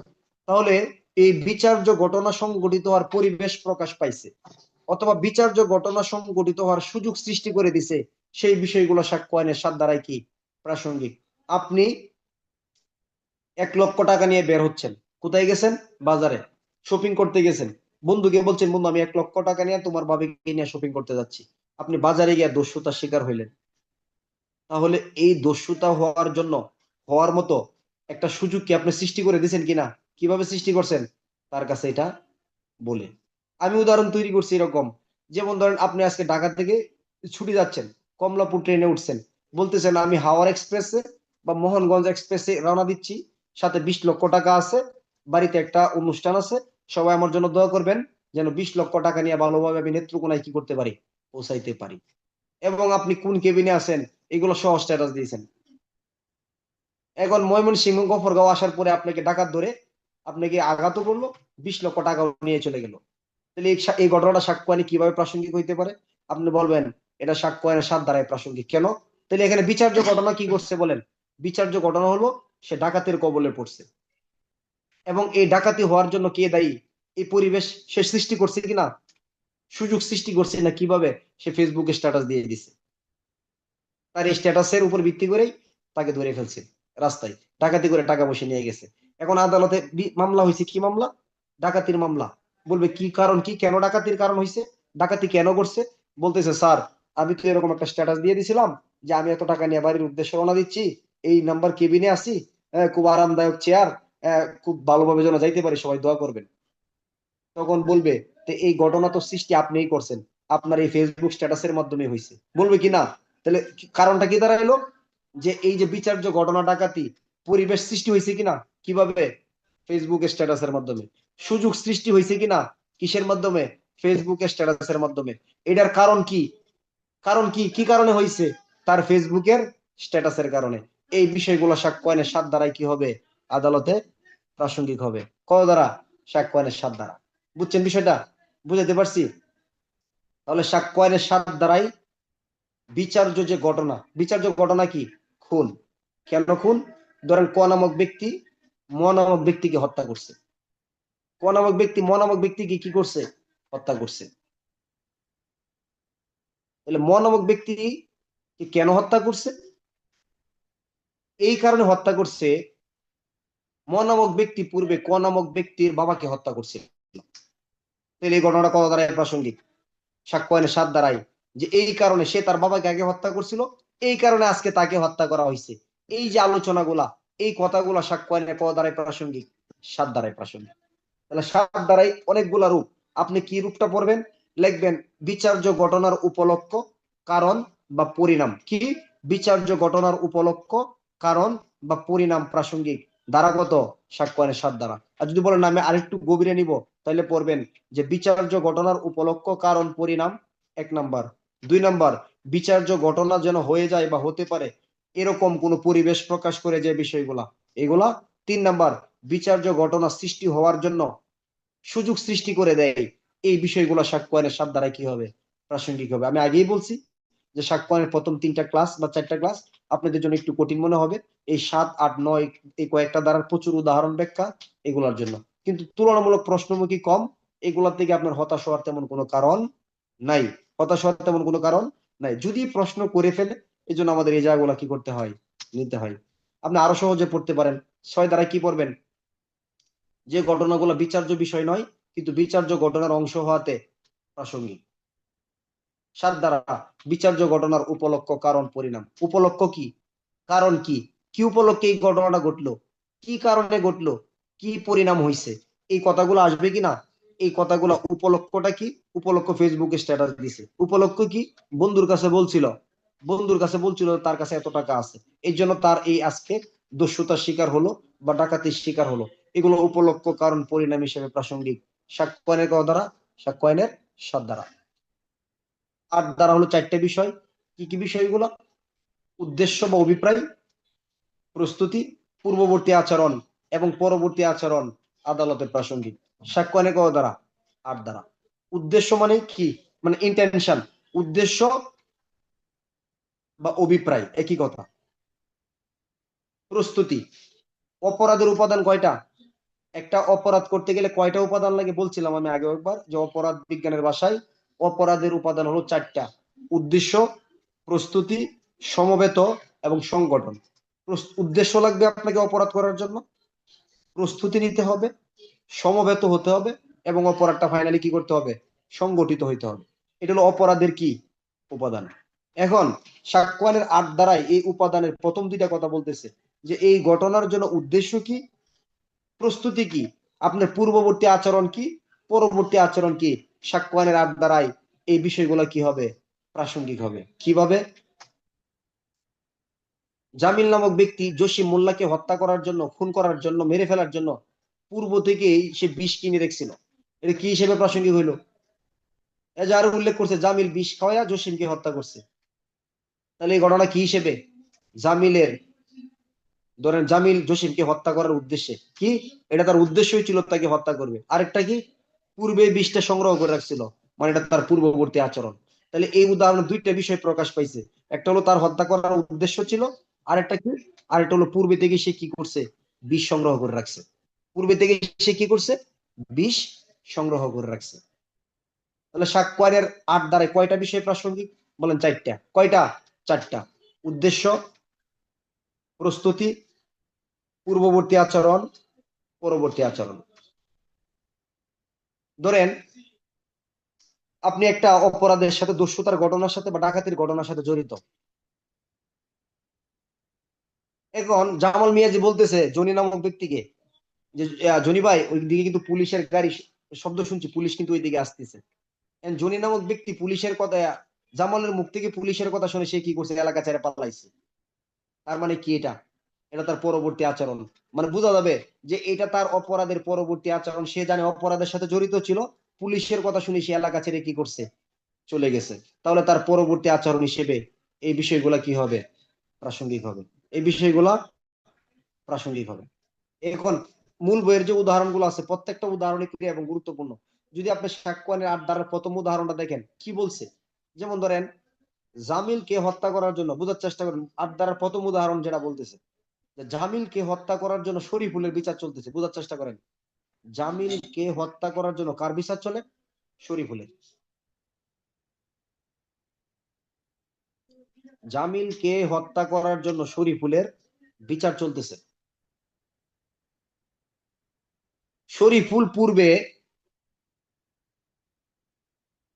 Speaker 1: তাহলে এই বিচার্য ঘটনা সংঘটিত হওয়ার পরিবেশ প্রকাশ পাইছে, অথবা বিচার্য ঘটনা সংঘটিত হওয়ার সুযোগ সৃষ্টি করে দিছে, সেই বিষয়গুলো সাক্ষ্য আইনের 7 ধারায় কি প্রাসঙ্গিক। আপনি 1 লক্ষ টাকা নিয়ে বের হচ্ছেন, কোথায় গেছেন? বাজারে শপিং করতে গেছেন। বন্ধুকে বলছেন, বন্ধু আমি 1 লক্ষ টাকা নিয়ে তোমার ভাবিকে নিয়ে শপিং করতে যাচ্ছি। আপনি বাজারে গিয়ে দস্যুতার শিকার হইলেন। তাহলে এই দস্যুতা হওয়ার মতো একটা সুযোগ কি আপনি সৃষ্টি করে দিয়েছেন কিনা? কিভাবে সৃষ্টি করছেন? তার কাছে এটা বলে। আমি উদাহরণ তৈরি করছি এরকম, যেমন ধরেন আপনি আজকে ঢাকা থেকে ছুটি যাচ্ছেন, কমলাপুর ট্রেনে উঠছেন, বলতেছেন আমি হাওড় এক্সপ্রেসে বা মোহনগঞ্জ এক্সপ্রেসে রওনা দিচ্ছি, সাথে 20 লক্ষ টাকা আছে, বাড়িতে একটা অনুষ্ঠান আছে, সবাই আমার জন্য দোয়া করবেন যেন 20 লক্ষ টাকা নিয়ে ভালোভাবে আমি নেত্রকোনায় কি করতে পারি, পৌঁছাইতে পারি। এবং আপনি কোন কেবিনে আছেন এগুলো সহ স্ট্যাটাস দিয়েছেন। এখন ময়মনসিংহ গফরগাঁও আসার পরে আপনাকে ডাকাত ধরে আপনাকে আঘাতও করলো, 20 লক্ষ টাকা নিয়ে চলে গেল। তাহলে এই ঘটনাটা সাক্ষ্য আইনে কিভাবে প্রাসঙ্গিক হইতে পারে? আপনি বলবেন এটা সাক্ষ্য আইনের 7 ধারায় প্রাসঙ্গিক। কেন? তাহলে এখানে বিচার্য ঘটনা কি করছে বলেন? বিচার্য ঘটনা হলো সে ডাকাতের কবলে পড়ছে, এবং এই ডাকাতি হওয়ার জন্য কে দায়ী? এই পরিবেশ সে সৃষ্টি করছে কিনা, সুযোগ সৃষ্টি করছে না, কিভাবে? সে ফেসবুকে স্ট্যাটাস দিয়ে দিছে, তার এই স্ট্যাটাসের উপর ভিত্তি করেই তাকে ধরে ফেলছে, রাস্তায় ডাকাতি করে টাকা পয়সা নিয়ে গেছে। এখন আদালতে মামলা হয়েছে, কি মামলা? ডাকাতির মামলা। বলবে কি কারণ, কি কেন ডাকাতির কারণ হয়েছে, ডাকাতি কেন করছে? বলতেছে স্যার আমি তো এরকম একটা স্ট্যাটাস দিয়ে দিছিলাম যে আমি এত টাকা নিয়ে বাড়ির উদ্দেশ্যে রওনা দিচ্ছি, এই নাম্বার কেবিনে আছি, খুব আরামদায়ক চেয়ার, খুব ভালোভাবে যেন যাইতে পারি, সবাই দোয়া করবেন। তখন বলবে তো এই ঘটনা তো সৃষ্টি আপনিই করছেন, আপনার এই ফেসবুক স্ট্যাটাসের মাধ্যমে হয়েছে, বলবে কি না? তাহলে কারণটা কি দাঁড়াইলো? যে এই যে বিচার্য ঘটনা ডাকাতি, পরিবেশ সৃষ্টি হয়েছে কিনা, কিভাবে? ফেসবুক স্ট্যাটাসের মাধ্যমে। সুযোগ সৃষ্টি হয়েছে কিনা, কিসের মাধ্যমে? ফেসবুক স্ট্যাটাসের মাধ্যমে। এটার কারণ কি? কারণ কি, কি কারণে হয়েছে? তার ফেসবুকের স্ট্যাটাসের কারণে। এই বিষয়গুলো সাক্ষ্য আইনের 7 ধারায় কি হবে? আদালতে প্রাসঙ্গিক হবে। কত দ্বারা? সাক্ষ্য আইনের 7 ধারা। বুঝছেন বিষয়টা? বুঝাতে পারছি? তাহলে সাক্ষ্য আইনের 7 ধারায় বিচার্য ঘটনা কি? খুন। কেন খুন? ধরেন ক নামক ব্যক্তি ম নামক ব্যক্তিকে হত্যা করছে। ক নামক ব্যক্তি ম নামক ব্যক্তিকে কি করছে? হত্যা করছে। তাহলে ম নামক ব্যক্তি কেন হত্যা করছে? এই কারণে হত্যা করছে, ম নামক ব্যক্তি পূর্বে ক নামক ব্যক্তির বাবাকে হত্যা করছে। তাহলে এই ঘটনাটা কত দ্বারাই প্রাসঙ্গিক? সাক্ষ্য আইনের 7 ধারায়, যে এই কারণে সে তার বাবাকে আগে হত্যা করছিল, এই কারণে আজকে তাকে হত্যা করা হয়েছে। এই যে আলোচনাগুলা, এই কথাগুলা সাক্ষ্য আইনের কত ধারায় প্রাসঙ্গিক? 7 ধারায় প্রাসঙ্গিক। তাহলে 7 ধারায় অনেকগুলা রূপ। আপনি কি রূপটা পড়বেন? লিখবেন বিচার্য ঘটনার উপলক্ষ কারণ বা পরিণাম। কি? বিচার্য ঘটনার উপলক্ষ কারণ বা পরিণাম প্রাসঙ্গিক। ধারা কত? সাক্ষ্য আইনের 7 ধারা। আর যদি বলেন আমি আরেকটু গভীরে নিব, তাহলে পড়বেন যে বিচার্য ঘটনার উপলক্ষ কারণ পরিণাম এক নাম্বার। 2 নাম্বার, বিচার্য ঘটনা যেন হয়ে যায় বা হতে পারে এরকম কোন পরিবেশ প্রকাশ করে যে বিষয়গুলা, এগুলা। 3 নাম্বার, বিচার্য ঘটনা সৃষ্টি হওয়ার জন্য সুযোগ সৃষ্টি করে দেয়, এই বিষয়গুলো সাক্ষ্য আইনের 7 দ্বারা কি হবে? প্রাসঙ্গিক হবে। আমি আগেই বলছি যে সাক্ষ্য আইনের প্রথম 3টা ক্লাস বা 4টা ক্লাস আপনাদের জন্য একটু কঠিন মনে হবে। এই 7, 8, 9 এই কয়েকটা দ্বারার প্রচুর উদাহরণ ব্যাখ্যা এগুলোর জন্য, কিন্তু তুলনামূলক প্রশ্নমুখী কম, এগুলোর থেকে আপনার হতাশ হওয়ার তেমন কোনো কারণ নাই। হতাশ হওয়ার তেমন কোনো কারণ নাই, যদি প্রশ্ন করে ফেলে এই জন্য আমাদের এই জায়গাগুলো কি করতে হয়? নিতে হয়। আপনি আরো সহজে পড়তে পারেন। 6 দ্বারা কি পড়বেন? যে ঘটনাগুলো বিচার্য বিষয় নয় কিন্তু বিচার্য ঘটনার অংশ হওয়াতে প্রাসঙ্গিক। 7 দ্বারা বিচার্য ঘটনার উপলক্ষ, কারণ, পরিণাম। উপলক্ষ কি, কারণ কি, কি উপলক্ষে এই ঘটনাটা ঘটলো, কি কারণে ঘটলো, কি পরিণাম হয়েছে, এই কথাগুলো আসবে কি না? এই কথাগুলো, উপলক্ষটা কি? উপলক্ষ ফেসবুকে স্ট্যাটাস দিছে। উপলক্ষ কি? বন্ধুর কাছে বলছিল, তার কাছে এত টাকা আছে, এই জন্য তার এই আজকে দস্যুতার শিকার হলো বা ডাকাতির শিকার হলো। এগুলো উপলক্ষ, কারণ, পরিণাম হিসেবে প্রাসঙ্গিক সাক্ষ্য আইনের ক দ্বারা? সাক্ষ্য আইনের 7 দ্বারা। 8 দ্বারা হলো 4টে বিষয়। কি কি বিষয়গুলো? উদ্দেশ্য বা অভিপ্রায়, প্রস্তুতি, পূর্ববর্তী আচরণ এবং পরবর্তী আচরণ আদালতের প্রাসঙ্গিক। সাক্ষ্য আইনের ক দ্বারা? 8 দ্বারা। উদ্দেশ্য মানে কি? মানে ইন্টেনশন। উদ্দেশ্য বা অভিপ্রায় একই কথা। প্রস্তুতি, অপরাধের উপাদান কয়টা? একটা অপরাধ করতে গেলে কয়টা উপাদান লাগে বলছিলাম আমি আগে একবার, যে অপরাধ বিজ্ঞানের ভাষায় অপরাধের উপাদান হলো 4টা: উদ্দেশ্য, প্রস্তুতি, সমবেত এবং সংগঠন। উদ্দেশ্য লাগবে আপনাকে অপরাধ করার জন্য, প্রস্তুতি নিতে হবে, সমবেত হতে হবে এবং অপরাধটা ফাইনালি কি করতে হবে? সংগঠিত হইতে হবে। এটা হলো অপরাধের কি? উপাদান। এখন সাক্ষ্য আইনের 8 দ্বারাই এই উপাদানের প্রথম 2টা কথা বলতেছে, যে এই ঘটনার জন্য উদ্দেশ্য কি, প্রস্তুতি কি, আপনার পূর্ববর্তী আচরণ কি, পরবর্তী আচরণ কি। সাক্ষ্য আইনের 8 দ্বারাই এই বিষয়গুলো কি হবে? প্রাসঙ্গিক হবে। কিভাবে? জামিল নামক ব্যক্তি জসিম মোল্লাকে হত্যা করার জন্য, খুন করার জন্য, মেরে ফেলার জন্য পূর্ব থেকেই সে বিষ কিনে রেখেছিল। এটা কি হিসেবে প্রাসঙ্গিক হইল? এই যে আরো উল্লেখ করছে জামিল বিষ খাওয়া জসিমকে হত্যা করছে, তাহলে এই ঘটনা কি হিসেবে? জামিলের, ধরেন জামিল জসিমকে হত্যা করার উদ্দেশ্যে কি, এটা তার উদ্দেশ্যই ছিল তাকে হত্যা করবে। আরেকটা কি, পূর্বে বিষটা সংগ্রহ করে রাখছিল, মানে এটা তার পূর্ববর্তী আচরণ। তাহলে এই উদাহরণে 2টা বিষয় প্রকাশ পাইছে। একটা হলো তার হত্যা করার উদ্দেশ্য ছিল, আরেকটা কি, আরেকটা হলো পূর্বে থেকে সে কি করছে? বিষ সংগ্রহ করে রাখছে। পূর্বে থেকে সে কি করছে? বিষ সংগ্রহ করে রাখছে। তাহলে সাক্ষ্য আইনের 8 দ্বারায় কয়টা বিষয় প্রাসঙ্গিক? বলেন 4টা। কয়টা? 4টা। উদ্দেশ্য, প্রস্তুতি, পূর্ববর্তী আচরণ, পরবর্তী আচরণ। ধরেন আপনি একটা অপরাধের সাথে, দস্যুতার ঘটনার সাথে বা ডাকাতির ঘটনার সাথে জড়িত। এখন জামাল মিয়াজি বলতেছে জনি নামক ব্যক্তিকে যে, জনি ভাই ওইদিকে কিন্তু পুলিশের গাড়ি শব্দ শুনছি, পুলিশ কিন্তু ওইদিকে আসতেছে। জনি নামক ব্যক্তি পুলিশের কথা, জামালের মুখ থেকে পুলিশের কথা শুনে সে কি করছে? এলাকা ছেড়ে পালাইছে। তার মানে কি এটা? এটা তার পরবর্তী আচরণ। মানে বোঝা যাবে যে এটা তার অপরাধের পরবর্তী আচরণ। সে জানে অপরাধের সাথে জড়িত ছিল, পুলিশের কথা শুনে সে এলাকা ছেড়ে কি করছে? চলে গেছে। তাহলে তার পরবর্তী আচরণ হিসেবে এই বিষয়গুলা কি হবে? প্রাসঙ্গিক হবে। এই বিষয়গুলা প্রাসঙ্গিক হবে। এখন মূল বইয়ের যে উদাহরণগুলো আছে প্রত্যেকটা উদাহরণই ক্রিয়া এবং গুরুত্বপূর্ণ। যদি আপনি সাক্ষ্য আইনের 8 ধারার প্রথম উদাহরণটা দেখেন কি বলছে, যেমন ধরেন জামিলকে হত্যা করার জন্য, বোঝার চেষ্টা করেন 8 ধারার প্রথম উদাহরণ যেটা বলতেছে, যে জামিলকে হত্যা করার জন্য শরীফুলের বিচার চলতেছে। বোঝার চেষ্টা করেন, জামিলকে হত্যা করার জন্য কার বিচার চলে? শরীফুলের। জামিলকে হত্যা করার জন্য শরীফুলের বিচার চলতেছে। শরীফুল পূর্বে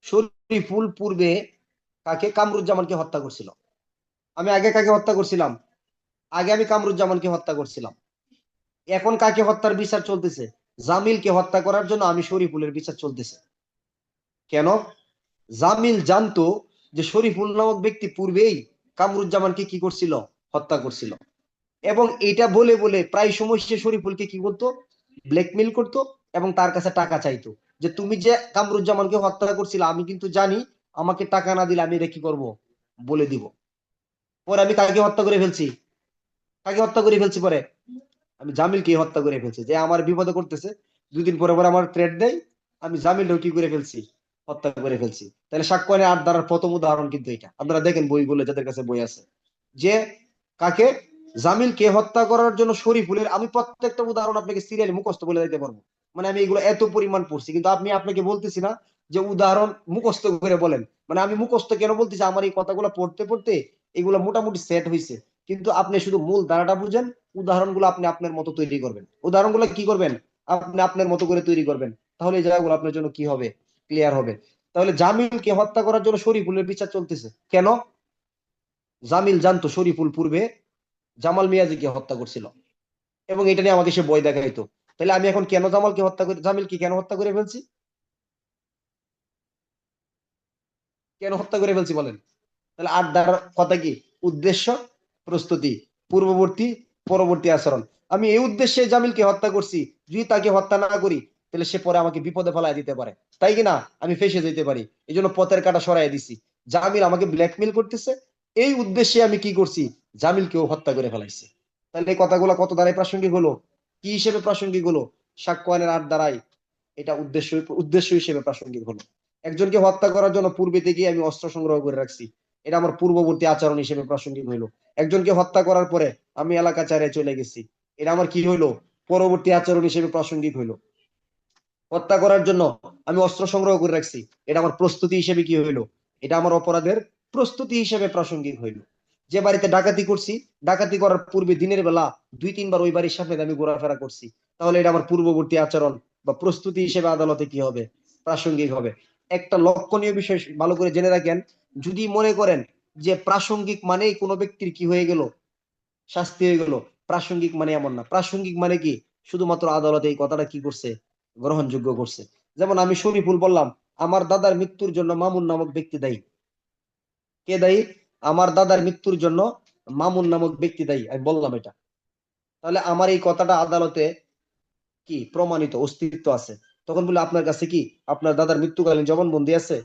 Speaker 1: শরীফুল পূর্বে কাকে? কামরুজ্জামানকে হত্যা করছিল। আমি আগে কাকে হত্যা করছিলাম? আগে আমি কামরুজ্জামানকে হত্যা করছিলাম। এখন কাকে হত্যার বিচার চলতেছে? জামিলকে হত্যা করার জন্য আমি শরীফুলের বিচার চলতেছে। কেন? জামিল জানতো যে শরীফুল নামক ব্যক্তি পূর্বেই কামরুজ্জামানকে কি করছিল? হত্যা করছিল। এবং এটা বলে বলে প্রায় সময় সে শরীফুলকে কি করতো? ব্ল্যাকমেইল করতো এবং তার কাছে টাকা চাইতো, যে তুমি যে কামরুজ্জামানকে হত্যা করছিল আমি কিন্তু জানি, আমাকে টাকা না দিলে আমি এটা কি করব, বলে দিব। পরে আমি কাকে হত্যা করে ফেলছি, কাকে হত্যা করে ফেলছি পরে, আমি জামিলকে হত্যা করে ফেলছি, যে আমার বিপদে করতেছে। 2 দিন পরে পরে আমার থ্রেট দেয়, আমি জামিলও কি করে ফেলছি, হত্যা করে ফেলছি। তাহলে সাক্ষ্য আইনের 8 ধারার প্রথম উদাহরণ কিন্তু এটা, আপনারা দেখেন বইগুলো, যাদের কাছে বই আছে, যে কাকে, জামিলকে হত্যা করার জন্য শরীফুলের, আমি প্রত্যেকটা উদাহরণ আপনাকে সিরিয়ালি মুখস্থ বলে দিতে পারবো। মানে আমি এগুলো এত পরিমাণ পড়ছি, কিন্তু আমি আপনাকে বলতেছি না যে উদাহরণ মুখস্থ করে বলেন। মানে আমি মুখস্থ কেন বলতেছি, আমার এই কথাগুলো পড়তে পড়তে এগুলো মোটামুটি সেট হয়েছে। কিন্তু আপনি শুধু মূল ধারাটা বুঝেন, উদাহরণগুলো আপনি আপনার মতো তৈরি করবেন, উদাহরণগুলো কি করবেন, আপনি আপনার মতো করে তৈরি করবেন। তাহলে এই জায়গাগুলো আপনার জন্য কি হবে, ক্লিয়ার হবে। তাহলে জামিলকে হত্যা করার জন্য শরীফুলের বিচার চলতেছে কেন? জামিল জানতো শরীফুল পূর্বে জামাল মিয়াজিকে হত্যা করছিল, এবং এটা নিয়ে আমাকে সে বই দেখাইতো। তাহলে আমি এখন কেন জামালকে হত্যা করে, জামিলকে কেন হত্যা করে ফেলছি, কেন হত্যা করে ফেলছি বলেন? তাহলে আড্ডার কথা কি, উদ্দেশ্য, প্রস্তুতি, পূর্ববর্তী, পরবর্তী আচরণ। আমি এই উদ্দেশ্যে জামিলকে হত্যা করছি, যদি তাকে হত্যা না করি তাহলে সে পরে আমাকে বিপদে ফেলাই দিতে পারে, তাই কি না, আমি ফেসে যেতে পারি। এই জন্য পথের কাঁটা সরাই দিছি। জামিল আমাকে ব্ল্যাকমেল করতেছে, এই উদ্দেশ্যে আমি কি করছি, জামিলকেও হত্যা করে ফেলাইছি। তাহলে এই কথাগুলো কত দ্বারাই প্রাসঙ্গিক হলো, কি হিসেবে প্রাসঙ্গিক হলো, সাক্ষ্য আইনের 8 দ্বারাই এটা উদ্দেশ্য, উদ্দেশ্য হিসেবে প্রাসঙ্গিক হলো। একজনকে হত্যা করার জন্য পূর্বে থেকে আমি অস্ত্র সংগ্রহ করে রাখছি, এটা আমার পূর্ববর্তী আচরণ হিসেবে প্রাসঙ্গিক হইলো। একজনকে হত্যা করার পরে আমি এলাকা ছাড়ে চলে গেছি, এটা আমার কি হইলো, পরবর্তী আচরণ হিসেবে প্রাসঙ্গিক হইলো। হত্যা করার জন্য আমি অস্ত্র সংগ্রহ করে রাখছি, এটা আমার প্রস্তুতি হিসেবে কি হইলো, এটা আমার অপরাধের প্রস্তুতি হিসেবে প্রাসঙ্গিক হইলো। যে বাড়িতে ডাকাতি করছি, ডাকাতি করার পূর্বে দিনের বেলা 2-3 বার ওই বাড়ির সামনে আমি ঘোরাফেরা করছি, তাহলে এটা আমার পূর্ববর্তী আচরণ বা প্রস্তুতি হিসেবে আদালতে কি হবে, প্রাসঙ্গিক হবে। একটা লক্ষণীয় বিষয় ভালো করে জেনে রাখেন, যদি মনে করেন যে প্রাসঙ্গিক মানেই কোনো ব্যক্তির কি হয়ে গেল, শাস্তি হয়ে গেল, প্রাসঙ্গিক মানে এমন না। প্রাসঙ্গিক মানে কি, শুধুমাত্র আদালতে এই কথাটা কি করছে, গ্রহণযোগ্য করছে। যেমন আমি শরীফুল বললাম, আমার দাদার মৃত্যুর জন্য মামুন নামক ব্যক্তি দায়ী, কে দায়ী, আমার দাদার মৃত্যুর জন্য মামুন নামক ব্যক্তি দায়ী, আমি বললাম এটা। তাহলে আমার এই কথাটা আদালতে কি প্রমাণিত, অস্তিত্ব আছে। তখন বলে আপনার কাছে কি আপনার দাদার মৃত্যুকালীন জবানবন্দি আছে,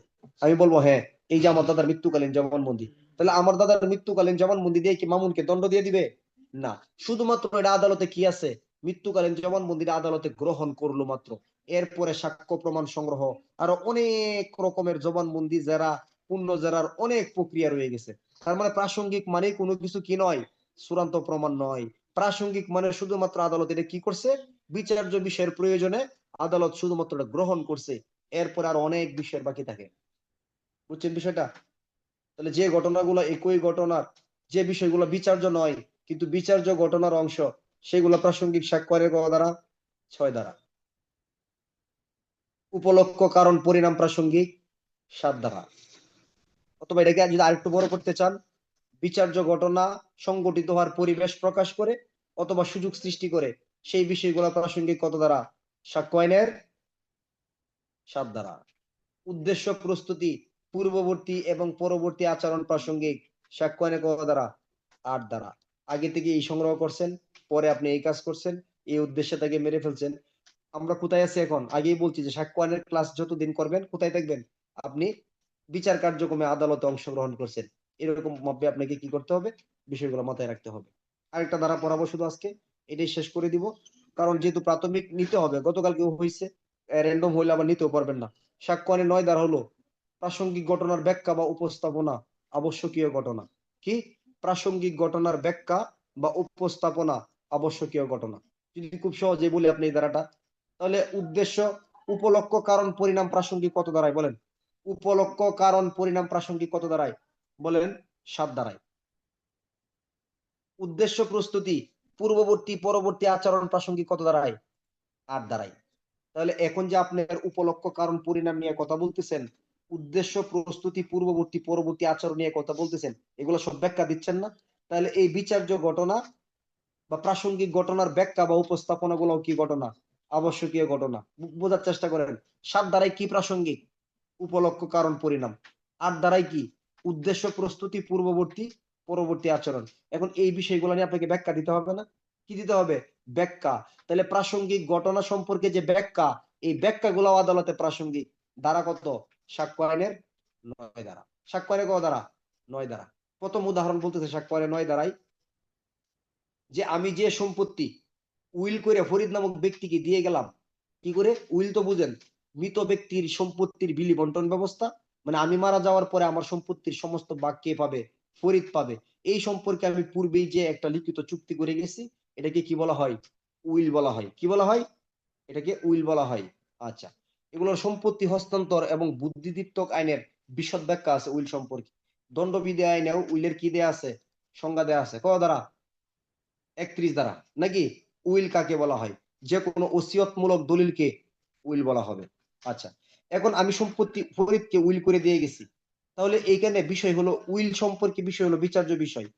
Speaker 1: আমি বলবো হ্যাঁ, এই যে আমার দাদার মৃত্যুকালীন জবানবন্দি। তাহলে আমার দাদার মৃত্যুকালীন জবানবন্দি দিয়ে কি মামুনকে দণ্ড দিয়ে দিবে? না, শুধুমাত্র এটা আদালতে কি আছে, মৃত্যুকালীন জবানবন্দিটা আদালতে গ্রহণ করলো মাত্র। এরপরে সাক্ষ্য প্রমাণ সংগ্রহ, আরো অনেক রকমের জবানবন্দি, যারা পূর্ণ জেরার অনেক প্রক্রিয়া রয়ে গেছে। তার মানে প্রাসঙ্গিক মানে কোনো কিছু কি নয়, চূড়ান্ত প্রমাণ নয়। প্রাসঙ্গিক মানে শুধুমাত্র আদালত এটা কি করছে, বিচার্য বিষয়ের প্রয়োজনে আদালত শুধুমাত্র এটা গ্রহণ করছে, এরপর আর অনেক বিষয়ের বাকি থাকে। বুঝছেন বিষয়টা? তাহলে যে ঘটনাগুলো একই ঘটনার, যে বিষয়গুলো বিচার্য নয় কিন্তু বিচার্য ঘটনার অংশ, সেগুলো প্রাসঙ্গিক সাক্ষ্যের দ্বারা 6 দ্বারা। উপলক্ষ কারণ পরিণাম প্রাসঙ্গিক 7 দ্বারা। অথবা এটাকে যদি আরেকটু বড় করতে চান, বিচার্য ঘটনা সংগঠিত হওয়ার পরিবেশ প্রকাশ করে অথবা সুযোগ সৃষ্টি করে, সেই বিষয়গুলো প্রাসঙ্গিক কত দ্বারা, সাক্ষ্য আইনের 7 দ্বারা। উদ্দেশ্য, প্রস্তুতি, পূর্ববর্তী এবং পরবর্তী আচরণ প্রাসঙ্গিক, সাক্ষ্য আইনের কত দ্বারা, 8 দ্বারা। আগে থেকে এই সংগ্রহ করছেন, পরে আপনি এই কাজ করছেন, এই উদ্দেশ্যে তাকে মেরে ফেলছেন। আমরা কোথায় আছি এখন, আগেই বলছি যে সাক্ষ্য আইনের ক্লাস যতদিন করবেন কোথায় থাকবেন, আপনি বিচার কার্যক্রমে আদালতে অংশগ্রহণ করছেন, এরকম ভাবে আপনাকে কি করতে হবে, বিষয়গুলো মাথায় রাখতে হবে। আরেকটা ধারা পড়াবো শুধু আজকে, এটাই শেষ করে দিব। কারণ যেহেতু প্রাথমিক নিতে হবে, গতকালকে হয়েছে, র্যান্ডম হইলে আবার নিতেও পারবেন না। সাক্ষ্য আইনের 9 ধারা হলো প্রাসঙ্গিক ঘটনার ব্যাখ্যা বা উপস্থাপনা, আবশ্যকীয় ঘটনা। কি, প্রাসঙ্গিক ঘটনার ব্যাখ্যা বা উপস্থাপনা, আবশ্যকীয় ঘটনা। যদি খুব সহজে বলি আপনি এই ধারাটা, তাহলে উদ্দেশ্য, উপলক্ষ কারণ পরিণাম প্রাসঙ্গিক কত দাঁড়ায় বলেন, উপলক্ষ কারণ পরিণাম প্রাসঙ্গিক কত দাঁড়ায় বলেন, 7 দাঁড়ায়। উদ্দেশ্য, প্রস্তুতি, পূর্ববর্তী পরবর্তী আচরণ প্রাসঙ্গিক কত দাঁড়ায়, 8 দাঁড়ায়। তাহলে এখন যে আপনার উপলক্ষ কারণ পরিণাম নিয়ে কথা বলতেছেন, উদ্দেশ্য, প্রস্তুতি, পূর্ববর্তী পরবর্তী আচরণ নিয়ে কথা বলতেছেন, এগুলো সব ব্যাখ্যা দিচ্ছেন না? তাহলে এই বিচার্য ঘটনা বা প্রাসঙ্গিক ঘটনার ব্যাখ্যা বা উপস্থাপনা গুলো কি ঘটনা, আবশ্যকীয় ঘটনা। বোঝার চেষ্টা করেন, 7 দ্বারাই কি প্রাসঙ্গিক, উপলক্ষ কারণ পরিণাম। 8 দ্বারাই কি, উদ্দেশ্য, প্রস্তুতি, পূর্ববর্তী পরবর্তী আচরণ। এখন এই বিষয়গুলো নিয়ে আপনাকে ব্যাখ্যা দিতে হবে না, কি দিতে হবে, ব্যাখ্যা। তাহলে প্রাসঙ্গিক ঘটনা সম্পর্কে যে ব্যাখ্যা, এই ব্যাখ্যাগুলো আদালতে প্রাসঙ্গিক। ধারা কত, সাক্ষ্য আইনের 9 দ্বারা। সাক্ষ্য কয় দ্বারা? 9 দ্বারা। প্রথম উদাহরণ বলতেছে সাক্ষ্য 9 দ্বারাই, যে আমি যে সম্পত্তি উইল করে ফরিদ নামক ব্যক্তিকে দিয়ে গেলাম। কি করে? উইল তো বুঝেন, মৃত ব্যক্তির সম্পত্তির বিলি বন্টন ব্যবস্থা। মানে আমি মারা যাওয়ার পরে আমার সম্পত্তির সমস্ত ভাগ কে পাবে? ফরিদ পাবে। এই সম্পর্কে আমি পূর্বেই যে একটা লিখিত চুক্তি করে গেছি, এটাকে কি বলা হয়? উইল বলা হয়। কি বলা হয়? এটাকে উইল বলা হয়। আচ্ছা, এগুলোর সম্পত্তি হস্তান্তর এবং বুদ্ধিদীপ্তক আইনের বিশদ ব্যাখ্যা আছে উইল সম্পর্কে। দণ্ডবিধি আইনেও উইলের কি দেয়া আছে? সংজ্ঞা দেয়া আছে। কয় দ্বারা? 31 দ্বারা। নাকি? উইল কাকে বলা হয়? যে কোনো ওসিয়তমূলক দলিলকে উইল বলা হবে। আচ্ছা, এখন আমি সম্পত্তি ফরিদকে উইল করে দিয়ে গেছি, তাহলে এইখানে বিষয় হলো উইল সম্পর্কে বিষয় হলো বিচার্য বিষয়।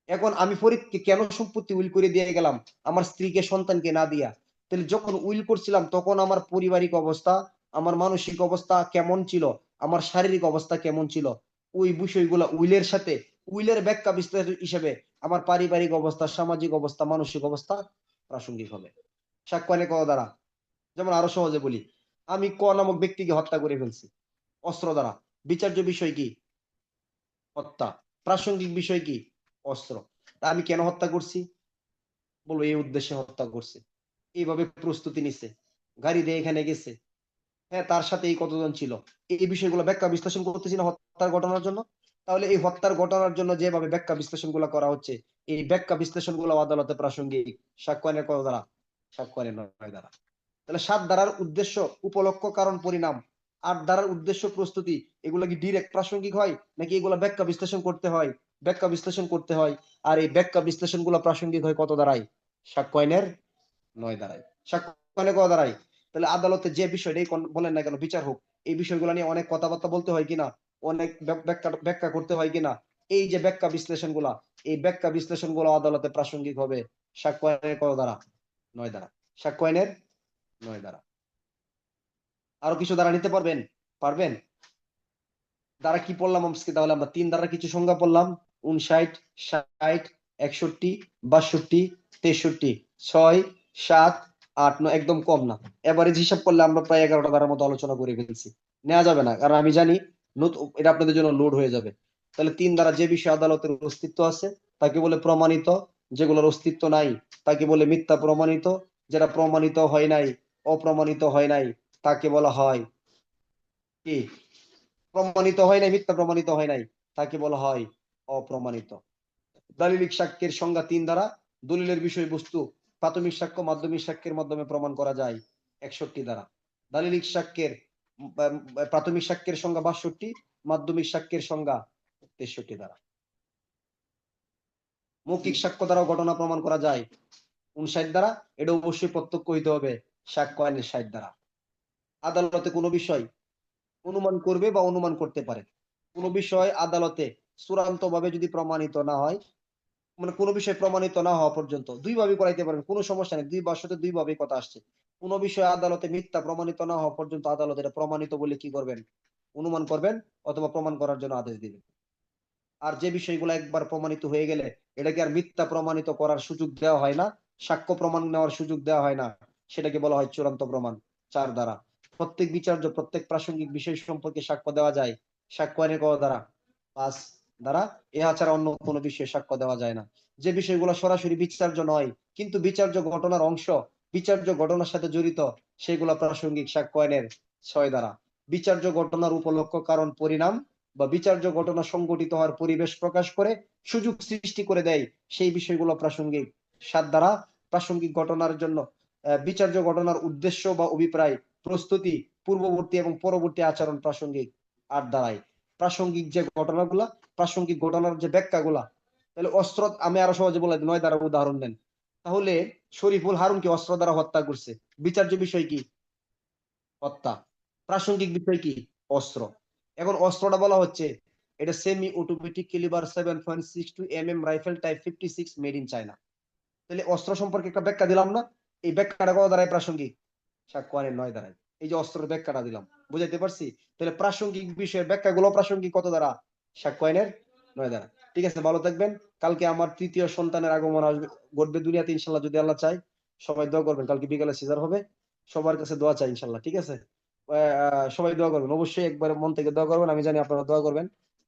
Speaker 1: এখন আমি ফরিদকে কেন সম্পত্তি উইল করে দিয়ে গেলাম? আমার স্ত্রীকে সন্তানকে না দিয়া। তাহলে যখন উইল করছিলাম তখন আমার পারিবারিক অবস্থা, আমার মানসিক অবস্থা কেমন ছিল, আমার শারীরিক অবস্থা কেমন ছিল, ওই বিষয়গুলো উইলের সাথে, উইলের ব্যাখ্যা বিশ্লেষণ হিসেবে আমার পারিবারিক অবস্থা, সামাজিক অবস্থা, মানসিক অবস্থা প্রাসঙ্গিক হবে। সাক্ষ্য ক দ্বারা। যেমন আরো সহজে বলি, আমি ক নামক ব্যক্তিকে হত্যা করে ফেলছি অস্ত্র দ্বারা। বিচার্য বিষয় কি? হত্যা। প্রাসঙ্গিক বিষয় কি? অস্ত্র। তা আমি কেন হত্যা করছি? বলবো এই উদ্দেশ্যে হত্যা করছে, এইভাবে প্রস্তুতি নিছে, গাড়ি দিয়ে এখানে গেছে, হ্যাঁ তার সাথে এই কতজন ছিল, এই বিষয়গুলো ব্যাখ্যা বিশ্লেষণ করতেছি না হত্যার ঘটনার জন্য। তাহলে এই হত্যার ঘটনার জন্য যেভাবে ব্যাখ্যা বিশ্লেষণ গুলা করা হচ্ছে, এই ব্যাখ্যা বিশ্লেষণ গুলো আদালতে প্রাসঙ্গিক। সাক্ষ্য আইনের কত দ্বারা? সাক্ষ্য আইনের 9 দ্বারা। তাহলে 7 ধারার উদ্দেশ্য, উপলক্ষ, কারণ, পরিণাম। 8 ধারার উদ্দেশ্য, প্রস্তুতি, এগুলো কি ডিরেক্ট প্রাসঙ্গিক হয় নাকি এগুলো ব্যাখ্যা বিশ্লেষণ করতে হয়? ব্যাখ্যা বিশ্লেষণ করতে হয়। আর এই ব্যাখ্যা বিশ্লেষণ গুলো প্রাসঙ্গিক হয় কত দ্বারাই? সাক্ষ্য আইনের 9 দ্বারাই। সাক্ষ্য আইনের কত দ্বারাই? তাহলে আদালতে যে বিষয়টাই বলেন না কেন বিচার হোক, এই বিষয়গুলো নিয়ে অনেক কথাবার্তা বলতে হয় কিনা, অনেক ব্যাখ্যা ব্যাখ্যা করতে হয় কিনা, এই যে ব্যাখ্যা বিশ্লেষণ গুলা, এই ব্যাখ্যা বিশ্লেষণ গুলো আদালতে প্রাসঙ্গিক হবে সাক্ষ্য আইনের কত দ্বারা? 9 দ্বারা। সাক্ষ্য আইনের 9 দ্বারা। আরো কিছু দ্বারা নিতে পারবেন? পারবেন? দ্বারা কি পড়লাম আজকে? তাহলে আমরা 3 দ্বারা কিছু সংজ্ঞা পড়লাম: 59, 60, 61, 62, 63, 6, 7, 8, 9। একদম কম না। এভারেজ হিসাব করলে আমরা প্রায় 11টা ধারার মতো আলোচনা করে ফেলছি। নেওয়া যাবে না, কারণ আমি জানি এটা আপনাদের জন্য লোড হয়ে যাবে। তাহলে 3 দ্বারা যে বিষয়ে আদালতের অস্তিত্ব আছে তাকে বলে প্রমাণিত, যেগুলোর অস্তিত্ব নাই তাকে বলে মিথ্যা প্রমাণিত, যেটা প্রমাণিত হয় নাই, অপ্রমাণিত হয় নাই, তাকে বলা হয় কি? প্রমাণিত হয় নাই, মিথ্যা প্রমাণিত হয় নাই, তাকে বলা হয় অপ্রমাণিত। দালিলিক সাক্ষ্যের সংজ্ঞা 3 দ্বারা। দলিলের বিষয়বস্তু প্রাথমিক সাক্ষ্য, মাধ্যমিক সাক্ষ্যের মাধ্যমে প্রমাণ করা যায় 61 দ্বারা। দালিলিক সাক্ষ্যের প্রাথমিক সাক্ষ্যের সংজ্ঞা 62, মাধ্যমিক সাক্ষ্যের সংজ্ঞা 63 দ্বারা। মৌখিক সাক্ষ্য দ্বারা ঘটনা প্রমাণ করা যায় 59 দ্বারা। এটা অবশ্যই প্রত্যক্ষ হইতে হবে সাক্ষ্য আইনের 60 দ্বারা। আদালতে কোনো বিষয় অনুমান করবে বা অনুমান করতে পারে। কোন বিষয় আদালতে চূড়ান্ত ভাবে যদি প্রমাণিত না হয়, মানে কোন বিষয় প্রমাণিত না হওয়া পর্যন্ত দুই ভাবে করাইতে পারেন, কোনো সমস্যা নেই। দুই ভাষ্যতে দুই ভাবে কথা আসছে। কোন বিষয় আদালতে মিথ্যা প্রমাণিত না হওয়া পর্যন্ত আদালত এটা প্রমাণিত বলে কি করবেন? অনুমান করবেন অথবা প্রমাণ করার জন্য আদেশ দিবেন। আর যে বিষয়গুলো একবার প্রমাণিত হয়ে গেলে এটাকে আর মিথ্যা প্রমাণিত করার সুযোগ দেওয়া হয় না, সাক্ষ্য প্রমাণ নেওয়ার সুযোগ দেওয়া হয় না, সেটাকে বলা হয় চূড়ান্ত প্রমাণ 4 দ্বারা। প্রত্যেক বিচার্য, প্রত্যেক প্রাসঙ্গিক বিষয় সম্পর্কে সাক্ষ্য দেওয়া যায় সাক্ষ্য আইনের কত দ্বারা? 5 দ্বারা। ইহা ছাড়া অন্য কোনো বিষয়ে সাক্ষ্য দেওয়া যায় না। যে বিষয়গুলো সরাসরি বিচার্য নয় কিন্তু বিচার্য ঘটনার অংশ, বিচার্য ঘটনার সাথে জড়িত, সেগুলো প্রাসঙ্গিক সাক্ষ্য আইনের 6 দ্বারা। বিচার্য ঘটনার উপলক্ষ, কারণ, পরিণাম বা বিচার্য ঘটনা সংঘটিত হওয়ার পরিবেশ প্রকাশ করে, সুযোগ সৃষ্টি করে দেয়, সেই বিষয়গুলো প্রাসঙ্গিক 7 দ্বারা। প্রাসঙ্গিক ঘটনার জন্য বিচার্য ঘটনার উদ্দেশ্য বা অভিপ্রায়, প্রস্তুতি, পূর্ববর্তী এবং পরবর্তী আচরণ প্রাসঙ্গিক 8 দ্বারাই। প্রাসঙ্গিক যে ঘটনাগুলা, প্রাসঙ্গিক ঘটনার যে ব্যাখ্যাগুলা, তাহলে অস্ত্র, আমি আরো সহজে বলে 9 দ্বারা উদাহরণ দেন। তাহলে শরীফুল হারুনকে অস্ত্র দ্বারা হত্যা করছে, বিচার্য বিষয় কি? হত্যা। প্রাসঙ্গিক বিষয় কি? অস্ত্র। এখন অস্ত্রটা বলা হচ্ছে এটা semi automatic calibre 7.62 mm rifle type 56 made in China. তাহলে অস্ত্র সম্পর্কে একটা ব্যাখ্যা দিলাম না? এই ব্যাখ্যাটা কত দ্বারাই প্রাসঙ্গিক? সাক্ষ্য আইনের 9 দ্বারাই। এই যে অস্ত্রের ব্যাখ্যাটা দিলাম, বুঝাইতে পারছি? তাহলে প্রাসঙ্গিক বিষয়ের ব্যাখ্যাগুলো প্রাসঙ্গিক কত দ্বারা? সাক্ষ্য আইনের 9 দ্বারা। ঠিক আছে, ভালো থাকবেন। কালকে আমার তৃতীয় সন্তানের আগমন আসবে, ঘটবে দুনিয়াতে ইনশাল্লাহ, যদি আল্লাহ চায়। সবাই দোয়া করবেন, কালকে বিকালে সিজার হবে। সবার কাছে দোয়া চাই ইনশাল্লাহ। ঠিক আছে। সবাই দোয়া করবেন, অবশ্যই একবার মন থেকে দোয়া করবেন, আমি জানি আপনারা দোয়া করবেন।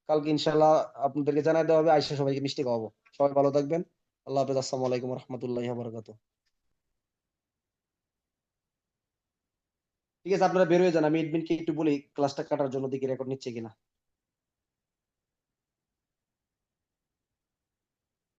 Speaker 1: কালকে ইনশাল্লাহ আপনাদেরকে জানাই দেওয়া হবে, আইসা সবাইকে মিষ্টি খাওয়াবো। সবাই ভালো থাকবেন। আল্লাহ হাফেজ, আসসালামু আলাইকুম রহমতুল্লাহি বারাকাতুহু। ঠিক আছে, আপনারা বের হয়ে যান, আমি এডমিনকে একটু বলি ক্লাসটা কাটার জন্য, দেখি রেকর্ড নিচ্ছে কিনা।